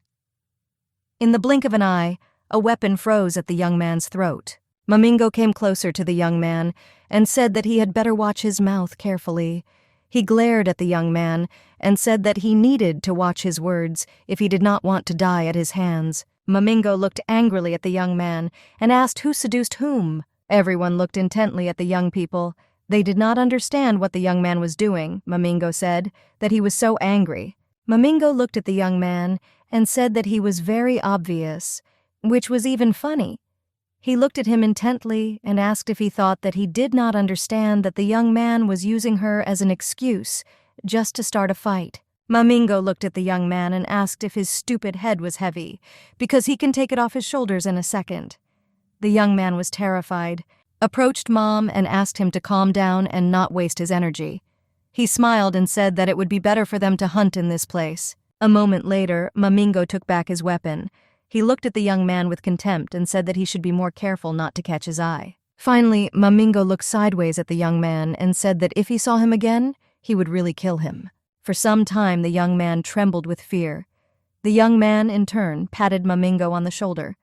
In the blink of an eye, A weapon froze at the young man's throat. Mamingo came closer to the young man and said that he had better watch his mouth carefully. He glared at the young man and said that he needed to watch his words if he did not want to die at his hands. Mamingo looked angrily at the young man and asked who seduced whom. Everyone looked intently at the young people. They did not understand what the young man was doing, Mamingo said, that he was so angry. Mamingo looked at the young man and said that he was very obvious, which was even funny. He looked at him intently and asked if he thought that he did not understand that the young man was using her as an excuse just to start a fight. Mamingo looked at the young man and asked if his stupid head was heavy, because he can take it off his shoulders in a second. The young man was terrified, approached Mom and asked him to calm down and not waste his energy. He smiled and said that it would be better for them to hunt in this place. A moment later, Mamingo took back his weapon. He looked at the young man with contempt and said that he should be more careful not to catch his eye. Finally, Mamingo looked sideways at the young man and said that if he saw him again, he would really kill him. For some time, the young man trembled with fear. The young man, in turn, patted Mamingo on the shoulder,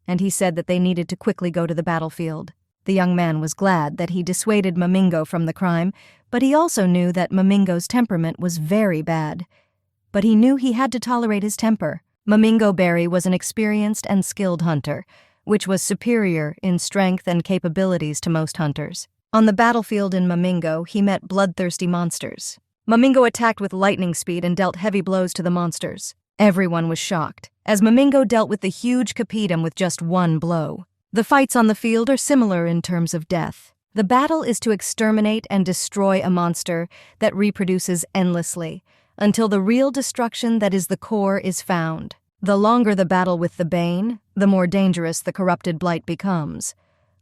and he said that they needed to quickly go to the battlefield. The young man was glad that he dissuaded Mamingo from the crime, but he also knew that Mamingo's temperament was very bad. But he knew he had to tolerate his temper. Mamingo Berry was an experienced and skilled hunter, which was superior in strength and capabilities to most hunters. On the battlefield in Mamingo, he met bloodthirsty monsters. Mamingo attacked with lightning speed and dealt heavy blows to the monsters. Everyone was shocked, as Mamingo dealt with the huge Capedum with just one blow. The fights on the field are similar in terms of death. The battle is to exterminate and destroy a monster that reproduces endlessly, until the real destruction that is the core is found. The longer the battle with the Bane, the more dangerous the corrupted blight becomes.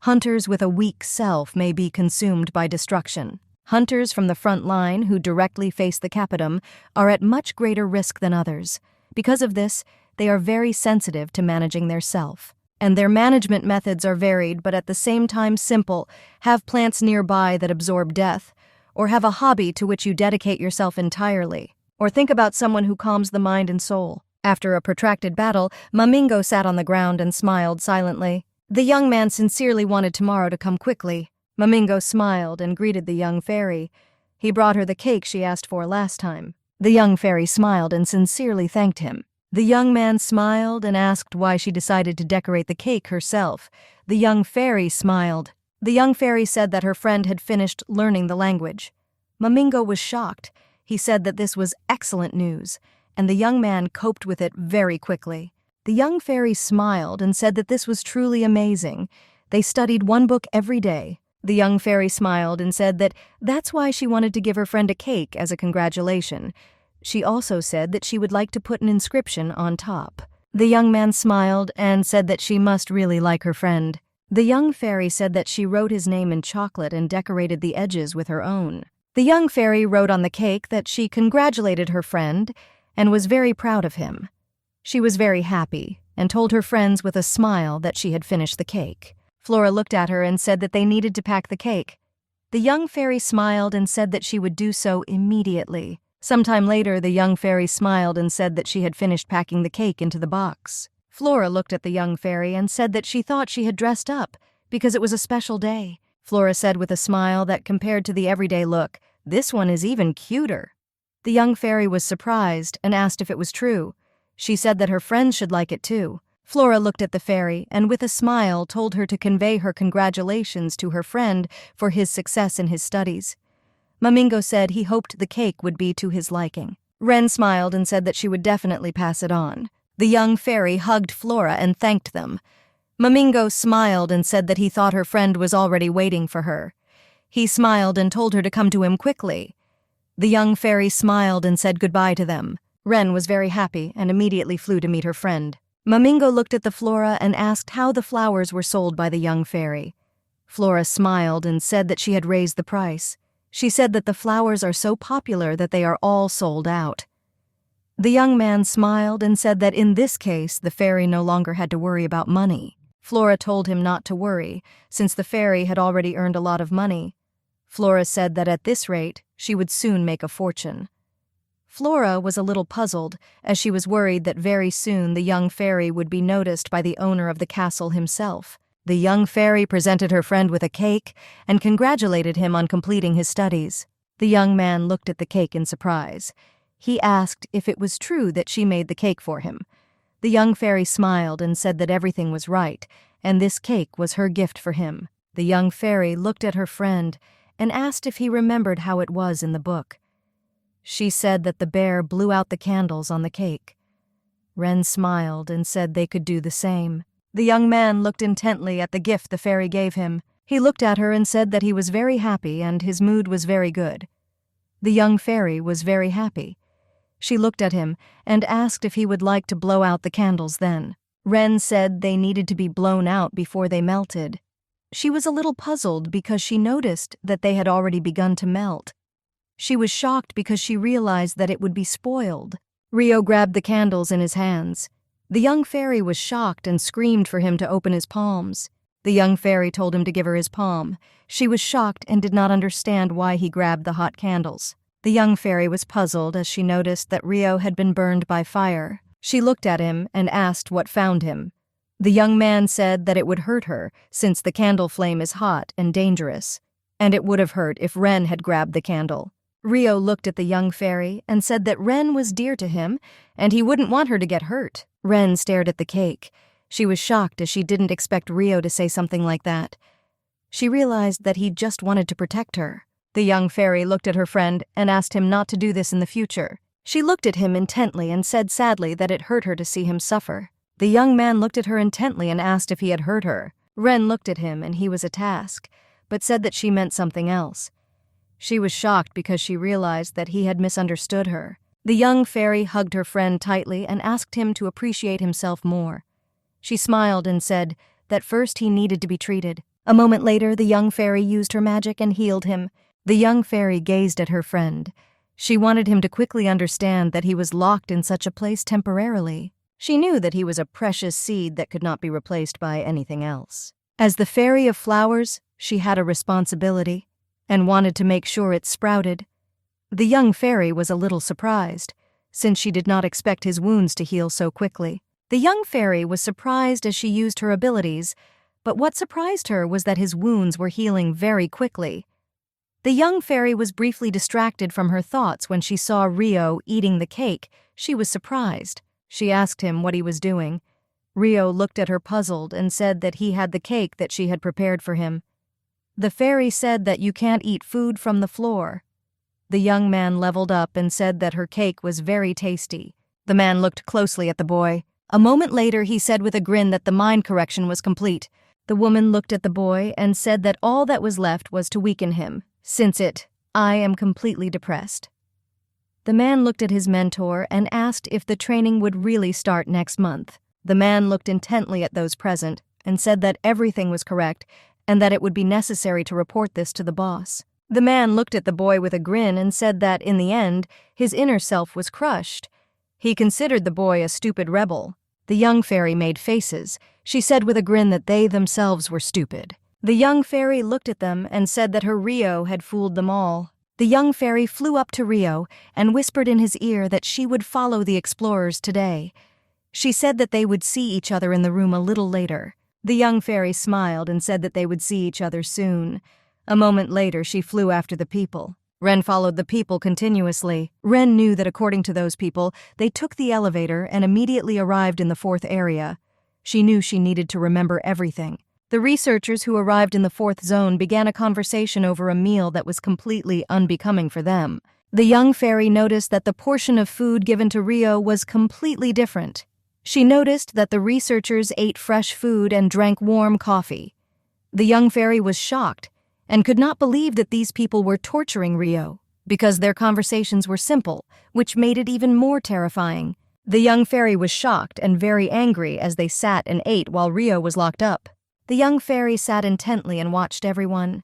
Hunters with a weak self may be consumed by destruction. Hunters from the front line who directly face the Capedum are at much greater risk than others. Because of this, they are very sensitive to managing their self. And their management methods are varied but at the same time simple. Have plants nearby that absorb death, or have a hobby to which you dedicate yourself entirely. Or think about someone who calms the mind and soul. After a protracted battle, Mamingo sat on the ground and smiled silently. The young man sincerely wanted tomorrow to come quickly. Mamingo smiled and greeted the young fairy. He brought her the cake she asked for last time. The young fairy smiled and sincerely thanked him. The young man smiled and asked why she decided to decorate the cake herself. The young fairy smiled. The young fairy said that her friend had finished learning the language. Mamingo was shocked. He said that this was excellent news, and the young man coped with it very quickly. The young fairy smiled and said that this was truly amazing. They studied one book every day. The young fairy smiled and said that that's why she wanted to give her friend a cake as a congratulation. She also said that she would like to put an inscription on top. The young man smiled and said that she must really like her friend. The young fairy said that she wrote his name in chocolate and decorated the edges with her own. The young fairy wrote on the cake that she congratulated her friend and was very proud of him. She was very happy and told her friends with a smile that she had finished the cake. Flora looked at her and said that they needed to pack the cake. The young fairy smiled and said that she would do so immediately. Sometime later, the young fairy smiled and said that she had finished packing the cake into the box. Flora looked at the young fairy and said that she thought she had dressed up because it was a special day. Flora said with a smile that compared to the everyday look, "This one is even cuter." The young fairy was surprised and asked if it was true. She said that her friends should like it too. Flora looked at the fairy and with a smile told her to convey her congratulations to her friend for his success in his studies. Mamingo said he hoped the cake would be to his liking. Ren smiled and said that she would definitely pass it on. The young fairy hugged Flora and thanked them. Mamingo smiled and said that he thought her friend was already waiting for her. He smiled and told her to come to him quickly. The young fairy smiled and said goodbye to them. Ren was very happy and immediately flew to meet her friend. Mamingo looked at the Flora and asked how the flowers were sold by the young fairy. Flora smiled and said that she had raised the price. She said that the flowers are so popular that they are all sold out. The young man smiled and said that in this case the fairy no longer had to worry about money. Flora told him not to worry, since the fairy had already earned a lot of money. Flora said that at this rate she would soon make a fortune. Flora was a little puzzled, as she was worried that very soon the young fairy would be noticed by the owner of the castle himself. The young fairy presented her friend with a cake and congratulated him on completing his studies. The young man looked at the cake in surprise. He asked if it was true that she made the cake for him. The young fairy smiled and said that everything was right, and this cake was her gift for him. The young fairy looked at her friend and asked if he remembered how it was in the book. She said that the bear blew out the candles on the cake. Ren smiled and said they could do the same. The young man looked intently at the gift the fairy gave him. He looked at her and said that he was very happy and his mood was very good. The young fairy was very happy. She looked at him and asked if he would like to blow out the candles then. Ren said they needed to be blown out before they melted. She was a little puzzled because she noticed that they had already begun to melt. She was shocked because she realized that it would be spoiled. Rio grabbed the candles in his hands. The young fairy was shocked and screamed for him to open his palms. The young fairy told him to give her his palm. She was shocked and did not understand why he grabbed the hot candles. The young fairy was puzzled as she noticed that Rio had been burned by fire. She looked at him and asked what found him. The young man said that it would hurt her since the candle flame is hot and dangerous, and it would have hurt if Ren had grabbed the candle. Rio looked at the young fairy and said that Ren was dear to him and he wouldn't want her to get hurt. Ren stared at the cake. She was shocked as she didn't expect Rio to say something like that. She realized that he just wanted to protect her. The young fairy looked at her friend and asked him not to do this in the future. She looked at him intently and said sadly that it hurt her to see him suffer. The young man looked at her intently and asked if he had hurt her. Ren looked at him and he was a task, but said that she meant something else. She was shocked because she realized that he had misunderstood her. The young fairy hugged her friend tightly and asked him to appreciate himself more. She smiled and said that first he needed to be treated. A moment later, the young fairy used her magic and healed him. The young fairy gazed at her friend. She wanted him to quickly understand that he was locked in such a place temporarily. She knew that he was a precious seed that could not be replaced by anything else. As the fairy of flowers, she had a responsibility and wanted to make sure it sprouted. The young fairy was a little surprised, since she did not expect his wounds to heal so quickly. The young fairy was surprised as she used her abilities, but what surprised her was that his wounds were healing very quickly. The young fairy was briefly distracted from her thoughts when she saw Rio eating the cake. She was surprised. She asked him what he was doing. Rio looked at her puzzled and said that he had the cake that she had prepared for him. The fairy said that you can't eat food from the floor. The young man leveled up and said that her cake was very tasty. The man looked closely at the boy. A moment later, he said with a grin that the mind correction was complete. The woman looked at the boy and said that all that was left was to weaken him. I am completely depressed. The man looked at his mentor and asked if the training would really start next month. The man looked intently at those present and said that everything was correct and that it would be necessary to report this to the boss. The man looked at the boy with a grin and said that, in the end, his inner self was crushed. He considered the boy a stupid rebel. The young fairy made faces. She said with a grin that they themselves were stupid. The young fairy looked at them and said that her Rio had fooled them all. The young fairy flew up to Rio and whispered in his ear that she would follow the explorers today. She said that they would see each other in the room a little later. The young fairy smiled and said that they would see each other soon. A moment later, she flew after the people. Ren followed the people continuously. Ren knew that according to those people, they took the elevator and immediately arrived in the 4th area. She knew she needed to remember everything. The researchers who arrived in the 4th zone began a conversation over a meal that was completely unbecoming for them. The young fairy noticed that the portion of food given to Rio was completely different. She noticed that the researchers ate fresh food and drank warm coffee. The young fairy was shocked and could not believe that these people were torturing Rio, because their conversations were simple, which made it even more terrifying. The young fairy was shocked and very angry as they sat and ate while Rio was locked up. The young fairy sat intently and watched everyone.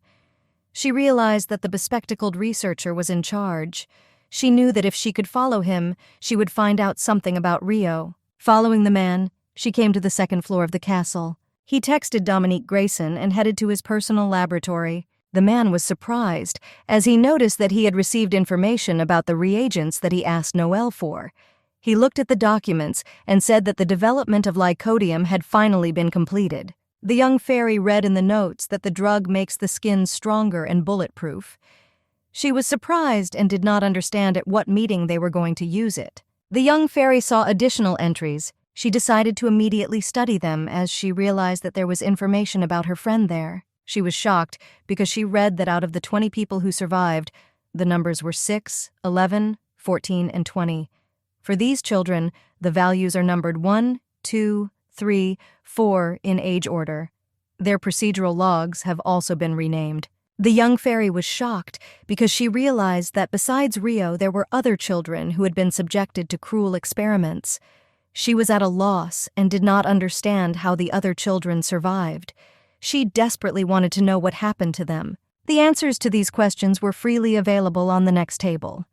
She realized that the bespectacled researcher was in charge. She knew that if she could follow him, she would find out something about Rio. Following the man, she came to the 2nd floor of the castle. He texted Dominique Grayson and headed to his personal laboratory. The man was surprised, as he noticed that he had received information about the reagents that he asked Noel for. He looked at the documents and said that the development of lycodium had finally been completed. The young fairy read in the notes that the drug makes the skin stronger and bulletproof. She was surprised and did not understand at what meeting they were going to use it. The young fairy saw additional entries. She decided to immediately study them as she realized that there was information about her friend there. She was shocked because she read that out of the 20 people who survived, the numbers were 6, 11, 14, and 20. For these children, the values are numbered 1, 2, 3, 4 in age order. Their procedural logs have also been renamed. The young fairy was shocked because she realized that besides Rio, there were other children who had been subjected to cruel experiments. She was at a loss and did not understand how the other children survived. She desperately wanted to know what happened to them. The answers to these questions were freely available on the next table.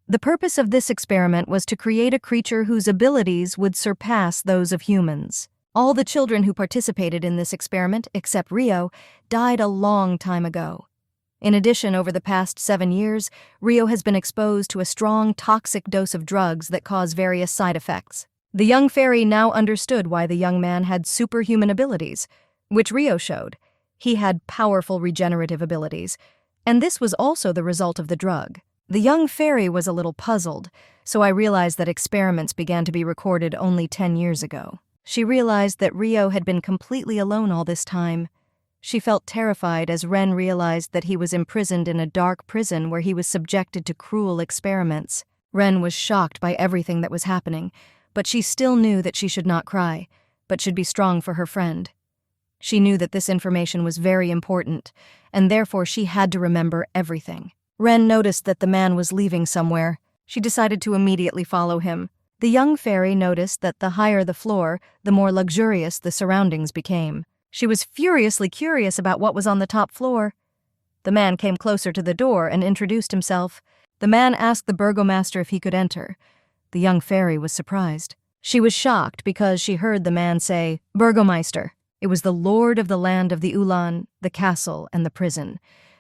The purpose of this experiment was to create a creature whose abilities would surpass those of humans. All the children who participated in this experiment, except Rio, died a long time ago. In addition, over the past 7 years, Rio has been exposed to a strong, toxic dose of drugs that cause various side effects. The young fairy now understood why the young man had superhuman abilities, which Rio showed. He had powerful regenerative abilities, and this was also the result of the drug. The young fairy was a little puzzled, so I realized that experiments began to be recorded only 10 years ago. She realized that Rio had been completely alone all this time. She felt terrified as Ren realized that he was imprisoned in a dark prison where he was subjected to cruel experiments. Ren was shocked by everything that was happening, but she still knew that she should not cry, but should be strong for her friend. She knew that this information was very important, and therefore she had to remember everything. Ren noticed that the man was leaving somewhere. She decided to immediately follow him. The young fairy noticed that the higher the floor, the more luxurious the surroundings became. She was furiously curious about what was on the top floor. The man came closer to the door and introduced himself. The man asked the burgomaster if he could enter. The young fairy was surprised. She was shocked because she heard the man say, "Burgomeister." It was the lord of the land of the Ulan, the castle, and the prison.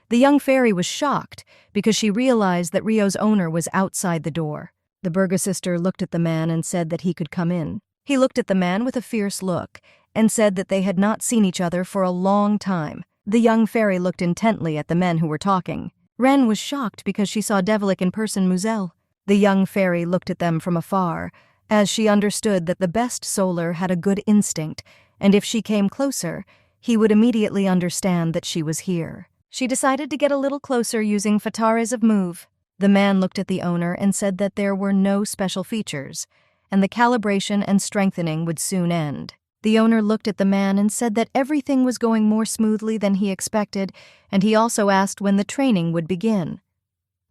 The young fairy was shocked because she realized that Rio's owner was outside the door. The burgosister looked at the man and said that he could come in. He looked at the man with a fierce look and said that they had not seen each other for a long time. The young fairy looked intently at the men who were talking. Ren was shocked because she saw Devilic in person Muzel. The young fairy looked at them from afar, as she understood that the best Solar had a good instinct, and if she came closer, he would immediately understand that she was here. She decided to get a little closer using Fataras of Move. The man looked at the owner and said that there were no special features, and the calibration and strengthening would soon end. The owner looked at the man and said that everything was going more smoothly than he expected, and he also asked when the training would begin.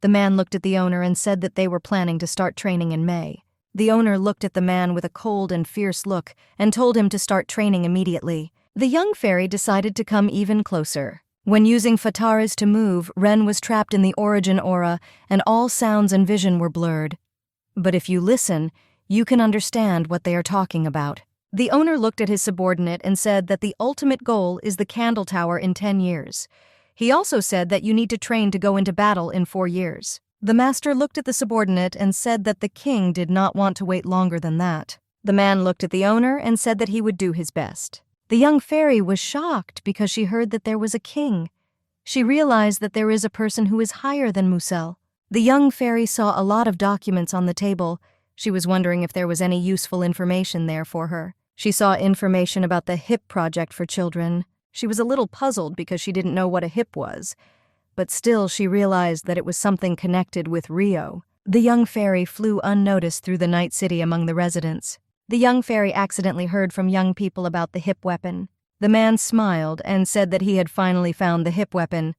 The man looked at the owner and said that they were planning to start training in May. The owner looked at the man with a cold and fierce look and told him to start training immediately. The young fairy decided to come even closer. When using Fataras to move, Ren was trapped in the origin aura, and all sounds and vision were blurred. But if you listen, you can understand what they are talking about. The owner looked at his subordinate and said that the ultimate goal is the Candle Tower in 10 years. He also said that you need to train to go into battle in 4 years. The master looked at the subordinate and said that the king did not want to wait longer than that. The man looked at the owner and said that he would do his best. The young fairy was shocked because she heard that there was a king. She realized that there is a person who is higher than Musel. The young fairy saw a lot of documents on the table. She was wondering if there was any useful information there for her. She saw information about the HIP project for children. She was a little puzzled because she didn't know what a HIP was, but still she realized that it was something connected with Rio. The young fairy flew unnoticed through the night city among the residents. The young fairy accidentally heard from young people about the HIP weapon. The man smiled and said that he had finally found the HIP weapon.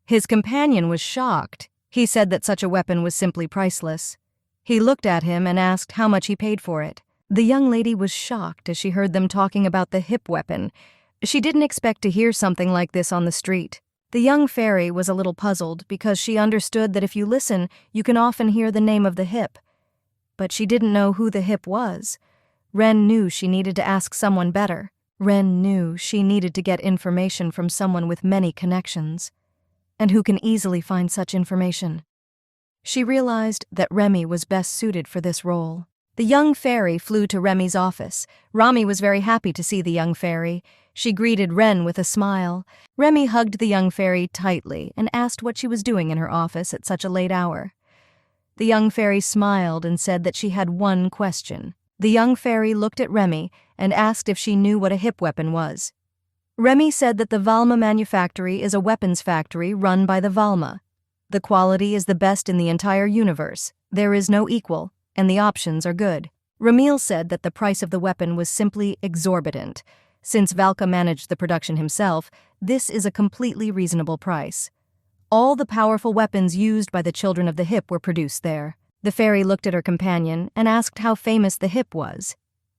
His companion was shocked. He said that such a weapon was simply priceless. He looked at him and asked how much he paid for it. The young lady was shocked as she heard them talking about the HIP weapon. She didn't expect to hear something like this on the street. The young fairy was a little puzzled because she understood that if you listen, you can often hear the name of the HIP. But she didn't know who the HIP was. Ren knew she needed to ask someone better. Ren knew she needed to get information from someone with many connections. and who can easily find such information. She realized that Remy was best suited for this role. The young fairy flew to Remy's office. Rami was very happy to see the young fairy. She greeted Ren with a smile. Remy hugged the young fairy tightly and asked what she was doing in her office at such a late hour. The young fairy smiled and said that she had one question. The young fairy looked at Remy and asked if she knew what a hip weapon was. Remy said that the Valma Manufactory is a weapons factory run by the Valma. The quality is the best in the entire universe. There is no equal, and the options are good. Ramil said that the price of the weapon was simply exorbitant. Since Valka managed the production himself, this is a completely reasonable price. All the powerful weapons used by the children of the hip were produced there. The fairy looked at her companion and asked how famous the hip was.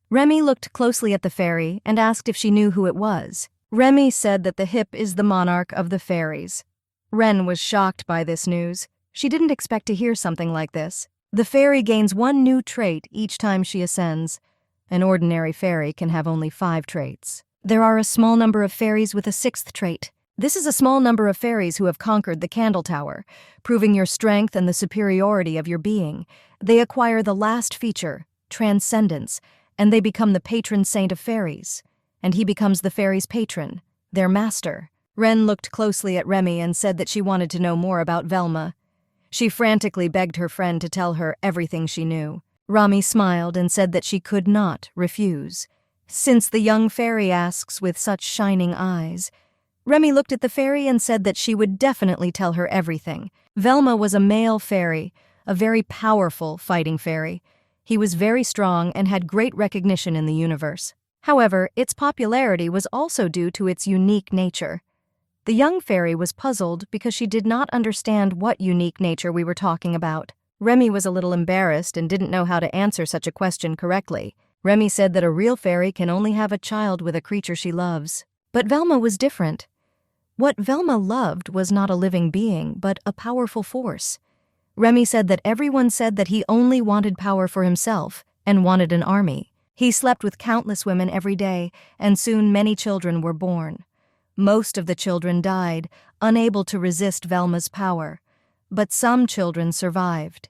Remy looked closely at the fairy and asked if she knew who it was. Remy said that the hip is the monarch of the fairies. Ren was shocked by this news. She didn't expect to hear something like this. The fairy gains one new trait each time she ascends. An ordinary fairy can have only 5 traits. There are a small number of fairies with a 6th trait. This is a small number of fairies who have conquered the Candle Tower, proving your strength and the superiority of your being. They acquire the last feature, transcendence, and they become the patron saint of fairies. And he becomes the fairies' patron, their master. Ren looked closely at Remy and said that she wanted to know more about Velma. She frantically begged her friend to tell her everything she knew. Rami smiled and said that she could not refuse. Since the young fairy asks with such shining eyes, Remy looked at the fairy and said that she would definitely tell her everything. Velma was a male fairy, a very powerful fighting fairy. He was very strong and had great recognition in the universe. However, its popularity was also due to its unique nature. The young fairy was puzzled because she did not understand what unique nature we were talking about. Remy was a little embarrassed and didn't know how to answer such a question correctly. Remy said that a real fairy can only have a child with a creature she loves. But Velma was different. What Velma loved was not a living being, but a powerful force. Remy said that everyone said that he only wanted power for himself and wanted an army. He slept with countless women every day, and soon many children were born. Most of the children died, unable to resist Velma's power, but some children survived.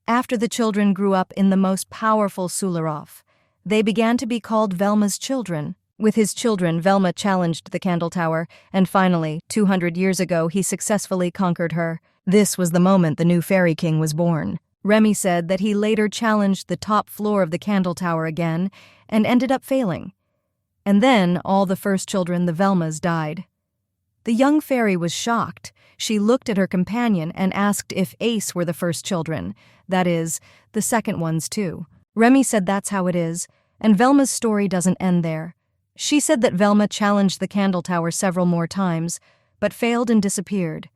After the children grew up in the most powerful Sularov, they began to be called Velma's children. With his children, Velma challenged the Candle Tower, and finally, 200 years ago, he successfully conquered her. This was the moment the new Fairy King was born. Remy said that he later challenged the top floor of the Candle Tower again and ended up failing. And then all the first children, the Velmas, died. The young fairy was shocked. She looked at her companion and asked if Ace were the first children, that is, the second ones too. Remy said that's how it is, and Velma's story doesn't end there. She said that Velma challenged the Candle Tower several more times, but failed and disappeared.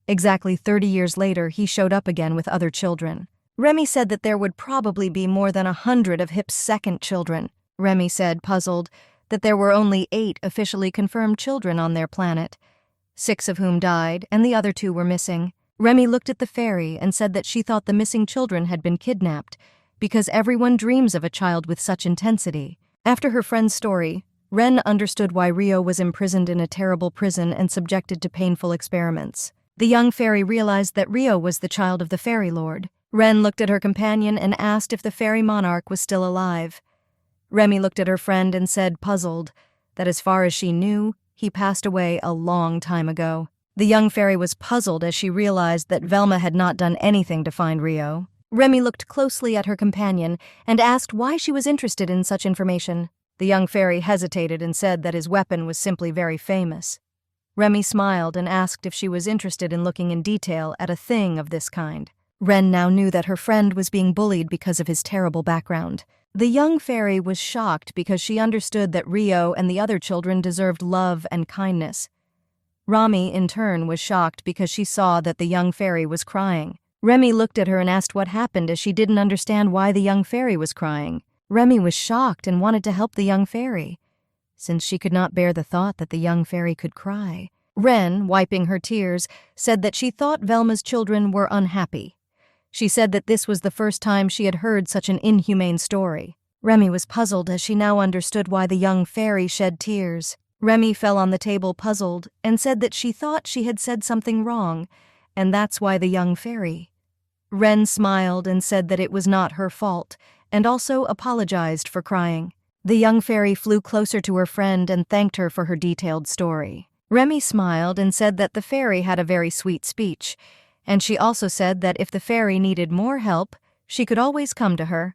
Exactly 30 years later, he showed up again with other children. Remy said that there would probably be more than 100 of Hip's second children. Remy said, puzzled, that there were only 8 officially confirmed children on their planet, 6 of whom died and the other 2 were missing. Remy looked at the fairy and said that she thought the missing children had been kidnapped because everyone dreams of a child with such intensity. After her friend's story, Ren understood why Rio was imprisoned in a terrible prison and subjected to painful experiments. The young fairy realized that Rio was the child of the fairy lord. Ren looked at her companion and asked if the fairy monarch was still alive. Remy looked at her friend and said, puzzled, that as far as she knew, he passed away a long time ago. The young fairy was puzzled as she realized that Velma had not done anything to find Rio. Remy looked closely at her companion and asked why she was interested in such information. The young fairy hesitated and said that his weapon was simply very famous. Remy smiled and asked if she was interested in looking in detail at a thing of this kind. Ren now knew that her friend was being bullied because of his terrible background. The young fairy was shocked because she understood that Rio and the other children deserved love and kindness. Rami, in turn, was shocked because she saw that the young fairy was crying. Remy looked at her and asked what happened as she didn't understand why the young fairy was crying. Remy was shocked and wanted to help the young fairy, since she could not bear the thought that the young fairy could cry. Ren, wiping her tears, said that she thought Velma's children were unhappy. She said that this was the first time she had heard such an inhumane story. Remy was puzzled as she now understood why the young fairy shed tears. Remy fell on the table puzzled and said that she thought she had said something wrong, and that's why the young fairy. Ren smiled and said that it was not her fault, and also apologized for crying. The young fairy flew closer to her friend and thanked her for her detailed story. Remy smiled and said that the fairy had a very sweet speech, and she also said that if the fairy needed more help, she could always come to her.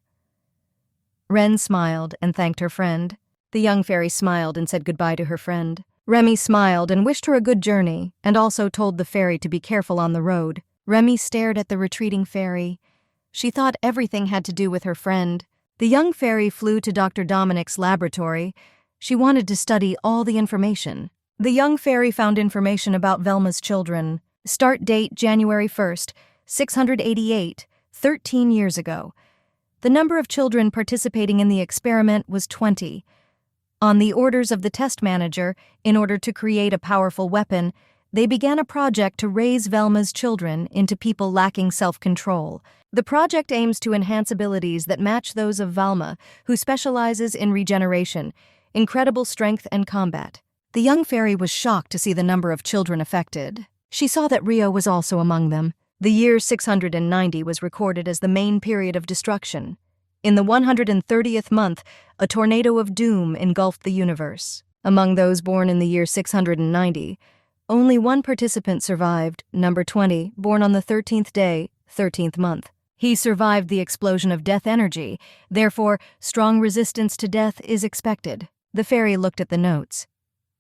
Ren smiled and thanked her friend. The young fairy smiled and said goodbye to her friend. Remy smiled and wished her a good journey, and also told the fairy to be careful on the road. Remy stared at the retreating fairy. She thought everything had to do with her friend. The young fairy flew to Dr. Dominic's laboratory. She wanted to study all the information. The young fairy found information about Velma's children. Start date January 1st, 688, 13 years ago. The number of children participating in the experiment was 20. On the orders of the test manager, in order to create a powerful weapon, they began a project to raise Velma's children into people lacking self-control. The project aims to enhance abilities that match those of Velma, who specializes in regeneration, incredible strength, and combat. The young fairy was shocked to see the number of children affected. She saw that Rio was also among them. The year 690 was recorded as the main period of destruction. In the 130th month, a tornado of doom engulfed the universe. Among those born in the year 690, only one participant survived, number 20, born on the 13th day, 13th month. He survived the explosion of death energy, therefore strong resistance to death is expected. The fairy looked at the notes.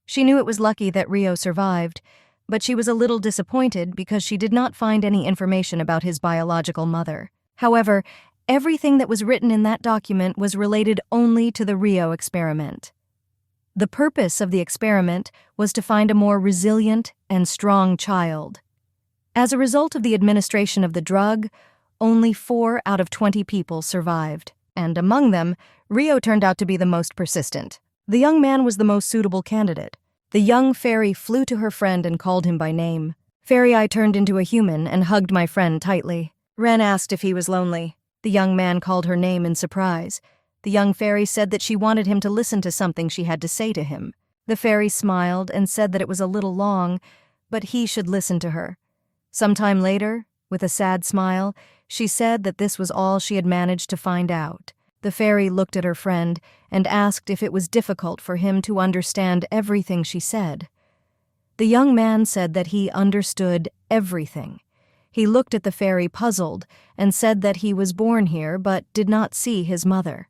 She knew it was lucky that Rio survived, but she was a little disappointed because she did not find any information about his biological mother. However, everything that was written in that document was related only to the Rio experiment. The purpose of the experiment was to find a more resilient and strong child. As a result of the administration of the drug, only 4 out of 20 people survived, and among them, Rio turned out to be the most persistent. The young man was the most suitable candidate. The young fairy flew to her friend and called him by name. Fairy Eye turned into a human and hugged my friend tightly. Ren asked if he was lonely. The young man called her name in surprise. The young fairy said that she wanted him to listen to something she had to say to him. The fairy smiled and said that it was a little long, but he should listen to her. Sometime later, with a sad smile, she said that this was all she had managed to find out. The fairy looked at her friend and asked if it was difficult for him to understand everything she said. The young man said that he understood everything. He looked at the fairy puzzled and said that he was born here but did not see his mother.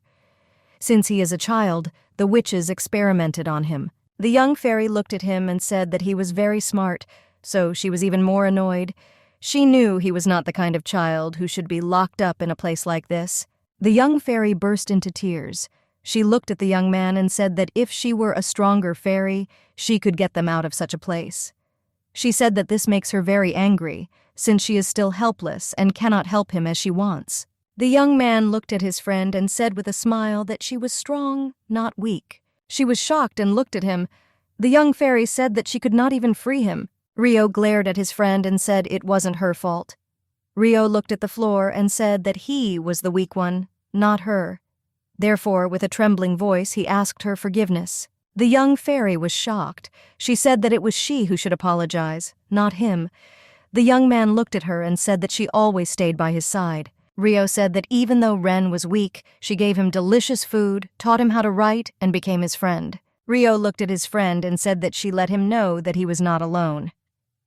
Since he is a child, the witches experimented on him. The young fairy looked at him and said that he was very smart, so she was even more annoyed. She knew he was not the kind of child who should be locked up in a place like this. The young fairy burst into tears. She looked at the young man and said that if she were a stronger fairy, she could get them out of such a place. She said that this makes her very angry, since she is still helpless and cannot help him as she wants. The young man looked at his friend and said with a smile that she was strong, not weak. She was shocked and looked at him. The young fairy said that she could not even free him. Rio glared at his friend and said it wasn't her fault. Rio looked at the floor and said that he was the weak one, not her. Therefore, with a trembling voice, he asked her forgiveness. The young fairy was shocked. She said that it was she who should apologize, not him. The young man looked at her and said that she always stayed by his side. Rio said that even though Ren was weak, she gave him delicious food, taught him how to write, and became his friend. Rio looked at his friend and said that she let him know that he was not alone.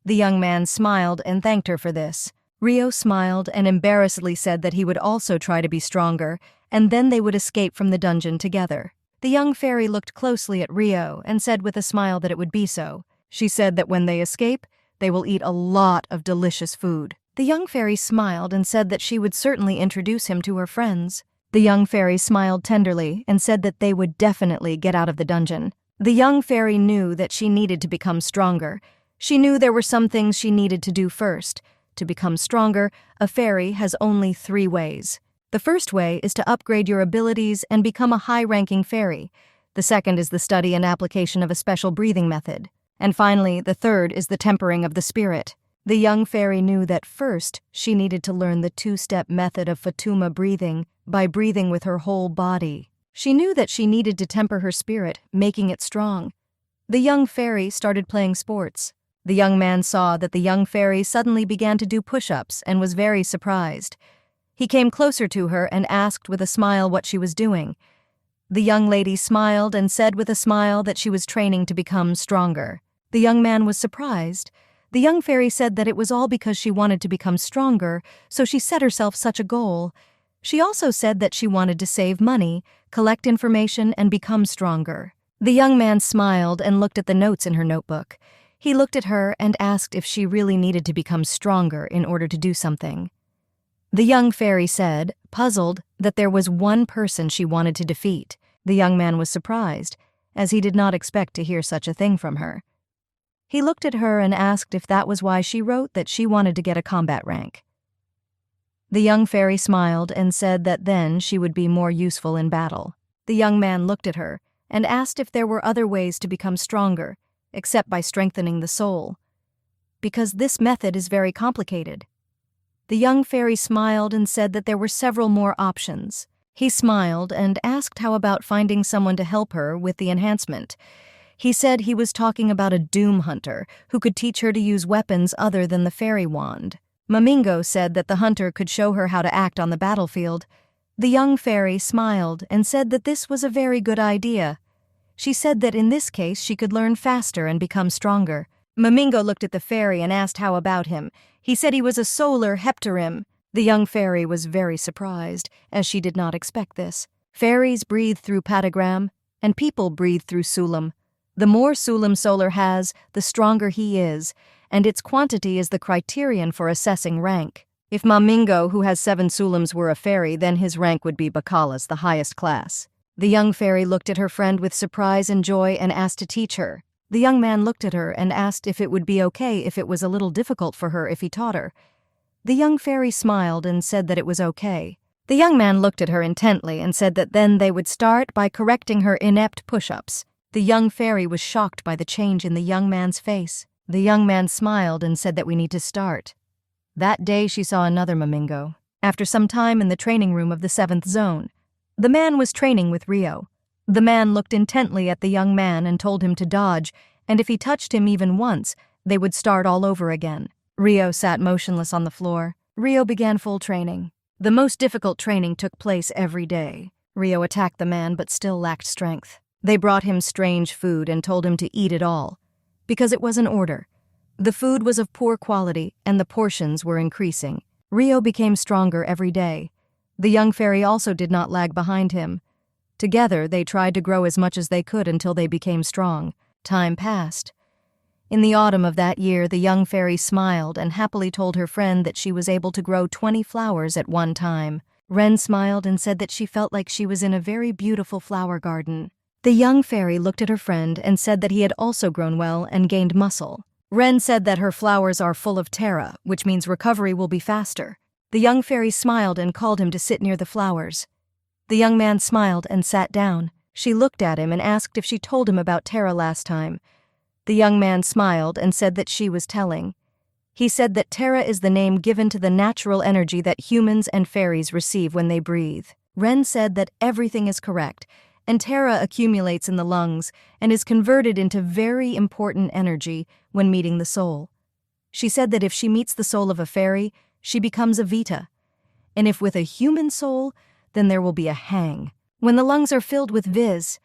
The young man smiled and thanked her for this. Rio smiled and embarrassedly said that he would also try to be stronger, and then they would escape from the dungeon together. The young fairy looked closely at Rio and said with a smile that it would be so. She said that when they escape, they will eat a lot of delicious food. The young fairy smiled and said that she would certainly introduce him to her friends. The young fairy smiled tenderly and said that they would definitely get out of the dungeon. The young fairy knew that she needed to become stronger. She knew there were some things she needed to do first. To become stronger, a fairy has only 3 ways. The first way is to upgrade your abilities and become a high-ranking fairy. The second is the study and application of a special breathing method. And finally, the third is the tempering of the spirit. The young fairy knew that first she needed to learn the 2-step method of Fatuma breathing by breathing with her whole body. She knew that she needed to temper her spirit, making it strong. The young fairy started playing sports. The young man saw that the young fairy suddenly began to do push-ups and was very surprised. He came closer to her and asked with a smile what she was doing. The young lady smiled and said with a smile that she was training to become stronger. The young man was surprised. The young fairy said that it was all because she wanted to become stronger, so she set herself such a goal. She also said that she wanted to save money, collect information, and become stronger. The young man smiled and looked at the notes in her notebook. He looked at her and asked if she really needed to become stronger in order to do something. The young fairy said, puzzled, that there was one person she wanted to defeat. The young man was surprised, as he did not expect to hear such a thing from her. He looked at her and asked if that was why she wrote that she wanted to get a combat rank. The young fairy smiled and said that then she would be more useful in battle. The young man looked at her and asked if there were other ways to become stronger, except by strengthening the soul, because this method is very complicated. The young fairy smiled and said that there were several more options. He smiled and asked how about finding someone to help her with the enhancement. He said he was talking about a doom hunter who could teach her to use weapons other than the fairy wand. Mamingo said that the hunter could show her how to act on the battlefield. The young fairy smiled and said that this was a very good idea. She said that in this case she could learn faster and become stronger. Mamingo looked at the fairy and asked how about him. He said he was a solar heptarim. The young fairy was very surprised, as she did not expect this. Fairies breathe through patagram, and people breathe through sulam. The more sulam solar has, the stronger he is, and its quantity is the criterion for assessing rank. If Mamingo, who has 7 sulams, were a fairy, then his rank would be Bakalas, the highest class. The young fairy looked at her friend with surprise and joy and asked to teach her. The young man looked at her and asked if it would be okay if it was a little difficult for her if he taught her. The young fairy smiled and said that it was okay. The young man looked at her intently and said that then they would start by correcting her inept push-ups. The young fairy was shocked by the change in the young man's face. The young man smiled and said that we need to start. That day she saw another Mamingo. After some time in the training room of the 7th zone, the man was training with Rio. The man looked intently at the young man and told him to dodge, and if he touched him even once, they would start all over again. Rio sat motionless on the floor. Rio began full training. The most difficult training took place every day. Rio attacked the man but still lacked strength. They brought him strange food and told him to eat it all, because it was an order. The food was of poor quality and the portions were increasing. Rio became stronger every day. The young fairy also did not lag behind him. Together, they tried to grow as much as they could until they became strong. Time passed. In the autumn of that year, the young fairy smiled and happily told her friend that she was able to grow 20 flowers at one time. Ren smiled and said that she felt like she was in a very beautiful flower garden. The young fairy looked at her friend and said that he had also grown well and gained muscle. Ren said that her flowers are full of terra, which means recovery will be faster. The young fairy smiled and called him to sit near the flowers. The young man smiled and sat down. She looked at him and asked if she told him about Terra last time. The young man smiled and said that she was telling. He said that Terra is the name given to the natural energy that humans and fairies receive when they breathe. Ren said that everything is correct, and Terra accumulates in the lungs and is converted into very important energy when meeting the soul. She said that if she meets the soul of a fairy, she becomes a Vita, and if with a human soul, then there will be a hang. When the lungs are filled with Viz,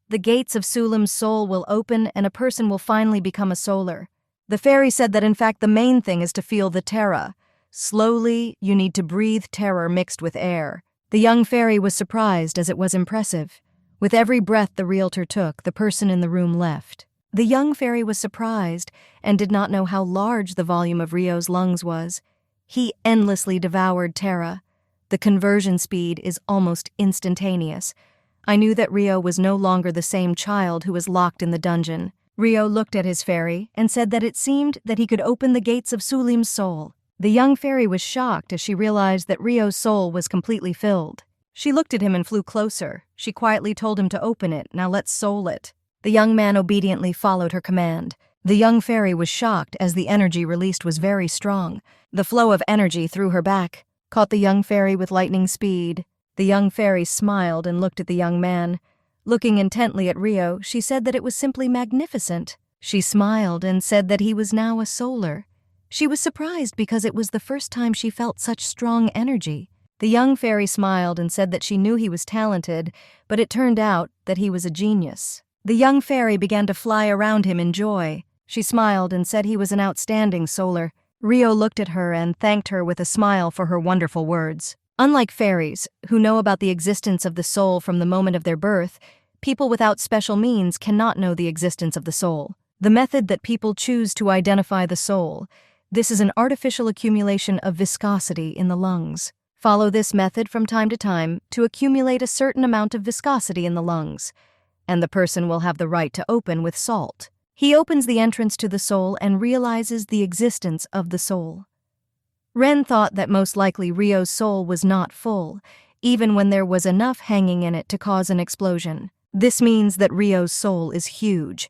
the gates of Sulam's soul will open and a person will finally become a solar. The fairy said that in fact the main thing is to feel the terra. Slowly, you need to breathe terror mixed with air. The young fairy was surprised as it was impressive. With every breath the realtor took, the person in the room left. The young fairy was surprised and did not know how large the volume of Rio's lungs was. He endlessly devoured terra. The conversion speed is almost instantaneous. I knew that Rio was no longer the same child who was locked in the dungeon. Rio looked at his fairy and said that it seemed that he could open the gates of Sulim's soul. The young fairy was shocked as she realized that Rio's soul was completely filled. She looked at him and flew closer. She quietly told him to open it. Now let's soul it. The young man obediently followed her command. The young fairy was shocked as the energy released was very strong. The flow of energy through her back caught the young fairy with lightning speed. The young fairy smiled and looked at the young man. Looking intently at Rio, she said that it was simply magnificent. She smiled and said that he was now a solar. She was surprised because it was the first time she felt such strong energy. The young fairy smiled and said that she knew he was talented, but it turned out that he was a genius. The young fairy began to fly around him in joy. She smiled and said he was an outstanding solar. Rio looked at her and thanked her with a smile for her wonderful words. Unlike fairies, who know about the existence of the soul from the moment of their birth, people without special means cannot know the existence of the soul. The method that people choose to identify the soul, this is an artificial accumulation of viscosity in the lungs. Follow this method from time to time to accumulate a certain amount of viscosity in the lungs, and the person will have the right to open with salt. He opens the entrance to the soul and realizes the existence of the soul. Ren thought that most likely Rio's soul was not full, even when there was enough hanging in it to cause an explosion. This means that Rio's soul is huge.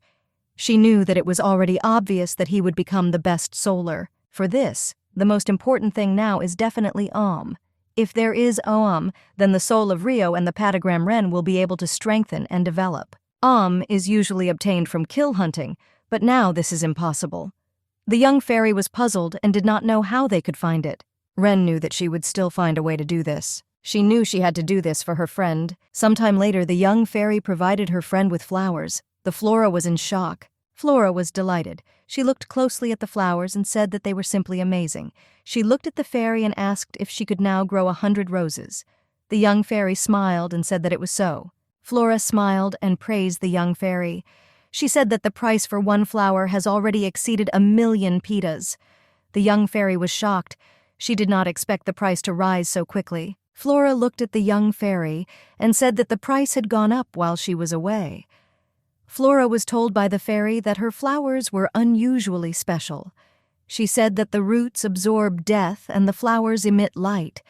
She knew that it was already obvious that he would become the best solar. For this, the most important thing now is definitely If there is then the soul of Rio and the patagram Ren will be able to strengthen and develop. Is usually obtained from kill hunting, but now this is impossible. The young fairy was puzzled and did not know how they could find it. Ren knew that she would still find a way to do this. She knew she had to do this for her friend. Sometime later, the young fairy provided her friend with flowers. The Flora was in shock. Flora was delighted. She looked closely at the flowers and said that they were simply amazing. She looked at the fairy and asked if she could now grow 100 roses. The young fairy smiled and said that it was so. Flora smiled and praised the young fairy. She said that the price for one flower has already exceeded 1,000,000 pitas. The young fairy was shocked. She did not expect the price to rise so quickly. Flora looked at the young fairy and said that the price had gone up while she was away. Flora was told by the fairy that her flowers were unusually special. She said that the roots absorb death and the flowers emit light,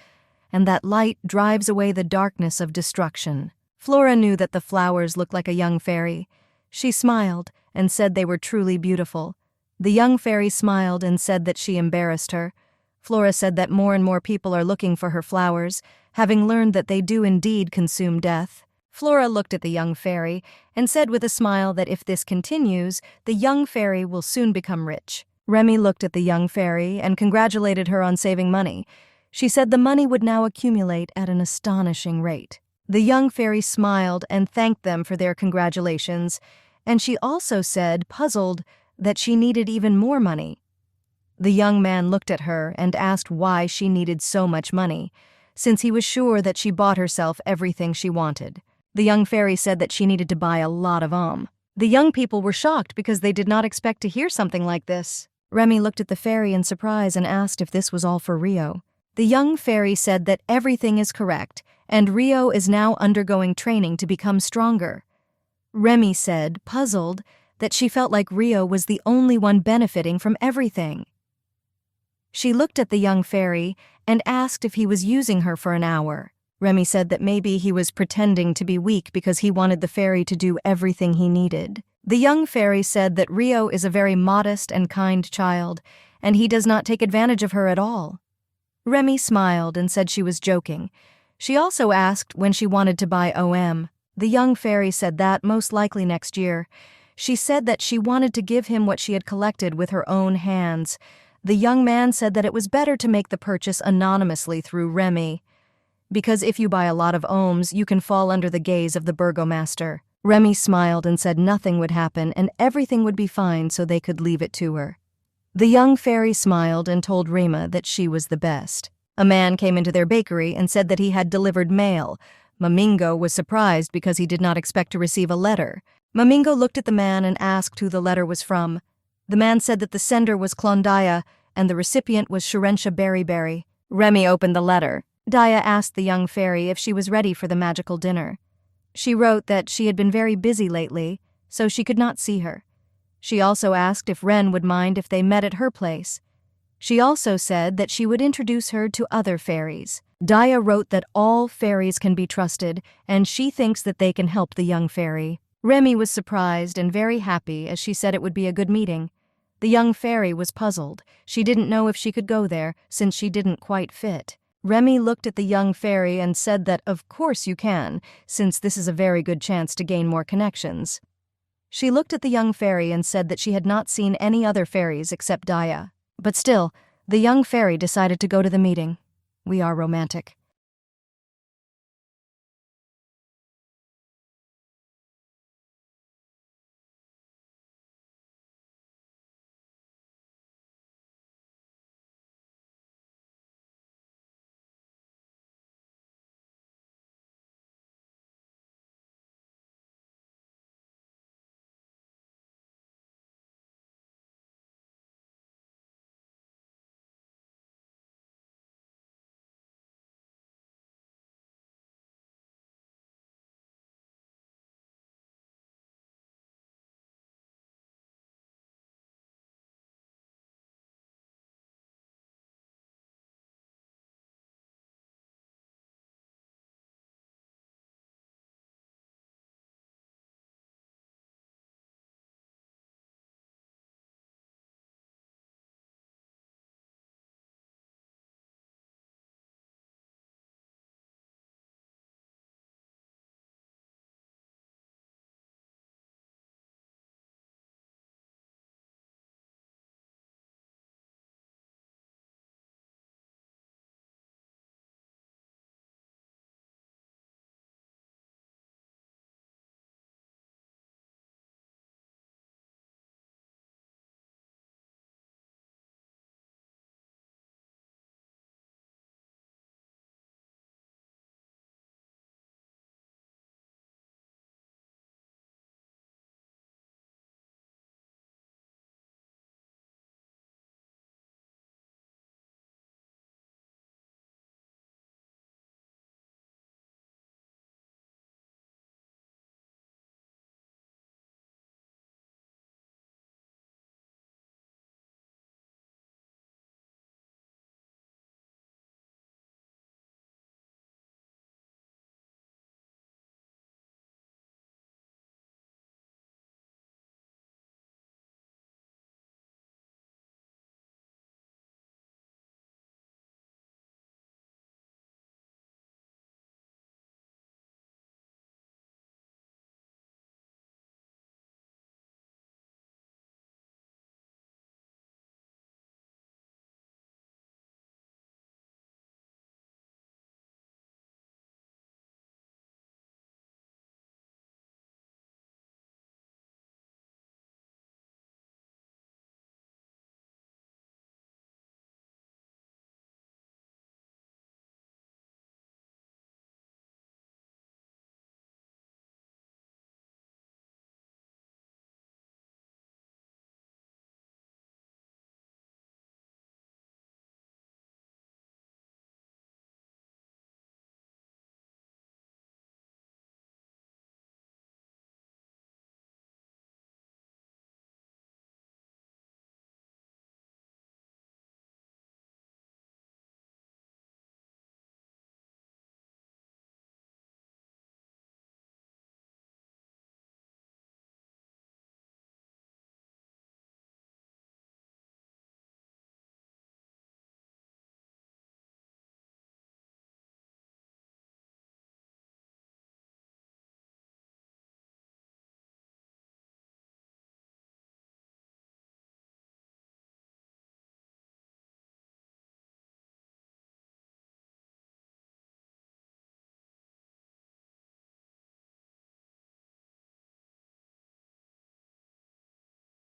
and that light drives away the darkness of destruction. Flora knew that the flowers looked like a young fairy. She smiled and said they were truly beautiful. The young fairy smiled and said that she embarrassed her. Flora said that more and more people are looking for her flowers, having learned that they do indeed consume death. Flora looked at the young fairy and said with a smile that if this continues, the young fairy will soon become rich. Remy looked at the young fairy and congratulated her on saving money. She said the money would now accumulate at an astonishing rate. The young fairy smiled and thanked them for their congratulations, and she also said, puzzled, that she needed even more money. The young man looked at her and asked why she needed so much money, since he was sure that she bought herself everything she wanted. The young fairy said that she needed to buy a lot of The young people were shocked because they did not expect to hear something like this. Remy looked at the fairy in surprise and asked if this was all for Rio. The young fairy said that everything is correct, and Rio is now undergoing training to become stronger. Remy said, puzzled, that she felt like Rio was the only one benefiting from everything. She looked at the young fairy and asked if he was using her for an hour. Remy said that maybe he was pretending to be weak because he wanted the fairy to do everything he needed. The young fairy said that Rio is a very modest and kind child, and he does not take advantage of her at all. Remy smiled and said she was joking. She also asked when she wanted to buy The young fairy said that most likely next year. She said that she wanted to give him what she had collected with her own hands. The young man said that it was better to make the purchase anonymously through Remy, because if you buy a lot of you can fall under the gaze of the burgomaster. Remy smiled and said nothing would happen and everything would be fine so they could leave it to her. The young fairy smiled and told Rima that she was the best. A man came into their bakery and said that he had delivered mail. Mamingo was surprised because he did not expect to receive a letter. Mamingo looked at the man and asked who the letter was from. The man said that the sender was Klondaya and the recipient was Sharensha Berry. Remy opened the letter. Daya asked the young fairy if she was ready for the magical dinner. She wrote that she had been very busy lately, so she could not see her. She also asked if Ren would mind if they met at her place. She also said that she would introduce her to other fairies. Daya wrote that all fairies can be trusted, and she thinks that they can help the young fairy. Remy was surprised and very happy as she said it would be a good meeting. The young fairy was puzzled. She didn't know if she could go there, since she didn't quite fit. Remy looked at the young fairy and said that of course you can, since this is a very good chance to gain more connections. She looked at the young fairy and said that she had not seen any other fairies except Daya. But still, the young fairy decided to go to the meeting. We are romantic.